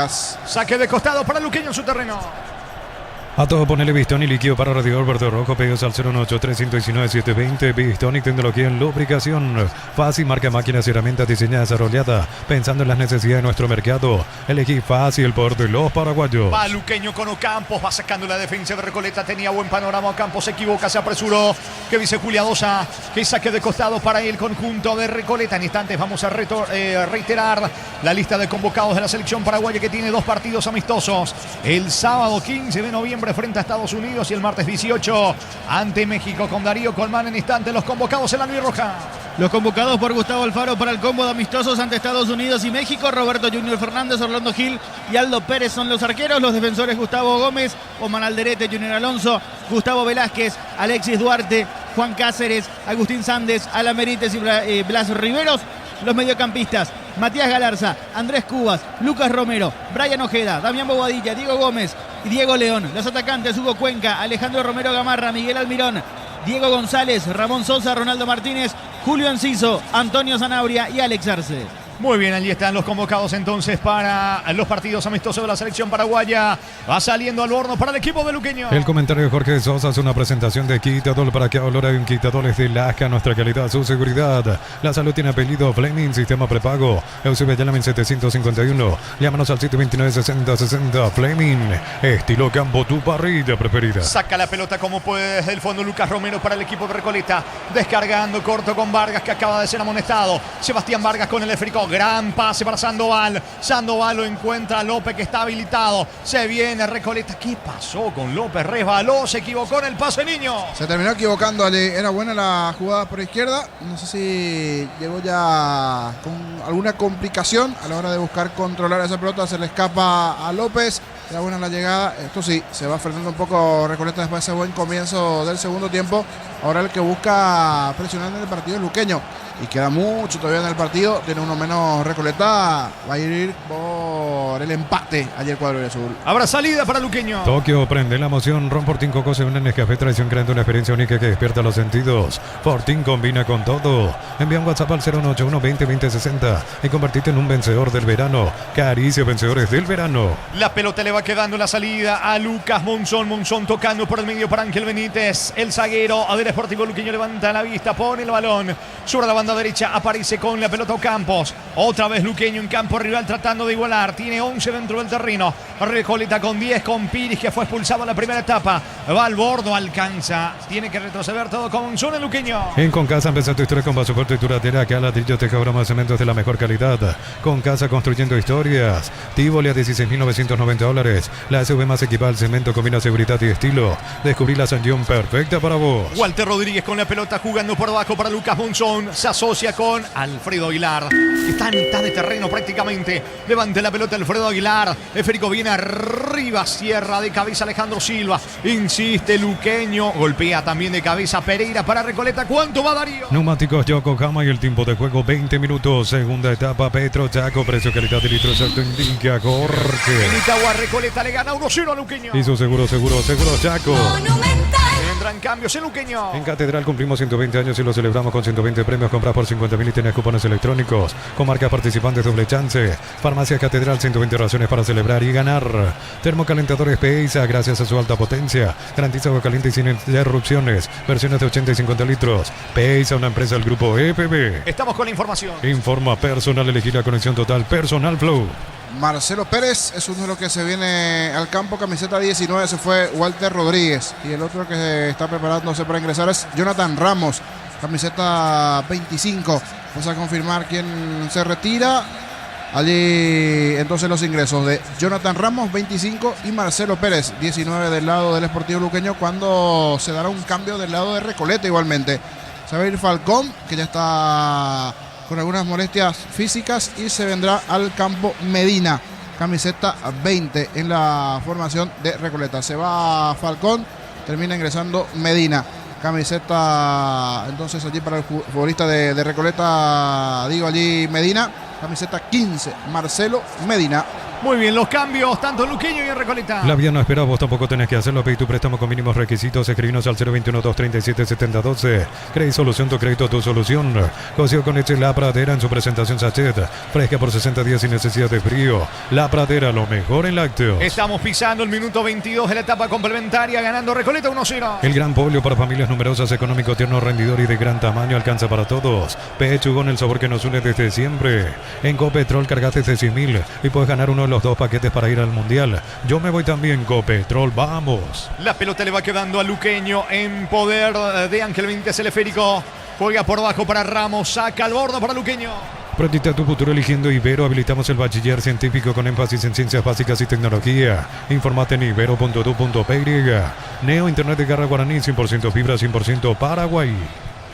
C: Saque de costado para Luqueño en su terreno.
D: A todo ponele Bistón y líquido para radiador verde rojo. Pedidos al 098-319-720. Bistón y tecnología en lubricación. Fácil, marca máquinas y herramientas diseñada y desarrollada pensando en las necesidades de nuestro mercado. Elegí fácil por de los paraguayos.
C: Va Luqueño con Ocampos, va sacando la defensa de Recoleta. Tenía buen panorama. Ocampos se equivoca, se apresuró. Que dice Juliadosa, que saque de costado para el conjunto de Recoleta. En instantes vamos a reiterar la lista de convocados de la selección paraguaya, que tiene 2 partidos amistosos. El sábado 15 de noviembre frente a Estados Unidos y el martes 18 ante México, con Darío Colmán. En instante los convocados en la albirroja.
A: Los convocados por Gustavo Alfaro para el combo de amistosos ante Estados Unidos y México: Roberto Junior Fernández, Orlando Gil y Aldo Pérez son los arqueros. Los defensores: Gustavo Gómez, Omar Alderete, Junior Alonso, Gustavo Velázquez, Alexis Duarte, Juan Cáceres, Agustín Sández, Alan Benítez y Blas Riveros. Los mediocampistas: Matías Galarza, Andrés Cubas, Lucas Romero, Brian Ojeda, Damián Bobadilla, Diego Gómez y Diego León. Los atacantes: Hugo Cuenca, Alejandro Romero Gamarra, Miguel Almirón, Diego González, Ramón Sosa, Ronaldo Martínez, Julio Enciso, Antonio Zanabria y Alex Arce.
C: Muy bien, allí están los convocados entonces para los partidos amistosos de la selección paraguaya. Va saliendo al horno para el equipo de Luqueño.
D: El comentario de Jorge Sosa es una presentación de Quitadol. ¿Para qué hablar de un Quitadol? Es de Lasca, nuestra calidad, su seguridad. La salud tiene apellido Fleming, sistema prepago. Eusebio Yalamin 751. Llámanos al 729-6060. Fleming, estilo campo, tu parrilla preferida.
C: Saca la pelota como puede desde el fondo Lucas Romero para el equipo de Recoleta. Descargando corto con Vargas, que acaba de ser amonestado. Sebastián Vargas con el esférico. Gran pase para Sandoval. Sandoval lo encuentra a López, que está habilitado. Se viene Recoleta. ¿Qué pasó con López? Resbaló, se equivocó en el pase, niño.
B: Se terminó equivocando allí. Era buena la jugada por izquierda. No sé si llegó ya con alguna complicación a la hora de buscar controlar esa pelota. Se le escapa a López. Era buena la llegada. Esto sí, se va frenando un poco Recoleta después de ese buen comienzo del segundo tiempo. Ahora el que busca presionar en el partido es Luqueño. Y queda mucho todavía en el partido. Tiene uno menos Recoleta. Va a ir por el empate ayer cuadro de azul.
C: Habrá salida para Luqueño.
D: Tokio prende la emoción. Ron Fortín Coco se une en Nescafé Tradición, creando una experiencia única que despierta los sentidos. Fortín combina con todo. Envía un WhatsApp al 081 20 20 60 y convertite en un vencedor del verano. Caricia, vencedores del verano.
C: La pelota le va quedando en la salida a Lucas Monzón. Monzón tocando por el medio para Ángel Benítez. El zaguero del Sportivo Luqueño levanta la vista, pone el balón sobre la banda derecha, aparece con la pelota Ocampos. Otra vez Luqueño en campo rival tratando de igualar. Tiene 11 dentro del terreno. Recoleta con 10 con Piris, que fue expulsado en la primera etapa. Va al bordo, alcanza. Tiene que retroceder todo con Monzón en Luqueño.
D: En Concasa empezó tu historia con Vasoporte y Turatera, que a ladrillo, teja, broma, cementos de la mejor calidad. Concasa, construyendo historias. Tivoli a $16,990. La SUV más equipada al cemento, combina seguridad y estilo. Descubrí la sanción perfecta para vos.
C: Walter Rodríguez con la pelota jugando por abajo para Lucas Monzón. Se asocia con Alfredo Aguilar, que está a mitad de terreno prácticamente. Levante la pelota Alfredo Aguilar. Esférico viene arriba, cierra de cabeza Alejandro Silva. Insiste Luqueño. Golpea también de cabeza Pereira para Recoleta. ¿Cuánto va Darío?
D: Neumáticos Yokohama y el tiempo de juego 20 minutos. Segunda etapa Petro Chaco. Precio, calidad y litro exacto indica Jorge.
C: En Itagua Recoleta le gana 1-0 a Luqueño.
D: Y su seguro Chaco.
F: Monumental.
C: Vendrán cambios en Luqueño.
D: En Catedral cumplimos 120 años y lo celebramos con 120 premios. Compras por 50.000 y tenés cupones electrónicos. Con marcas participantes, doble chance. Farmacia Catedral, 120 razones para celebrar y ganar. Termocalentadores Peisa, gracias a su alta potencia. Garantiza agua caliente y sin interrupciones. Versiones de 80 y 50 litros. Peisa, una empresa del grupo EPB.
C: Estamos con la información.
D: Informa personal, elegir la conexión total. Personal Flow.
B: Marcelo Pérez es uno de los que se viene al campo. Camiseta 19 se fue Walter Rodríguez. Y el otro que está preparándose para ingresar es Jonathan Ramos. Camiseta 25. Vamos a confirmar quién se retira. Allí entonces los ingresos de Jonathan Ramos 25 y Marcelo Pérez 19 del lado del Sportivo Luqueño, cuando se dará un cambio del lado de Recoleta igualmente. Se va a ir Falcón, que ya está con algunas molestias físicas, y se vendrá al campo Medina, camiseta 20 en la formación de Recoleta. Se va Falcón, termina ingresando Medina, camiseta entonces allí para el futbolista de Recoleta, digo allí Medina, camiseta 15, Marcelo Medina.
C: Muy bien, los cambios, tanto en Luqueño y en Recoleta.
D: La vía no espera, vos tampoco tenés que hacerlo. Pedí tu préstamo con mínimos requisitos. Escribinos al 021-237-7012. Crédito Solución, tu crédito, tu solución. Cocido con leche La Pradera en su presentación sachet. Fresca por 60 días sin necesidad de frío. La Pradera, lo mejor en lácteos.
C: Estamos pisando el minuto 22 de la etapa complementaria, ganando Recoleta 1-0.
D: El gran pollo para familias numerosas, económico, tierno, rendidor y de gran tamaño, alcanza para todos. Pechugón, el sabor que nos une desde siempre. En Copetrol cargaste de 100.000 y puedes ganar uno de los 2 paquetes para ir al Mundial. Yo me voy también, Copetrol, vamos.
C: La pelota le va quedando a Luqueño en poder de Ángel Benítez, el esférico. Juega por abajo para Ramos, saca al bordo para Luqueño.
D: Proyecta tu futuro eligiendo Ibero. Habilitamos el bachiller científico con énfasis en ciencias básicas y tecnología. Informate en ibero.edu.py. Neo Internet de Garra Guaraní, 100% fibra, 100% Paraguay.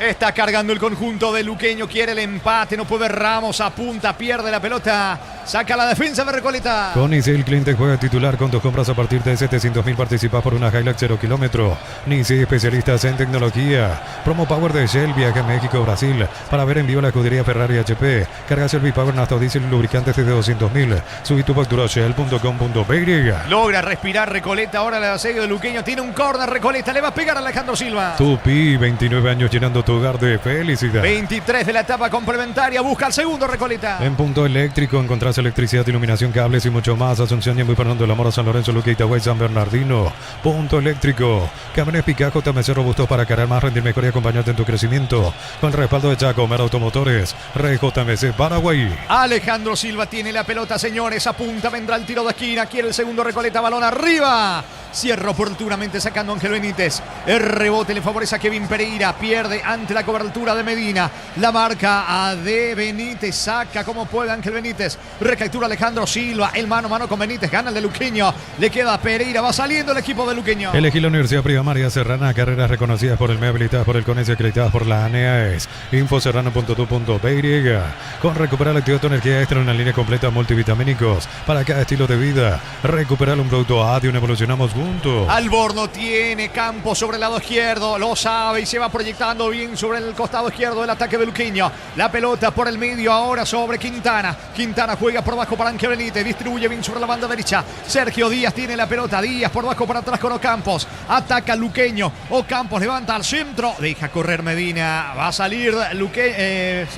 C: Está cargando el conjunto de Luqueño, quiere el empate, no puede Ramos, apunta, pierde la pelota, saca la defensa de Recoleta.
D: Con Nisi el cliente juega titular con 2 compras a partir de 700.000 participas por una Hilux 0 kilómetro. Nisi, especialistas en tecnología. Promo Power de Shell, viaje a México, Brasil, para ver en vivo la escudería Ferrari HP. Carga Shell Power, nafta, diésel y lubricantes desde 200.000. Subí tu factura a shell.com.py.
C: Logra respirar Recoleta, ahora el asedio de Luqueño, tiene un córner Recoleta, le va a pegar a Alejandro Silva.
D: Tupi, 29 años llenando tu hogar de felicidad.
C: 23 de la etapa complementaria, busca el segundo Recoleta.
D: En Punto Eléctrico encontrás electricidad, iluminación, cables y mucho más. Asunción, Ñemby, Fernando de la Mora, San Lorenzo, Luque, Itagüí, San Bernardino. Punto Eléctrico. Camiones Picajo, TMC robustos para cargar más, rendir mejor y acompañarte en tu crecimiento. Con el respaldo de Chaco, Mer Automotores, RJMC Paraguay.
C: Alejandro Silva tiene la pelota, señores. Apunta, vendrá el tiro de esquina. Quiere el segundo Recoleta, balón arriba. Cierra oportunamente sacando Ángel Benítez. El rebote le favorece a Kevin Pereira. Pierde ante la cobertura de Medina. La marca a de Benítez. Saca como puede Ángel Benítez. Recaptura Alejandro Silva. El mano a mano con Benítez. Gana el de Luqueño. Le queda a Pereira. Va saliendo el equipo de Luqueño.
D: Elegí la Universidad Privada María Serrana. Carreras reconocidas por el MEA, habilitadas por el CONES y acreditadas por la ANEAES. Infoserrano.tu.py. Con recuperar la actividad tu energía extra, una línea completa de multivitamínicos para cada estilo de vida. Recuperar un producto ADIUN. Evolucionamos juntos.
C: Alborno tiene campo sobre el lado izquierdo, lo sabe y se va proyectando bien sobre el costado izquierdo del ataque de Luqueño. La pelota por el medio ahora sobre Quintana. Quintana juega por abajo para Ángel Benítez, distribuye bien sobre la banda derecha. Sergio Díaz tiene la pelota, Díaz por abajo para atrás con Ocampos. Ataca Luqueño, Ocampos levanta al centro, deja correr Medina. Va a salir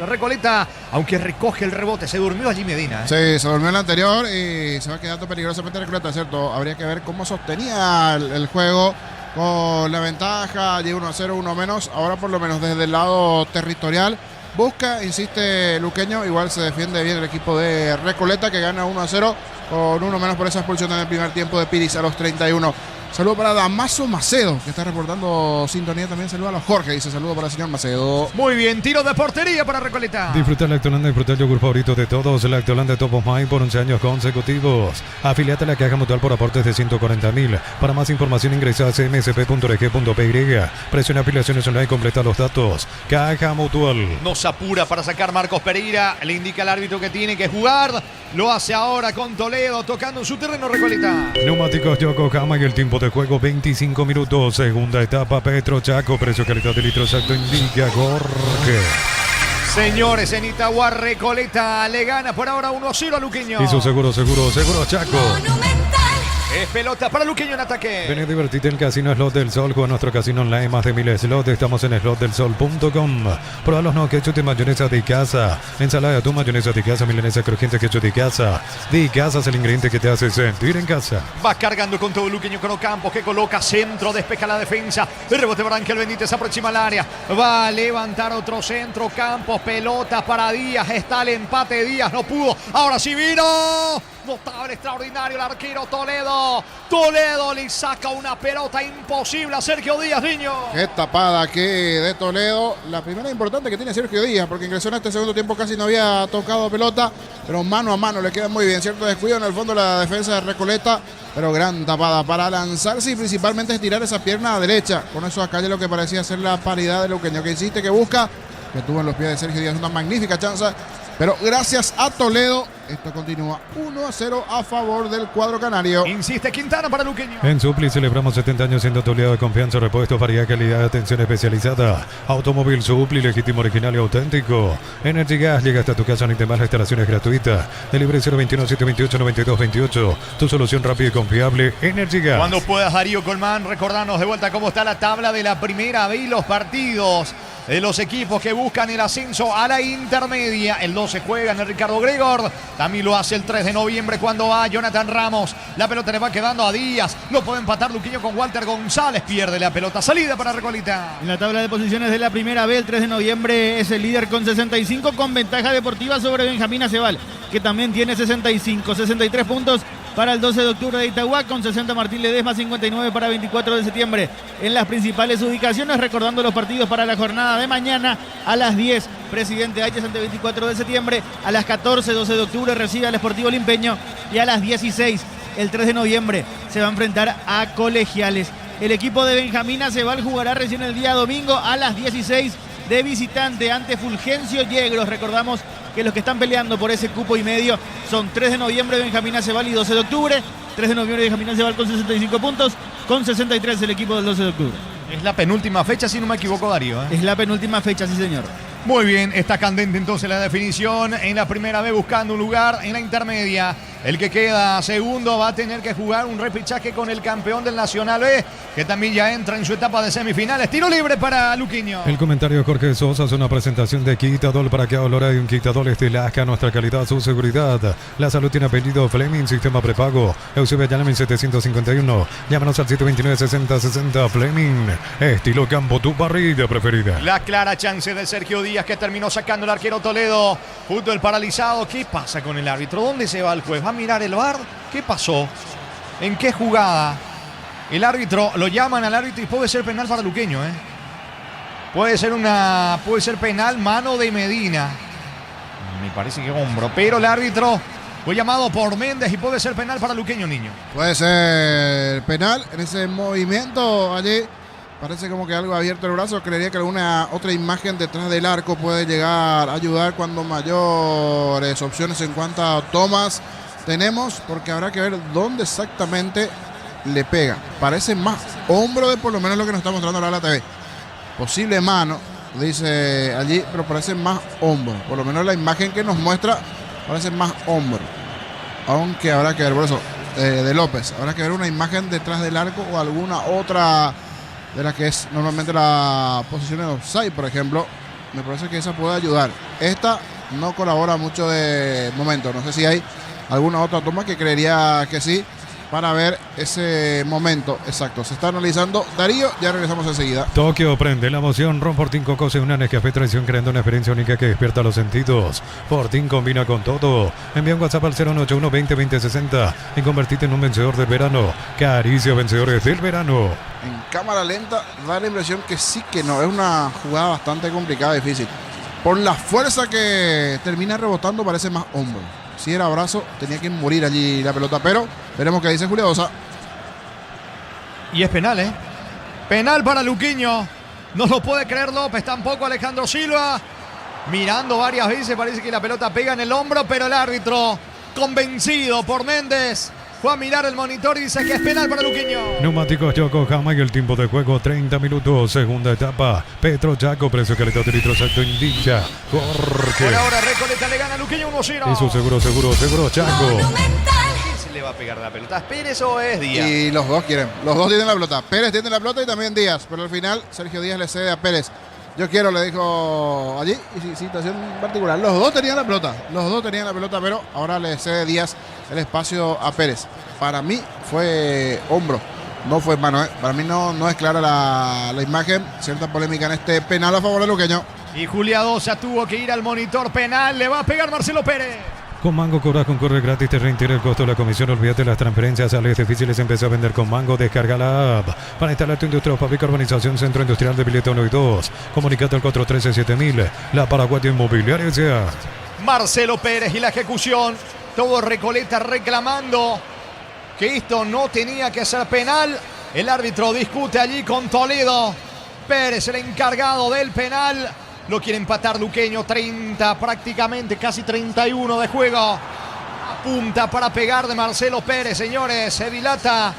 C: Recoleta, aunque recoge el rebote. Se durmió allí Medina.
B: Sí, se durmió el anterior y se va quedando peligrosamente Recoleta, ¿cierto? Habría que ver cómo sostenía el juego con la ventaja de 1-0, 1 menos. Ahora por lo menos desde el lado territorial busca, insiste Luqueño, igual se defiende bien el equipo de Recoleta que gana 1-0 con 1 menos por esa expulsión en el primer tiempo de Piris a los 31. Saludo para Damaso Macedo, que está reportando sintonía también. Saludo a los Jorge, dice saludo para el señor Macedo.
C: Muy bien, tiro de portería para Recoleta.
D: Disfruta Lactolanda, disfruta el yogur favorito de todos. Lactolanda Top of Mind por 11 años consecutivos. Afiliate a la Caja Mutual por aportes de 140.000. Para más información ingresa a cmsp.org.py. Presiona afiliaciones online, completa los datos. Caja Mutual.
C: Nos apura para sacar Marcos Pereira. Le indica al árbitro que tiene que jugar. Lo hace ahora con Toledo, tocando en su terreno Recoleta.
D: Neumáticos Yokohama y el tiempo de juego 25 minutos. Segunda etapa Petro Chaco. Precio calidad de litro exacto indica Jorge.
C: Señores, en Itagua Recoleta le gana por ahora 1-0 a Luqueño.
D: Hizo seguro Chaco.
F: Monumental.
C: Es pelota para Luqueño en ataque.
D: Ven a divertirte en Casino Slot del Sol. Juega nuestro casino online, más de 1000 slots. Estamos en slotdelsol.com. Prueba los no ketchup de mayonesa de casa. Ensalada de atún, mayonesa de casa, milanesa crujiente, ketchup de casa. De casa es el ingrediente que te hace sentir en casa.
C: Va cargando con todo Luqueño con Ocampos, que coloca centro, despeja la defensa. El rebote para Ángel Benítez, aproxima al área. Va a levantar otro centro, Campos, pelota para Díaz. Está el empate, Díaz no pudo. Ahora sí vino. Notable, extraordinario el arquero Toledo. Toledo le saca una pelota imposible a Sergio Díaz, niño.
B: Qué tapada aquí de Toledo. La primera importante que tiene Sergio Díaz, porque ingresó en este segundo tiempo, casi no había tocado pelota, pero mano a mano le queda muy bien. Cierto descuido en el fondo de la defensa de Recoleta, pero gran tapada para lanzarse y principalmente estirar esa pierna derecha. Con eso acá ya lo que parecía ser la paridad de Luqueño, que insiste, que busca, que tuvo en los pies de Sergio Díaz una magnífica chance. Pero gracias a Toledo, esto continúa 1-0 a favor del cuadro canario.
C: Insiste Quintana para Luqueño.
D: En Supli celebramos 70 años siendo tu aliado de confianza, repuesto, variedad, calidad, atención especializada. Automóvil Supli, legítimo, original y auténtico. Energy Gas, llega hasta tu casa, ni más, la instalación es gratuita. Delivery 021-728-9228. Tu solución rápida y confiable, Energy Gas.
C: Cuando puedas, Darío Colmán, recordarnos de vuelta cómo está la tabla de la primera B y los partidos de los equipos que buscan el ascenso a la intermedia. El 12 juega en el Ricardo Gregor. También lo hace el 3 de noviembre cuando va Jonathan Ramos. La pelota le va quedando a Díaz. Lo puede empatar Luqueño con Walter González. Pierde la pelota. Salida para Recoleta.
A: En la tabla de posiciones de la primera B, el 3 de noviembre es el líder con 65, con ventaja deportiva sobre Benjamín Aceval, que también tiene 65. 63 puntos para el 12 de octubre de Itagua, con 60 Martín Ledesma, 59 para 24 de septiembre. En las principales ubicaciones, recordando los partidos para la jornada de mañana, a las 10, Presidente Hayes ante 24 de septiembre, a las 14, 12 de octubre recibe al Sportivo Limpeño, y a las 16, el 3 de noviembre, se va a enfrentar a Colegiales. El equipo de Benjamín Aceval jugará recién el día domingo a las 16 de visitante ante Fulgencio Yegros. Recordamos que los que están peleando por ese cupo y medio son 3 de noviembre Benjamín Aceval y 12 de octubre. 3 de noviembre Benjamín Aceval con 65 puntos, con 63 el equipo del 12 de octubre.
C: Es la penúltima fecha, si no me equivoco, Darío.
A: Es la penúltima fecha, sí señor.
C: Muy bien, está candente entonces la definición en la primera B, buscando un lugar en la intermedia. El que queda segundo va a tener que jugar un repechaje con el campeón del Nacional B, que también ya entra en su etapa de semifinales. Tiro libre para Luquiño.
D: El comentario de Jorge Sosa es una presentación de Quitadol. Para que ahora hay un Quitadol Estelasca, nuestra calidad, su seguridad. La salud tiene apellido Fleming, sistema prepago. Eusebio Ayala 751. Llámanos al 729-6060. Fleming, estilo campo, tu parrilla preferida.
C: La clara chance de Sergio Díaz, que terminó sacando el arquero Toledo. Fútbol paralizado. ¿Qué pasa con el árbitro? ¿Dónde se va el juez? ¿Va a mirar el VAR? ¿Qué pasó? ¿En qué jugada? El árbitro, lo llaman al árbitro y puede ser penal para Luqueño, ¿eh? Puede ser penal, mano de Medina. Me parece que hombro, pero el árbitro fue llamado por Méndez y puede ser penal para Luqueño, niño.
B: Puede ser penal en ese movimiento allí. Parece como que algo abierto el brazo. Creería que alguna otra imagen detrás del arco puede llegar a ayudar cuando mayores opciones en cuanto a tomas tenemos, porque habrá que ver dónde exactamente le pega. Parece más hombro de por lo menos lo que nos está mostrando la TV. Posible mano, dice allí, pero parece más hombro. Por lo menos la imagen que nos muestra parece más hombro. Aunque habrá que ver, por eso, de López, habrá que ver una imagen detrás del arco o alguna otra de la que es normalmente la posición de offside, por ejemplo. Me parece que esa puede ayudar. Esta no colabora mucho de momento. No sé si hay alguna otra toma que creería que sí, para ver ese momento exacto. Se está analizando. Darío, ya regresamos enseguida.
D: Tokio prende la emoción. Ron Fortín Cocos una Nescafé Traición, creando una experiencia única que despierta los sentidos. Fortín combina con todo. Envía un WhatsApp al 091-20-2060 y convertite en un vencedor del verano. Caricia, vencedores del verano.
B: En cámara lenta da la impresión que sí, que no. Es una jugada bastante complicada, difícil. Por la fuerza que termina rebotando, parece más hombro. Si era brazo, tenía que morir allí la pelota, pero veremos qué dice Julio Dosa.
C: Y es penal, ¿eh? Penal para Luquiño. No lo puede creer López, tampoco Alejandro Silva. Mirando varias veces, parece que la pelota pega en el hombro, pero el árbitro, convencido por Méndez, fue a mirar el monitor y dice que es penal para Luquiño.
D: Neumáticos Yokohama y el tiempo de juego 30 minutos. Segunda etapa. Petro Chaco, precio calidad de litro exacto indica Jorge.
C: Por ahora Recoleta le gana a Luquiño 1-0.
D: Eso seguro Chaco.
C: ¿Quién se le va a pegar la pelota? ¿Es Pérez o es Díaz?
B: Y los dos quieren. Los dos tienen la pelota. Pérez tiene la pelota y también Díaz. Pero al final Sergio Díaz le cede a Pérez. Yo quiero, le dijo allí. Y situación particular. Los dos tenían la pelota. Pero ahora le cede Díaz el espacio a Pérez. Para mí fue hombro. No fue mano. Para mí no es clara la imagen. Cierta polémica en este penal a favor de Luqueño.
C: Y Julia Dosa tuvo que ir al monitor penal. Le va a pegar Marcelo Pérez.
D: Con Mango cobras con corre gratis, te reintegra el costo de la comisión. Olvídate las transferencias, sales difíciles. Empezó a vender con Mango. Descarga la app para instalar tu industria o fábrica, urbanización, centro industrial de Pileta 1 y 2. Comunicate al 413-7000. La Paraguaya Inmobiliaria S.A.
C: Marcelo Pérez y la ejecución. Todo Recoleta reclamando que esto no tenía que ser penal. El árbitro discute allí con Toledo. Pérez, el encargado del penal. Lo quiere empatar Luqueño. 30 prácticamente, casi 31 de juego. Apunta para pegar de Marcelo Pérez, señores. Se dilata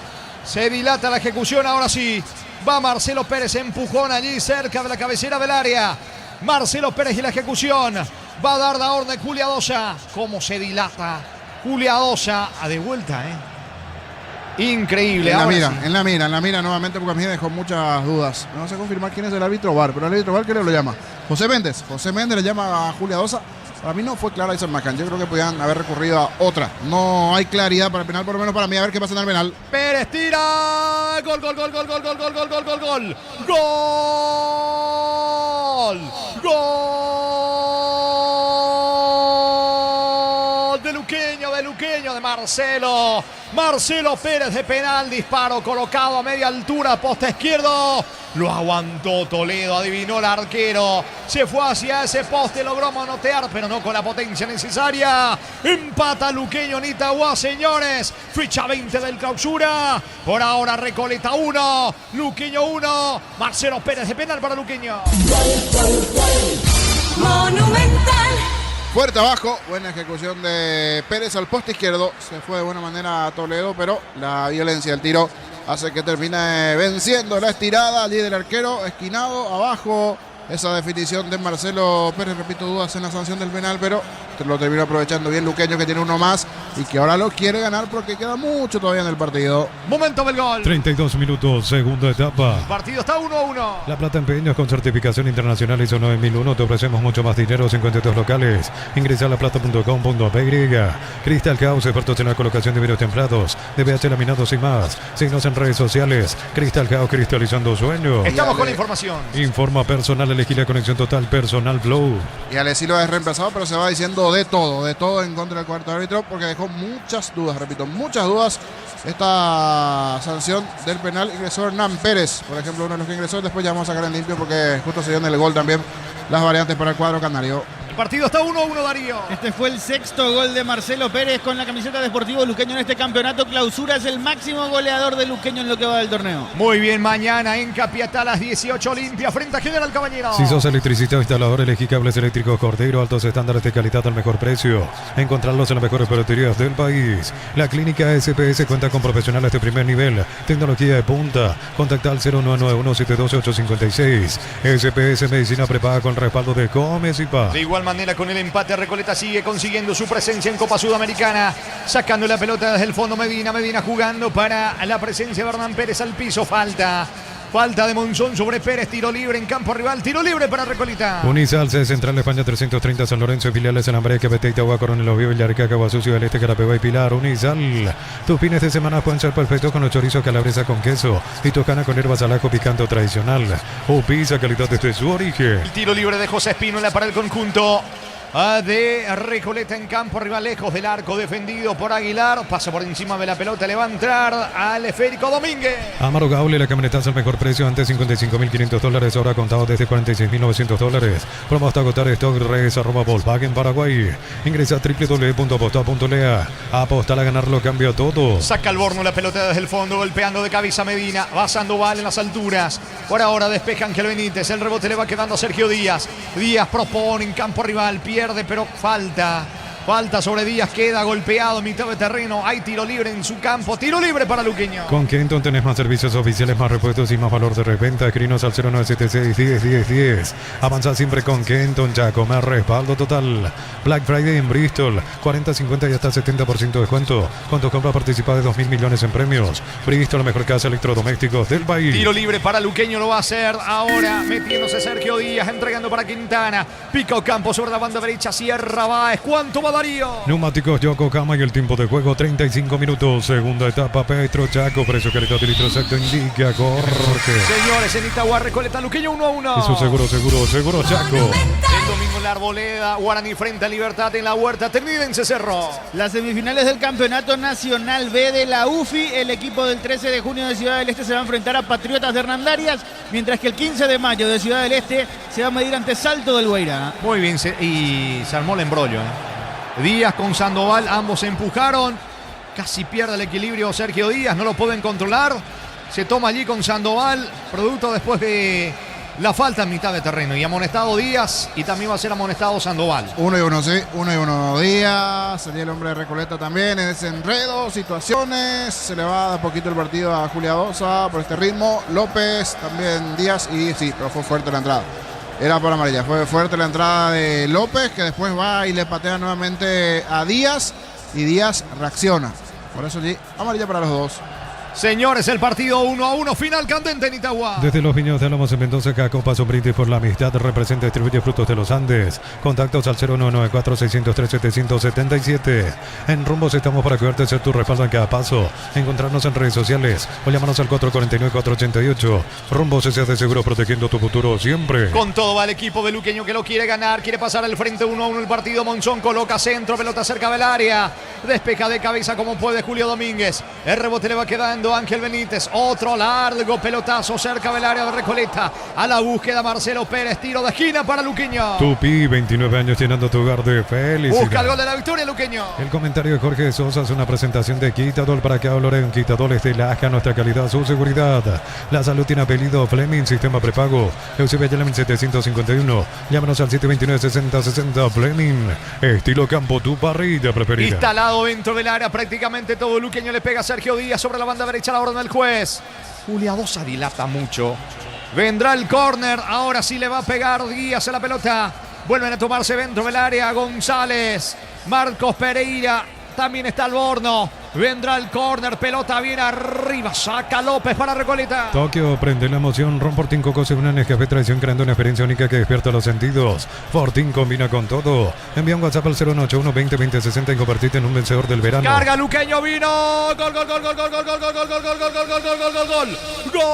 C: la ejecución. Ahora sí, va Marcelo Pérez. Empujón allí cerca de la cabecera del área. Marcelo Pérez y la ejecución. Va a dar la orden Julia Dosa. Cómo se dilata Julia Dosa. De vuelta, increíble.
B: En la mira nuevamente, porque a mí me dejó muchas dudas. No sé confirmar quién es el árbitro VAR, pero el árbitro VAR, ¿qué le lo llama? José Méndez le llama a Julia Dosa. Para mí no fue clara esa imagen. Yo creo que podían haber recurrido a otra. No hay claridad para el penal, por lo menos para mí. A ver qué pasa en el penal.
C: Pérez tira. Gol. De Luqueño, de Marcelo. Marcelo Pérez de penal, disparo colocado a media altura, poste izquierdo. Lo aguantó Toledo, adivinó el arquero. Se fue hacia ese poste, logró manotear, pero no con la potencia necesaria. Empata Luqueño en Itagua, señores. Fecha 20 del clausura. Por ahora Recoleta 1, Luqueño 1. Marcelo Pérez de penal para Luqueño.
F: Monumental.
B: Fuerte abajo, buena ejecución de Pérez al poste izquierdo. Se fue de buena manera a Toledo, pero la violencia del tiro hace que termine venciendo la estirada. Allí del arquero, esquinado, abajo. Esa definición de Marcelo Pérez, repito, dudas en la sanción del penal, pero lo terminó aprovechando bien Luqueño, que tiene uno más y que ahora lo quiere ganar porque queda mucho todavía en el partido.
C: Momento del gol.
D: 32 minutos, segunda etapa.
C: El partido está 1-1.
D: La Plata Empeños con certificación internacional ISO 9001. Te ofrecemos mucho más dinero, 52 locales. Ingresa a laplata.com.py. Cristal House, expertos en la colocación de vidrios templados, DBH laminados y más. Síguenos en redes sociales. Cristal House, cristalizando sueños.
C: Estamos con la información.
D: Informa personal, elegí la conexión total personal Flow.
B: Y Alessilo es reemplazado, pero se va diciendo de todo en contra del cuarto árbitro, porque dejó muchas dudas, repito, muchas dudas. Esta sanción del penal ingresó Hernán Pérez, por ejemplo, uno de los que ingresó. Después ya vamos a sacar en limpio porque justo se dio en el gol también las variantes para el cuadro canario.
C: El partido está 1-1, Darío.
A: Este fue el sexto gol de Marcelo Pérez con la camiseta de Sportivo Luqueño en este campeonato clausura. Es el máximo goleador de Luqueño en lo que va del torneo.
C: Muy bien, mañana en Capiatá a las 18, Olimpia frente a General Caballero.
D: Si sos electricista o instalador, elegí cables eléctricos Cordero, altos estándares de calidad al mejor precio. Encontrarlos en las mejores ferreterías del país. La clínica SPS cuenta con profesionales de primer nivel, tecnología de punta. Contacta al 0991-712-856. SPS Medicina prepaga con respaldo de Gómez y Paz.
C: De igual manera, con el empate, Recoleta sigue consiguiendo su presencia en Copa Sudamericana, sacando la pelota desde el fondo. Medina jugando para la presencia de Hernán Pérez al piso. Falta de Monzón sobre Pérez, tiro libre en campo rival, tiro libre para Recoleta.
D: Unisal, sede central de España 330, San Lorenzo, filiales en Ambré, Queveté, Itagua, Coronel Oviedo, Villarrica, Guasucio, del Este, Carapeguá y Pilar. Unisal, tus fines de semana pueden ser perfectos con los chorizos calabresa con queso y toscana con hierbas al ajo picante tradicional. O pizza, calidad desde su origen.
C: El tiro libre de José Espínola para el conjunto de Recoleta en campo rival, lejos del arco, defendido por Aguilar. Pasa por encima de la pelota, le va a entrar al esférico Domínguez.
D: Amaro Gaule, la camionetaza al mejor precio, antes $55.500, ahora contado desde $46.900. Promo hasta agotar stock, redes @ Volkswagen Paraguay. Ingresa a www.aposta.lea. Aposta a ganarlo, cambia todo.
C: Saca al Borno la pelota desde el fondo, golpeando de cabeza Medina. Va Sandoval en las alturas. Por ahora despeja Ángel Benítez. El rebote le va quedando a Sergio Díaz. Díaz propone en campo rival, pierde, pero falta sobre Díaz, queda golpeado en mitad de terreno. Hay tiro libre en su campo, tiro libre para Luqueño.
D: Con Kenton tenés más servicios oficiales, más repuestos y más valor de reventa. Escrinos al 0976-10-10-10. Avanza siempre con Kenton, Chaco, más respaldo total. Black Friday en Bristol, 40, 50 y hasta 70% de descuento. Con tu compra participa de 2.000 millones en premios. Bristol, la mejor casa de electrodomésticos del país.
C: Tiro libre para Luqueño, lo va a hacer ahora, metiéndose Sergio Díaz, entregando para Quintana. Pica Ocampo sobre la banda derecha, cierra Báez. ¿Cuánto va Darío?
D: Neumáticos Yokohama y el tiempo de juego 35 minutos. Segunda etapa, Petro Chaco, precio calidad de litro exacto indica Jorge.
C: Señores, en Itagua, Recoleta, Luqueño 1-1.
D: Eso seguro Chaco.
C: El domingo en la Arboleda, Guaraní frente a Libertad en la Huerta, Ternidense Cerro.
A: Las semifinales del Campeonato Nacional B de la UFI, el equipo del 13 de junio de Ciudad del Este se va a enfrentar a Patriotas de Hernandarias, mientras que el 15 de mayo de Ciudad del Este se va a medir ante Salto del Guairá.
C: Muy bien, y se armó el embrollo. Díaz con Sandoval, ambos se empujaron, casi pierde el equilibrio Sergio Díaz, no lo pueden controlar. Se toma allí con Sandoval, producto después de la falta en mitad de terreno, y amonestado Díaz, y también va a ser amonestado Sandoval.
B: 1-1, sí, 1-1 Díaz, sería el hombre de Recoleta también en ese enredo, situaciones, se le va de a poquito el partido a Julia Bosa por este ritmo, López, también Díaz, y sí, pero fue fuerte la entrada. Era por amarilla, fue fuerte la entrada de López, que después va y le patea nuevamente a Díaz, y Díaz reacciona. Por eso allí, amarilla para los dos.
C: Señores, el partido 1-1, final candente en Itagua.
D: Desde los Viños de Álamos en Mendoza, Cacopa, un brindis por la amistad, representa y distribuye frutos de los Andes. Contactos al 0994-603-777. En Rumbos estamos para cuidarte, ser tu respaldo en cada paso. Encontrarnos en redes sociales o llámanos al 449-488. Rumbos S.A. de Seguro, protegiendo tu futuro siempre.
C: Con todo va el equipo de Luqueño que lo quiere ganar, quiere pasar al frente 1-1 el partido. Monzón coloca centro, pelota cerca del área. Despeja de cabeza como puede Julio Domínguez. El rebote le va quedando Ángel Benítez. Otro largo pelotazo cerca del área de Recoleta. A la búsqueda Marcelo Pérez. Tiro de esquina para Luqueño.
D: Tupi, 29 años llenando tu hogar de felicidad.
C: Busca el gol de la victoria Luqueño.
D: El comentario de Jorge Sosa es una presentación de Quitadol para que hablen Quitadores de Laja, nuestra calidad, su seguridad. La salud tiene apellido Fleming, sistema prepago. Eusebio Ayala 1751. Llámanos al 729-6060 Fleming. Estilo campo, tu parrilla preferida.
C: Instalado dentro del área prácticamente todo. Luqueño le pega a Sergio Díaz sobre la banda derecha, la orden del juez. Julia Dosa dilata mucho. Vendrá el córner. Ahora sí le va a pegar Díaz a la pelota. Vuelven a tomarse dentro del área González, Marcos Pereira. También está Alborno. Vendrá el córner, pelota bien arriba. Saca López para Recoleta.
D: Tokio, prende la emoción. Ron Fortín Coco se une a Nescafé Tradición, creando una experiencia única que despierta los sentidos. Fortín combina con todo. Envía un WhatsApp al 081-20-2060 y convertirte en un vencedor del verano.
C: Carga Luqueño, vino. Gol, gol, gol, gol, gol, gol, gol, gol, gol, gol, gol, gol, gol, gol, gol, gol, gol, gol. Gol.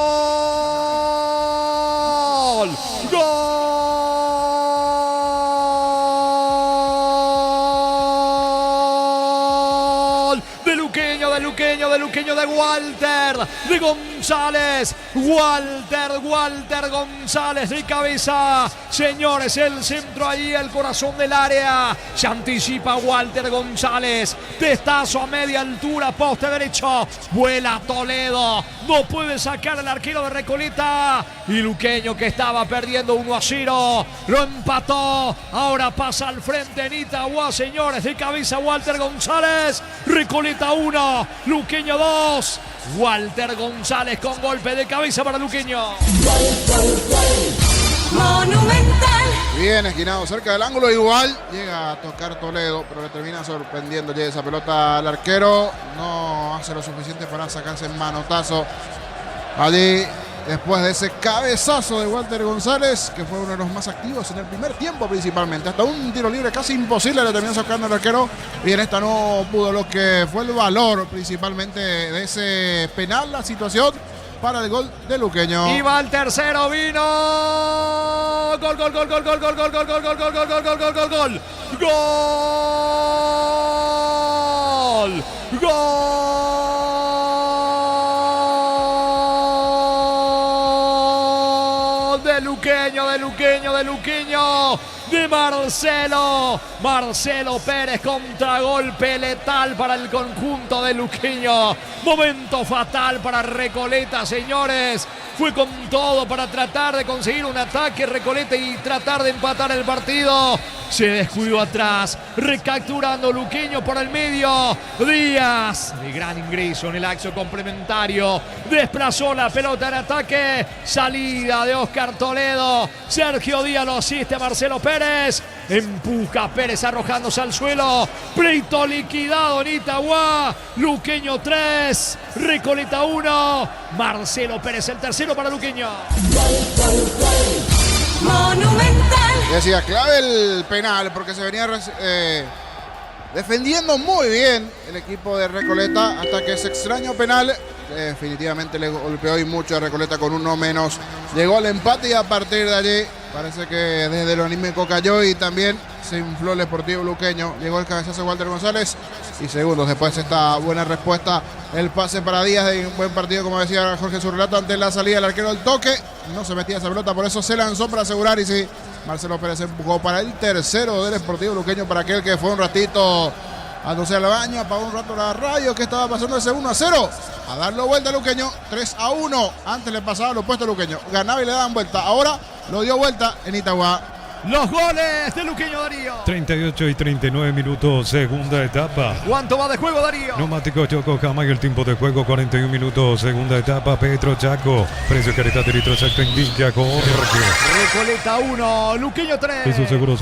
C: Gol. De Luqueño, de Walter, de González, Walter González de cabeza. Señores, el centro ahí, el corazón del área. Se anticipa Walter González. Testazo a media altura, poste derecho. Vuela Toledo. No puede sacar el arquero de Recoleta. Y Luqueño, que estaba perdiendo 1-0, lo empató. Ahora pasa al frente en Itagua, señores. De cabeza Walter González. Recoleta 1, Luqueño 2. Walter González con golpe de cabeza para Luqueño.
F: Monumental.
B: Bien esquinado cerca del ángulo, igual llega a tocar Toledo, pero le termina sorprendiendo ya esa pelota al arquero. No hace lo suficiente para sacarse el manotazo allí después de ese cabezazo de Walter González, que fue uno de los más activos en el primer tiempo principalmente. Hasta un tiro libre casi imposible le terminó sacando el arquero, y en esta no pudo. Lo que fue el valor principalmente de ese penal, la situación para el gol de Luqueño.
C: Y va el tercero, vino. Gol, gol, gol, gol, gol, gol, gol, gol, gol, gol, gol, gol, gol, gol, gol, gol, gol. Gol. Gol de Luqueño. De Marcelo Pérez, contragolpe letal para el conjunto de Luqueño. Momento fatal para Recoleta, señores. Fue con todo para tratar de conseguir un ataque Recoleta y tratar de empatar el partido. Se descuidó atrás, recapturando Luqueño por el medio. Díaz, de gran ingreso en el acto complementario, desplazó la pelota en ataque. Salida de Oscar Toledo. Sergio Díaz lo asiste a Marcelo Pérez. Empuja Pérez arrojándose al suelo. Pleito liquidado en Itagua. Luqueño 3, Recoleta 1. Marcelo Pérez el tercero para Luqueño.
F: Monumental.
B: Decía, clave el penal porque se venía defendiendo muy bien el equipo de Recoleta hasta que ese extraño penal definitivamente le golpeó y mucho a Recoleta con uno menos. Llegó al empate y a partir de allí parece que desde lo anímico cayó y también se infló el Sportivo Luqueño. Llegó el cabezazo de Walter González y segundos después esta buena respuesta, el pase para Díaz de un buen partido, como decía Jorge en su relato, ante la salida del arquero del toque. No se metía esa pelota, por eso se lanzó para asegurar y sí, Marcelo Pérez empujó para el tercero del Sportivo Luqueño, para aquel que fue un ratito a no al baño, apagó un rato la radio. ¿Qué estaba pasando ese 1-0? A darlo vuelta a Luqueño, 3-1. Antes le pasaba lo opuesto a Luqueño, ganaba y le daban vuelta, ahora lo dio vuelta en Itagua.
C: Los goles de Luqueño, Darío.
D: 38 y 39 minutos, segunda etapa.
C: ¿Cuánto va de juego, Darío?
D: Neumáticos Yokohama y el tiempo de juego 41 minutos, segunda etapa. Petro Chaco, precio careta de litro exacto indica Jorge.
C: Recoleta 1, Luqueño 3.
D: Eso seguro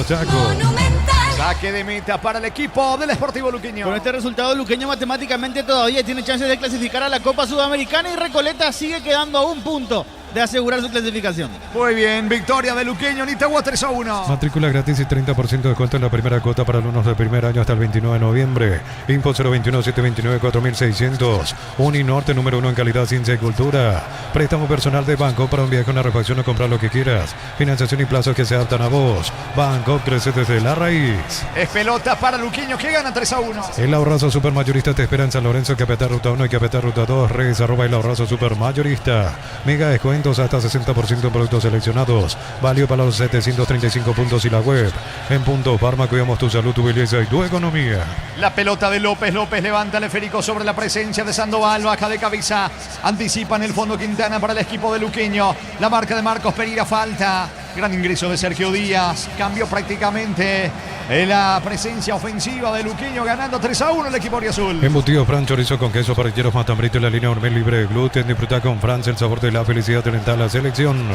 D: Chaco.
F: Monumental.
C: Saque de meta para el equipo del Sportivo Luqueño.
A: Con este resultado, Luqueño matemáticamente todavía tiene chances de clasificar a la Copa Sudamericana y Recoleta sigue quedando a un punto de asegurar su clasificación.
C: Muy bien, victoria de Luqueño en Itagua 3-1.
D: Matrícula gratis y 30% de descuento en la primera cuota para alumnos de primer año hasta el 29 de noviembre. Info 021-729-4600. Uninorte número 1 en calidad, ciencia y cultura. Préstamo personal de banco para un viaje, una refacción o comprar lo que quieras. Financiación y plazos que se adaptan a vos. Banco crece desde la raíz.
C: Es pelota para Luqueño que gana 3-1.
D: El Ahorrazo Supermayorista te espera en San Lorenzo, Capital Ruta 1 y Capital Ruta 2. Redes @ el Ahorrazo Supermayorista. Mega descuentos hasta 60% en productos seleccionados. Válido para los 735 puntos y la web. En Punto Farma cuidamos tu salud, tu belleza y tu economía.
C: La pelota de López. López levanta el esférico sobre la presencia de Sandoval. Baja de cabeza. Anticipa en el fondo Quintana para el equipo de Luqueño. La marca de Marcos Pereira, falta. Gran ingreso de Sergio Díaz. Cambió prácticamente la presencia ofensiva de Luqueño, ganando 3-1 el equipo azul.
D: Embutido Fran, chorizo con queso, parrilleros Matambrito y la línea Hormel libre de gluten. Disfruta con Franz el sabor de la felicidad oriental la selección.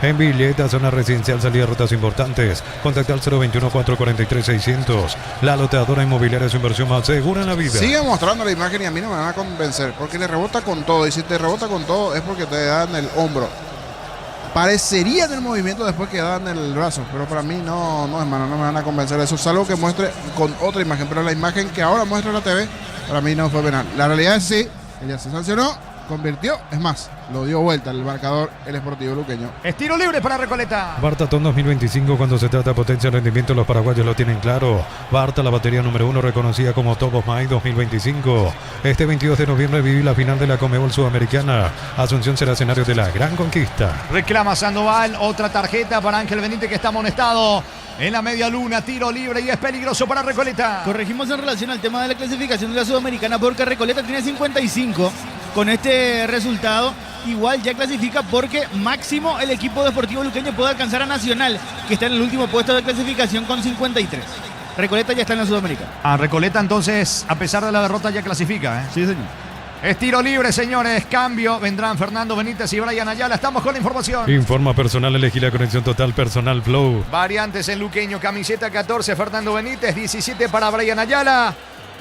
D: En Villeta, zona residencial, salida de rutas importantes. Contacta al 021-443-600. La loteadora inmobiliaria es su inversión más segura en la vida.
B: Sigue mostrando la imagen y a mí no me van a convencer, porque le rebota con todo. Y si te rebota con todo es porque te dan el hombro. Parecería en el movimiento después que dan el brazo, pero para mí no, hermano, no me van a convencer de eso, salvo que muestre con otra imagen, pero la imagen que ahora muestra la TV, para mí no fue penal. La realidad es sí, ella se sancionó, convirtió, es más, lo dio vuelta el marcador el Sportivo Luqueño.
C: Es tiro libre para Recoleta.
D: Bartatón 2025, cuando se trata de potencia y rendimiento, los paraguayos lo tienen claro. Barta, la batería número 1, reconocida como Top of Mind 2025. Este 22 de noviembre viví la final de la Conmebol Sudamericana. Asunción será escenario de la gran conquista.
C: Reclama Sandoval, otra tarjeta para Ángel Benítez que está amonestado en la media luna, tiro libre y es peligroso para Recoleta.
A: Corregimos en relación al tema de la clasificación de la Sudamericana porque Recoleta tiene 55. Con este resultado, igual ya clasifica porque máximo el equipo deportivo luqueño puede alcanzar a Nacional, que está en el último puesto de clasificación con 53. Recoleta ya está en la Sudamericana.
C: Recoleta entonces, a pesar de la derrota, ya clasifica, ¿eh?
A: Sí, señor.
C: Es tiro libre, señores. Cambio. Vendrán Fernando Benítez y Brian Ayala. Estamos con la información.
D: Informa personal, elegí la conexión total personal Flow.
C: Variantes en Luqueño. Camiseta 14, Fernando Benítez. 17 para Brian Ayala.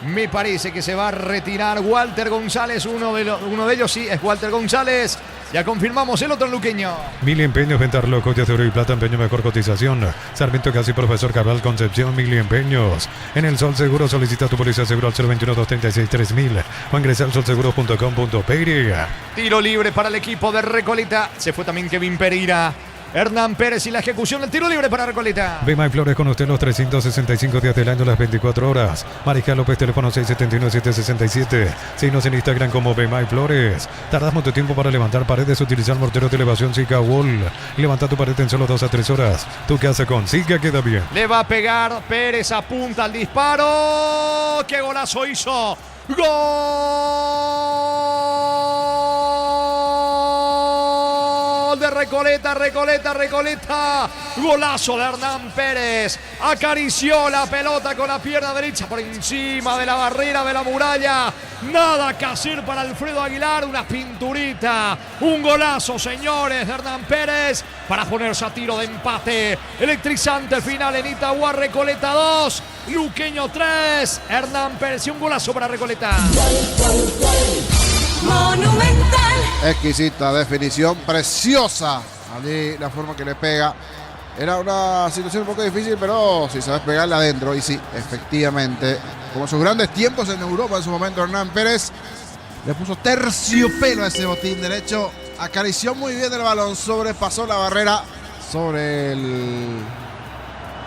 C: Me parece que se va a retirar Walter González. Uno de ellos sí es Walter González. Ya confirmamos el otro luqueño.
D: Mil empeños, ventas locos de oro y plata, empeño mejor cotización. Sarmiento Casi, Profesor Cabral, Concepción, Mil empeños. En el Sol Seguro solicita tu póliza seguro al 021-236-3000 o ingresa al solseguro.com.py.
C: Tiro libre para el equipo de Recoleta. Se fue también Kevin Pereira. Hernán Pérez y la ejecución del tiro libre para Recoleta.
D: Bema y Flores con usted los 365 días del año, las 24 horas. Mariscal López, teléfono 671-767. Síguenos en Instagram como Bema y Flores. Tardas mucho tiempo para levantar paredes, utilizar mortero de elevación Zika Wall. Levanta tu pared en solo 2 a 3 horas. Tu casa con Zika queda bien.
C: Le va a pegar Pérez, apunta al disparo. ¡Qué golazo hizo! ¡Gol de Recoleta! Golazo de Hernán Pérez. Acarició la pelota con la pierna derecha por encima de la barrera de la muralla. Nada que hacer para Alfredo Aguilar. Una pinturita. Un golazo, señores, de Hernán Pérez para ponerse a tiro de empate. Electrizante final en Itagua. Recoleta 2, Luqueño 3. Hernán Pérez y un golazo para Recoleta.
F: Monumental.
B: Exquisita definición, preciosa. Allí la forma que le pega. Era una situación un poco difícil, pero si sabes pegarla adentro. Y sí, efectivamente, como sus grandes tiempos en Europa en su momento, Hernán Pérez le puso terciopelo a ese botín derecho. Acarició muy bien el balón, sobrepasó la barrera sobre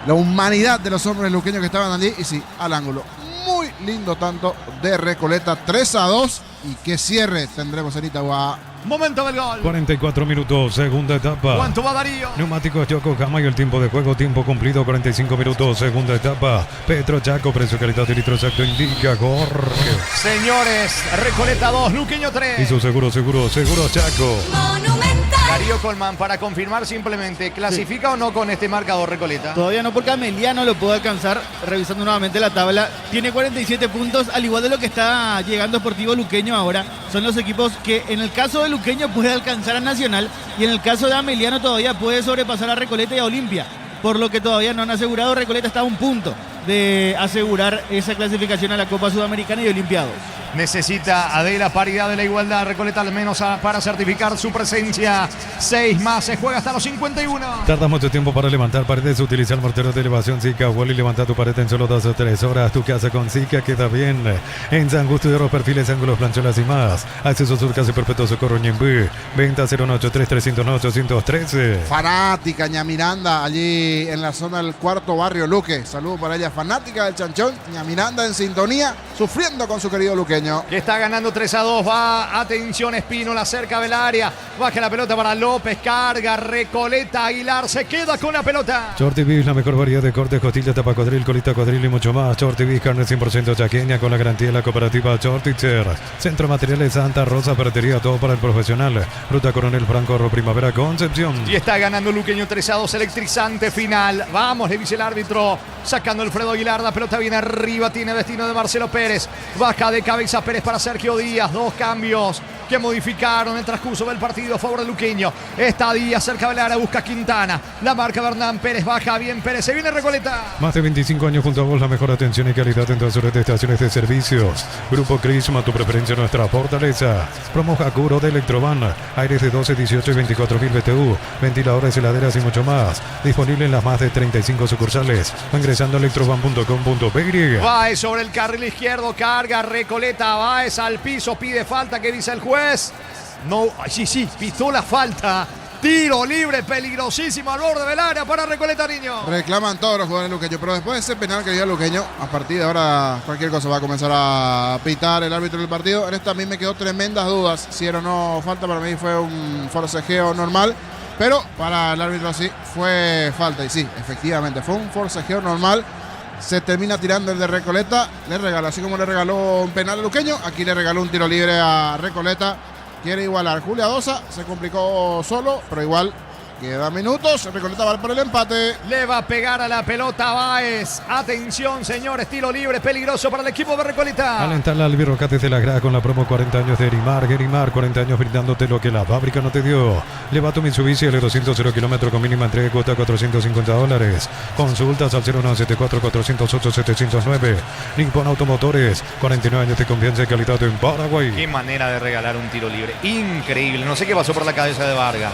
B: la humanidad de los hombres luqueños que estaban allí. Y sí, al ángulo. Muy lindo tanto de Recoleta, 3-2. Y qué cierre tendremos en Itagua.
C: Momento del gol.
D: 44 minutos, segunda etapa.
C: ¿Cuánto va Darío?
D: Neumáticos Yokohama y el tiempo de juego, tiempo cumplido, 45 minutos, segunda etapa. Petro Chaco, precio, calidad y litro exacto indica Jorge.
C: Señores, Recoleta 2, Luqueño 3.
D: Y su seguro Chaco.
F: Monumental.
C: Darío Colman, para confirmar simplemente, ¿clasifica o no con este marcador Recoleta?
A: Todavía no, porque Ameliano lo puede alcanzar. Revisando nuevamente la tabla, tiene 47 puntos, al igual de lo que está llegando Sportivo Luqueño ahora. Son los equipos que en el caso de Luqueño puede alcanzar a Nacional y en el caso de Ameliano todavía puede sobrepasar a Recoleta y a Olimpia, por lo que todavía no han asegurado. Recoleta está a un punto de asegurar esa clasificación a la Copa Sudamericana y Olimpiados.
C: Necesita Adela paridad de la igualdad. Recoleta al menos para certificar su presencia. 6 más. Se juega hasta los 51.
D: Tarda mucho tiempo para levantar paredes. Utiliza el mortero de elevación Zika. Vuela y levanta tu pared en solo 2 o 3 horas. Tu casa con Zika queda bien. En San Justo de perfiles, ángulos, plancholas y más. Acceso Sur, Casa Perpetuo Socorro Ñembú. Venta 083-309-813.
B: Fanática Ña Miranda, allí en la zona del cuarto barrio Luque. Saludos para ella, fanática del Chanchón. Ña Miranda en sintonía, sufriendo con su querido luqueño.
C: Que está ganando 3-2. Va, atención, Espino, la cerca del área. Baja la pelota para López. Carga, Recoleta, Aguilar. Se queda con la pelota.
D: Shorty Beef, la mejor variedad de cortes, costilla, tapa cuadril, colita cuadril y mucho más. Shorty Beef, carne 100% chaqueña con la garantía de la cooperativa Shortitzer. Centro Materiales Santa Rosa, ferretería, todo para el profesional. Ruta Coronel Franco, Primavera, Concepción.
C: Y está ganando Luqueño 3-2, electrizante final. Vamos, le dice el árbitro. Sacando Alfredo Aguilar, la pelota viene arriba, tiene destino de Marcelo Pérez. Baja de cabeza Pérez para Sergio Díaz. 2 cambios que modificaron el transcurso del partido a favor de Luqueño. Está Díaz cerca del área, busca Quintana. La marca Bernán Pérez, baja bien Pérez, se viene Recoleta.
D: Más de 25 años junto a vos, la mejor atención y calidad en todas sus red de estaciones de servicios. Grupo Crisma, tu preferencia, nuestra fortaleza. Promo Hakuro de Electrovan. Aires de 12, 18 y 24.000 BTU. Ventiladores, heladeras y mucho más. Disponible en las más de 35 sucursales. Ingresando a electrovan.com.py.
C: Baez sobre el carril izquierdo, carga Recoleta. Baez al piso, pide falta. ¿Qué dice el juez? No, sí, pitó la falta. Tiro libre, peligrosísimo al borde del área para Recoleta, niño.
B: Reclaman todos los jugadores luqueños, pero después de ese penal que dio Luqueño, a partir de ahora cualquier cosa va a comenzar a pitar el árbitro del partido. En esta a mí me quedó tremendas dudas si era o no falta. Para mí fue un forcejeo normal, pero para el árbitro así fue falta. Y sí, efectivamente, fue un forcejeo normal. Se termina tirando el de Recoleta, le regala, así como le regaló un penal a Luqueño, aquí le regaló un tiro libre a Recoleta. Quiere igualar. Julia Dosa se complicó solo, pero igual queda minutos. Recoleta va por el empate.
C: Le va a pegar a la pelota Báez. Atención, señores, tiro libre peligroso para el equipo de Recoleta.
D: Alentar la albirroca desde la grada con la promo 40 años de Erimar. Erimar, 40 años brindándote lo que la fábrica no te dio. Lleva tu Mitsubishi L200 0 km con mínima entrega de cuota $450. Consultas al 0974-408-709. Nippon Automotores, 49 años de confianza y calidad en Paraguay.
C: Qué manera de regalar un tiro libre. Increíble. No sé qué pasó por la cabeza de Vargas.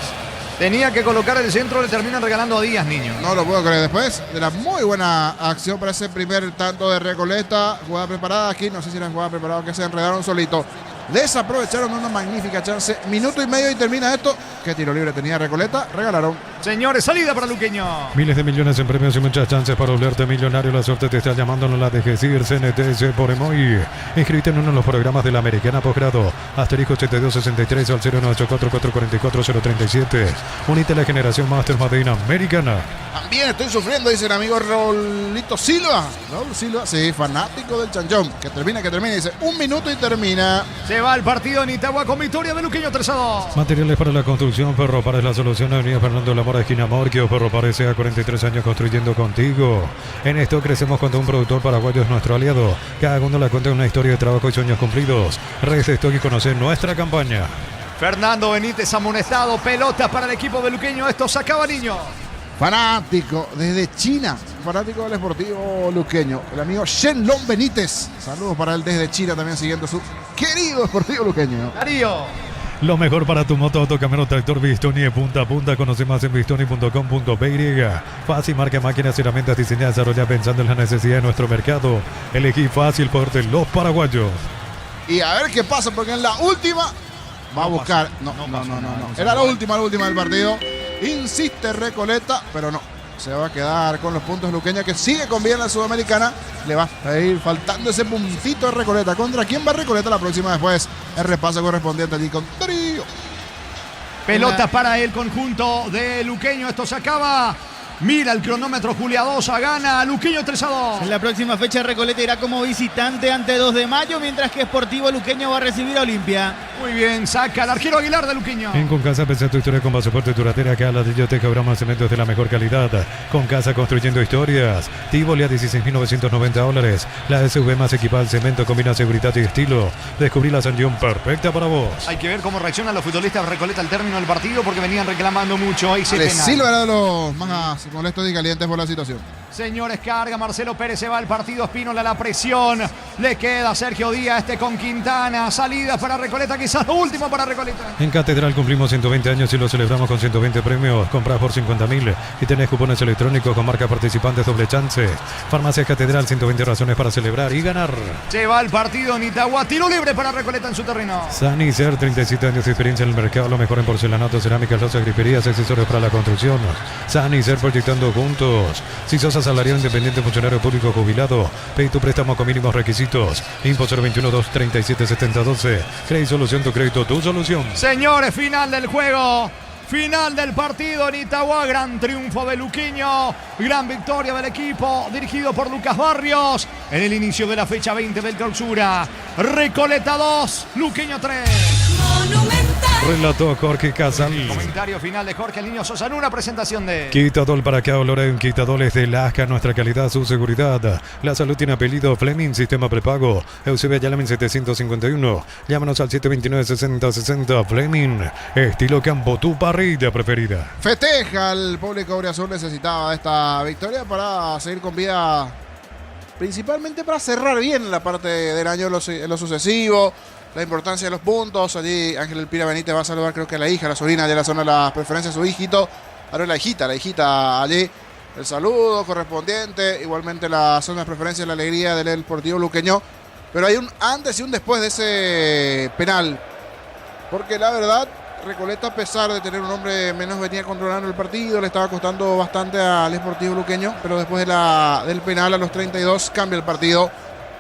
C: Tenía que colocar el centro, le terminan regalando a Díaz, niño.
B: No lo puedo creer. Después de la muy buena acción para ese primer tanto de Recoleta, jugada preparada aquí, no sé si era jugada preparada, que se enredaron solito. Desaprovecharon una magnífica chance. Minuto y medio y termina esto. Qué tiro libre tenía Recoleta. Regalaron.
C: Señores, salida para Luqueño.
D: Miles de millones en premios y muchas chances para volverte millonario. La suerte te está llamando, no la dejes ir. CNTS por Emoy. Inscríbete en uno de los programas de la Americana Posgrado. Asterisco 8263 al 0984444037. Unite a la generación Master Madina Americana.
B: También estoy sufriendo, dice el amigo Raulito Silva. Raúl Silva, sí, fanático del Chanchón. Que termina. Dice, 1 minuto y termina.
C: Se va el partido en Itagua con victoria de Luqueño 3-2.
D: Materiales para la construcción. Ferropares, la solución. Avenida Fernando Lamora, esquina Morquio. Ferropares, a 43 años construyendo contigo. En esto crecemos cuando un productor paraguayo es nuestro aliado. Cada uno la cuenta una historia de trabajo y sueños cumplidos. Resta Stock y conocer nuestra campaña.
C: Fernando Benítez amonestado. Pelota para el equipo de Luqueño. Esto se acaba, niño.
B: Fanático desde China, fanático del Sportivo Luqueño, el amigo Shenlong Benítez. Saludos para él desde China, también siguiendo su querido Sportivo Luqueño.
C: Darío.
D: Lo mejor para tu moto, autocamino, tractor, Bistoni de punta a punta. Conoce más en bistoni.com.py. Fácil, marca, máquinas y herramientas diseñadas y desarrolladas pensando en la necesidad de nuestro mercado. Elegí fácil por los paraguayos.
B: Y a ver qué pasa, porque en la última va a buscar. No. Era la última del partido. Insiste Recoleta, pero no. Se va a quedar con los puntos Luqueña, que sigue con bien la Sudamericana. Le va a ir faltando ese puntito de Recoleta. ¿Contra quién va Recoleta la próxima después? El repaso correspondiente allí con Darío.
C: Pelota para el conjunto de Luqueño. Esto se acaba. Mira el cronómetro, Julia Dosa gana Luqueño 3-2.
A: En la próxima fecha Recoleta irá como visitante ante 2 de mayo, mientras que Sportivo Luqueño va a recibir a Olimpia.
C: Muy bien, saca el arquero Aguilar de Luqueño.
D: En Concasa, pensé tu historia con pasaporte duratera, acá ladrillo, teja, broma, cementos de la mejor calidad. Concasa, construyendo historias. Tivoli a $16.990. La SUV más equipada al cemento, combina seguridad y estilo. Descubrí la sanción perfecta para vos.
C: Hay que ver cómo reaccionan los futbolistas de Recoleta al término del partido, porque venían reclamando mucho. Ahí se
B: Silva era de los más molestos y calientes por la situación.
C: Señores, carga Marcelo Pérez, se va al partido. Espínola, la presión. Le queda Sergio Díaz, con Quintana. Salida para Recoleta, quizás lo último para Recoleta.
D: En Catedral cumplimos 120 años y lo celebramos con 120 premios. Compras por 50.000 y tenés cupones electrónicos con marca participantes doble chance. Farmacias Catedral, 120 razones para celebrar y ganar.
C: Se va al partido Nitagua. Tiro libre para Recoleta en su terreno.
D: Sanicer, 37 años de experiencia en el mercado. Lo mejor en porcelanato, cerámicas, losas, griferías, accesorios para la construcción. Sanicer, proyectando juntos. Si sos asalariado, independiente, funcionario público, jubilado, pedí tu préstamo con mínimos requisitos. Impo 021 237 7012. Crédito Solución, tu crédito, tu solución.
C: Señores, final del juego. Final del partido en Itagua, gran triunfo de Luqueño, gran victoria del equipo dirigido por Lucas Barrios en el inicio de la fecha 20 del clausura. Recoleta 2, Luqueño 3.
F: Monumental.
D: Relató Jorge Casal.
C: Comentario final de Jorge Niño Sosa en una presentación de
D: Quitadol para acá, Loren, Quitadoles de Lasca, nuestra calidad, su seguridad. La salud tiene apellido, Fleming, sistema prepago. Eusebio Yalamin 751. Llámanos al 729-6060. Fleming, estilo campo, tu parrilla preferida.
B: Festeja el público auriazul, necesitaba esta victoria para seguir con vida, principalmente para cerrar bien la parte del año en lo sucesivo. La importancia de los puntos. Allí Ángel Elpira Benítez va a saludar, creo que a la hija, la sobrina de la zona de las preferencias, su hijito. Ahora la hijita allí. El saludo correspondiente. Igualmente la zona de preferencias, la alegría del Deportivo Luqueño. Pero hay un antes y un después de ese penal. Porque la verdad, Recoleta, a pesar de tener un hombre menos, venía controlando el partido. Le estaba costando bastante al Deportivo Luqueño. Pero después del penal a los 32 cambia el partido.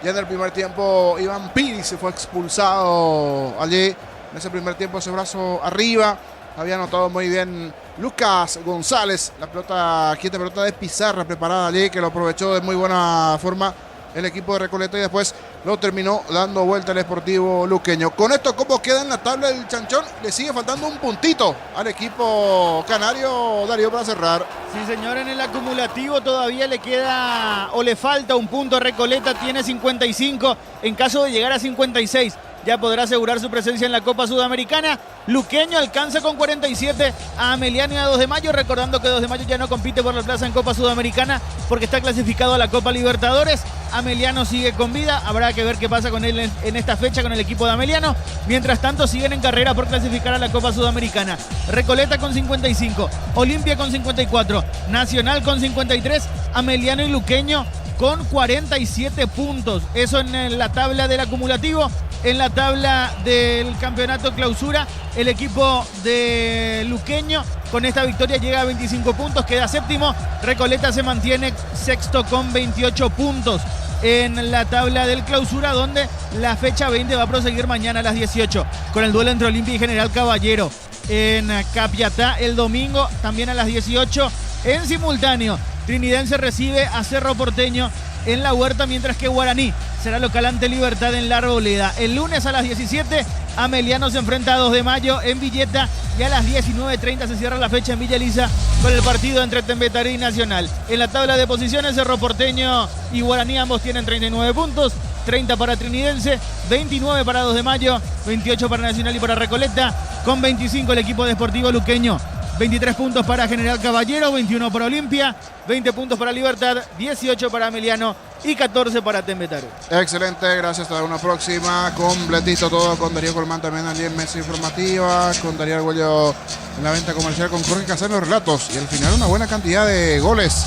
B: Ya en el primer tiempo Iván Piri se fue expulsado allí. En ese primer tiempo ese brazo arriba. Había anotado muy bien Lucas González. La pelota quieta, pelota de Pizarra preparada allí, que lo aprovechó de muy buena forma el equipo de Recoleta y después lo terminó dando vuelta el Deportivo Luqueño. Con esto, ¿cómo queda en la tabla del Chanchón? Le sigue faltando un puntito al equipo canario, Darío, para cerrar.
A: Sí, señor, en el acumulativo todavía le queda o le falta un punto a Recoleta, tiene 55. En caso de llegar a 56, ya podrá asegurar su presencia en la Copa Sudamericana. Luqueño alcanza con 47 a Ameliano y a 2 de Mayo, recordando que 2 de Mayo ya no compite por la plaza en Copa Sudamericana porque está clasificado a la Copa Libertadores. Ameliano sigue con vida, habrá que ver qué pasa con él en esta fecha con el equipo de Ameliano. Mientras tanto siguen en carrera por clasificar a la Copa Sudamericana. Recoleta con 55, Olimpia con 54, Nacional con 53, Ameliano y Luqueño con 47 puntos. Eso en la tabla del acumulativo. En la tabla del campeonato clausura, el equipo de Luqueño con esta victoria llega a 25 puntos, queda séptimo. Recoleta se mantiene sexto con 28 puntos en la tabla del clausura, donde la fecha 20 va a proseguir mañana a las 18 con el duelo entre Olimpia y General Caballero en Capiatá. El domingo también a las 18 en simultáneo Trinidense recibe a Cerro Porteño en La Huerta, mientras que Guaraní será local ante Libertad en La Arboleda. El lunes a las 17, Ameliano se enfrenta a 2 de Mayo en Villeta y a las 19:30 se cierra la fecha en Villa Elisa con el partido entre Tembetarí y Nacional. En la tabla de posiciones, Cerro Porteño y Guaraní ambos tienen 39 puntos, 30 para Trinidense, 29 para 2 de Mayo, 28 para Nacional y para Recoleta, con 25 el equipo deportivo luqueño. 23 puntos para General Caballero, 21 para Olimpia, 20 puntos para Libertad, 18 para Ameliano y 14 para Tembetarí.
B: Excelente, gracias. Hasta una próxima. Completito todo con Darío Colmán también allí en Mesa Informativa, con Darío Arguello en la venta comercial, con Jorge Casal en los relatos y al final una buena cantidad de goles.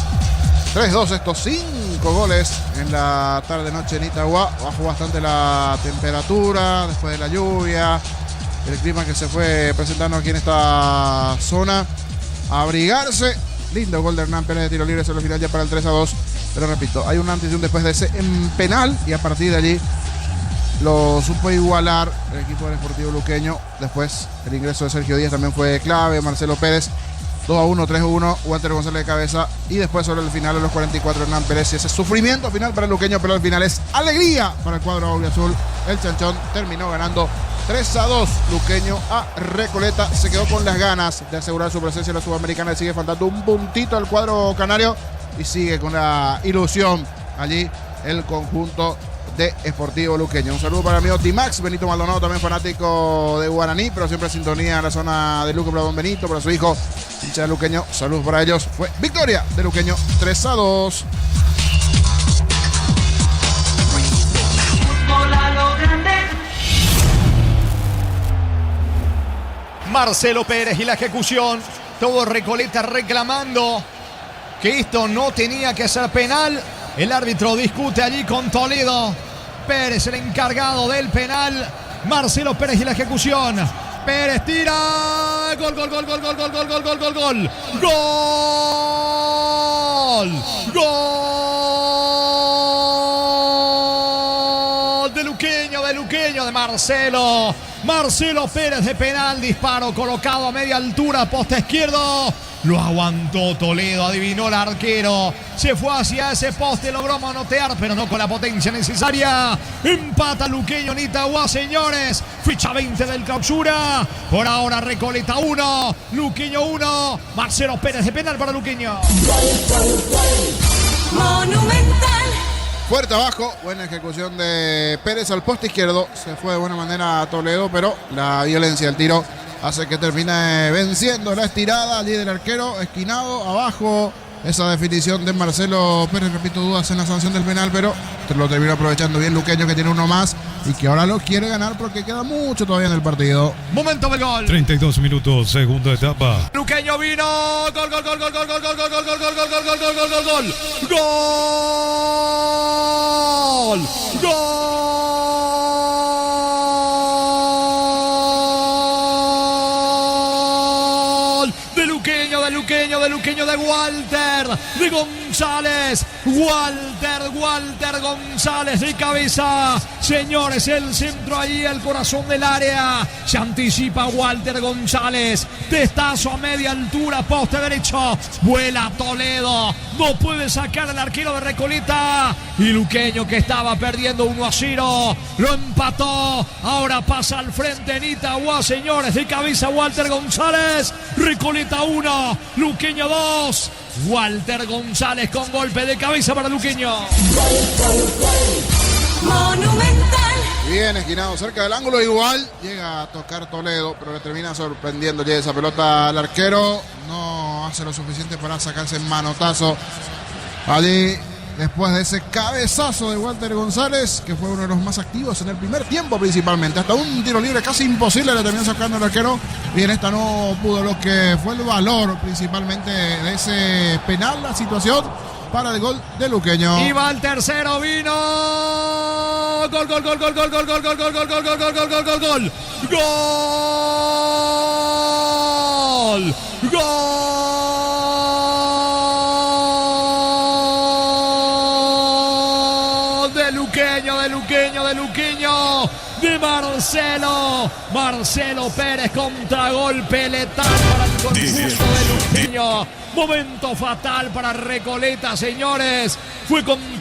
B: 3-2 estos 5 goles en la tarde-noche en Itagua. Bajó bastante la temperatura después de la lluvia. El clima que se fue presentando aquí en esta zona. Abrigarse. Lindo gol de Hernán Pérez de tiro libre sobre el final ya para el 3-2. Pero repito, hay un antes y un después de ese en penal. Y a partir de allí lo supo igualar el equipo del Deportivo Luqueño. Después el ingreso de Sergio Díaz también fue clave. Marcelo Pérez 2-1, 3-1. Walter González de cabeza. Y después sobre el final a los 44 Hernán Pérez. Y ese sufrimiento final para el Luqueño. Pero al final es alegría para el cuadro auriazul. El Chanchón terminó ganando 3-2, Luqueño a Recoleta. Se quedó con las ganas de asegurar su presencia en la Sudamericana. Le sigue faltando un puntito al cuadro canario y sigue con la ilusión allí el conjunto de Sportivo Luqueño. Un saludo para mi amigo Timax, Benito Maldonado, también fanático de Guaraní, pero siempre en sintonía en la zona de Luque para don Benito, para su hijo, hincha de Luqueño. Saludos para ellos. Fue victoria de Luqueño 3-2.
C: Marcelo Pérez y la ejecución. Todo Recoleta reclamando que esto no tenía que ser penal. El árbitro discute allí con Toledo. Pérez, el encargado del penal. Marcelo Pérez y la ejecución. Pérez tira. Gol, gol, gol, gol, gol, gol, gol, gol, gol, gol, gol. Gol. Gol de Luqueño, de Marcelo. Marcelo Pérez de penal, disparo colocado a media altura, poste izquierdo. Lo aguantó Toledo, adivinó el arquero. Se fue hacia ese poste, logró manotear, pero no con la potencia necesaria. Empata Luqueño en Itagua, señores. Ficha 20 del clausura. Por ahora Recoleta 1, Luqueño 1. Marcelo Pérez de penal para Luqueño.
F: Monumental.
B: Fuerte abajo, buena ejecución de Pérez al poste izquierdo. Se fue de buena manera a Toledo, pero la violencia del tiro hace que termine venciendo la estirada allí del arquero, esquinado, abajo. Esa definición de Marcelo Pérez, repito, dudas en la sanción del penal, pero lo terminó aprovechando bien Luqueño, que tiene uno más y que ahora lo quiere ganar porque queda mucho todavía en el partido.
C: Momento del gol.
D: 32 minutos, segunda etapa.
C: Luqueño vino. Gol, gol, gol, gol, gol, gol, gol, gol, gol, gol, gol, gol, gol, gol, gol, gol, gol. Gol. Gol. De Luqueño, de Walter, de González. Walter González de cabeza. Señores, el centro ahí, el corazón del área. Se anticipa Walter González. Testazo a media altura, poste derecho. Vuela Toledo. No puede sacar al arquero de Recoleta. Y Luqueño, que estaba perdiendo 1-0, lo empató. Ahora pasa al frente en Itagua, señores. De cabeza Walter González. Recoleta 1, Luqueño 2. Walter González con golpe de cabeza para Luqueño.
F: Monumental.
B: Bien esquinado cerca del ángulo, igual llega a tocar Toledo, pero le termina sorprendiendo ya esa pelota al arquero. No hace lo suficiente para sacarse el manotazo allí después de ese cabezazo de Walter González, que fue uno de los más activos en el primer tiempo principalmente. Hasta un tiro libre casi imposible le terminó sacando el arquero. Y en esta no pudo, lo que fue el valor principalmente de ese penal, la situación para el gol de Luqueño.
C: Y va el tercero, vino. Gol, gol, gol, gol, gol, gol, gol, gol, gol, gol, gol, gol, gol, gol, gol, gol, gol. Gol. Gol de Luqueño. De Marcelo Pérez, contragolpe letal para el conjunto de Luqueño. Momento fatal para Recoleta, señores. Fue con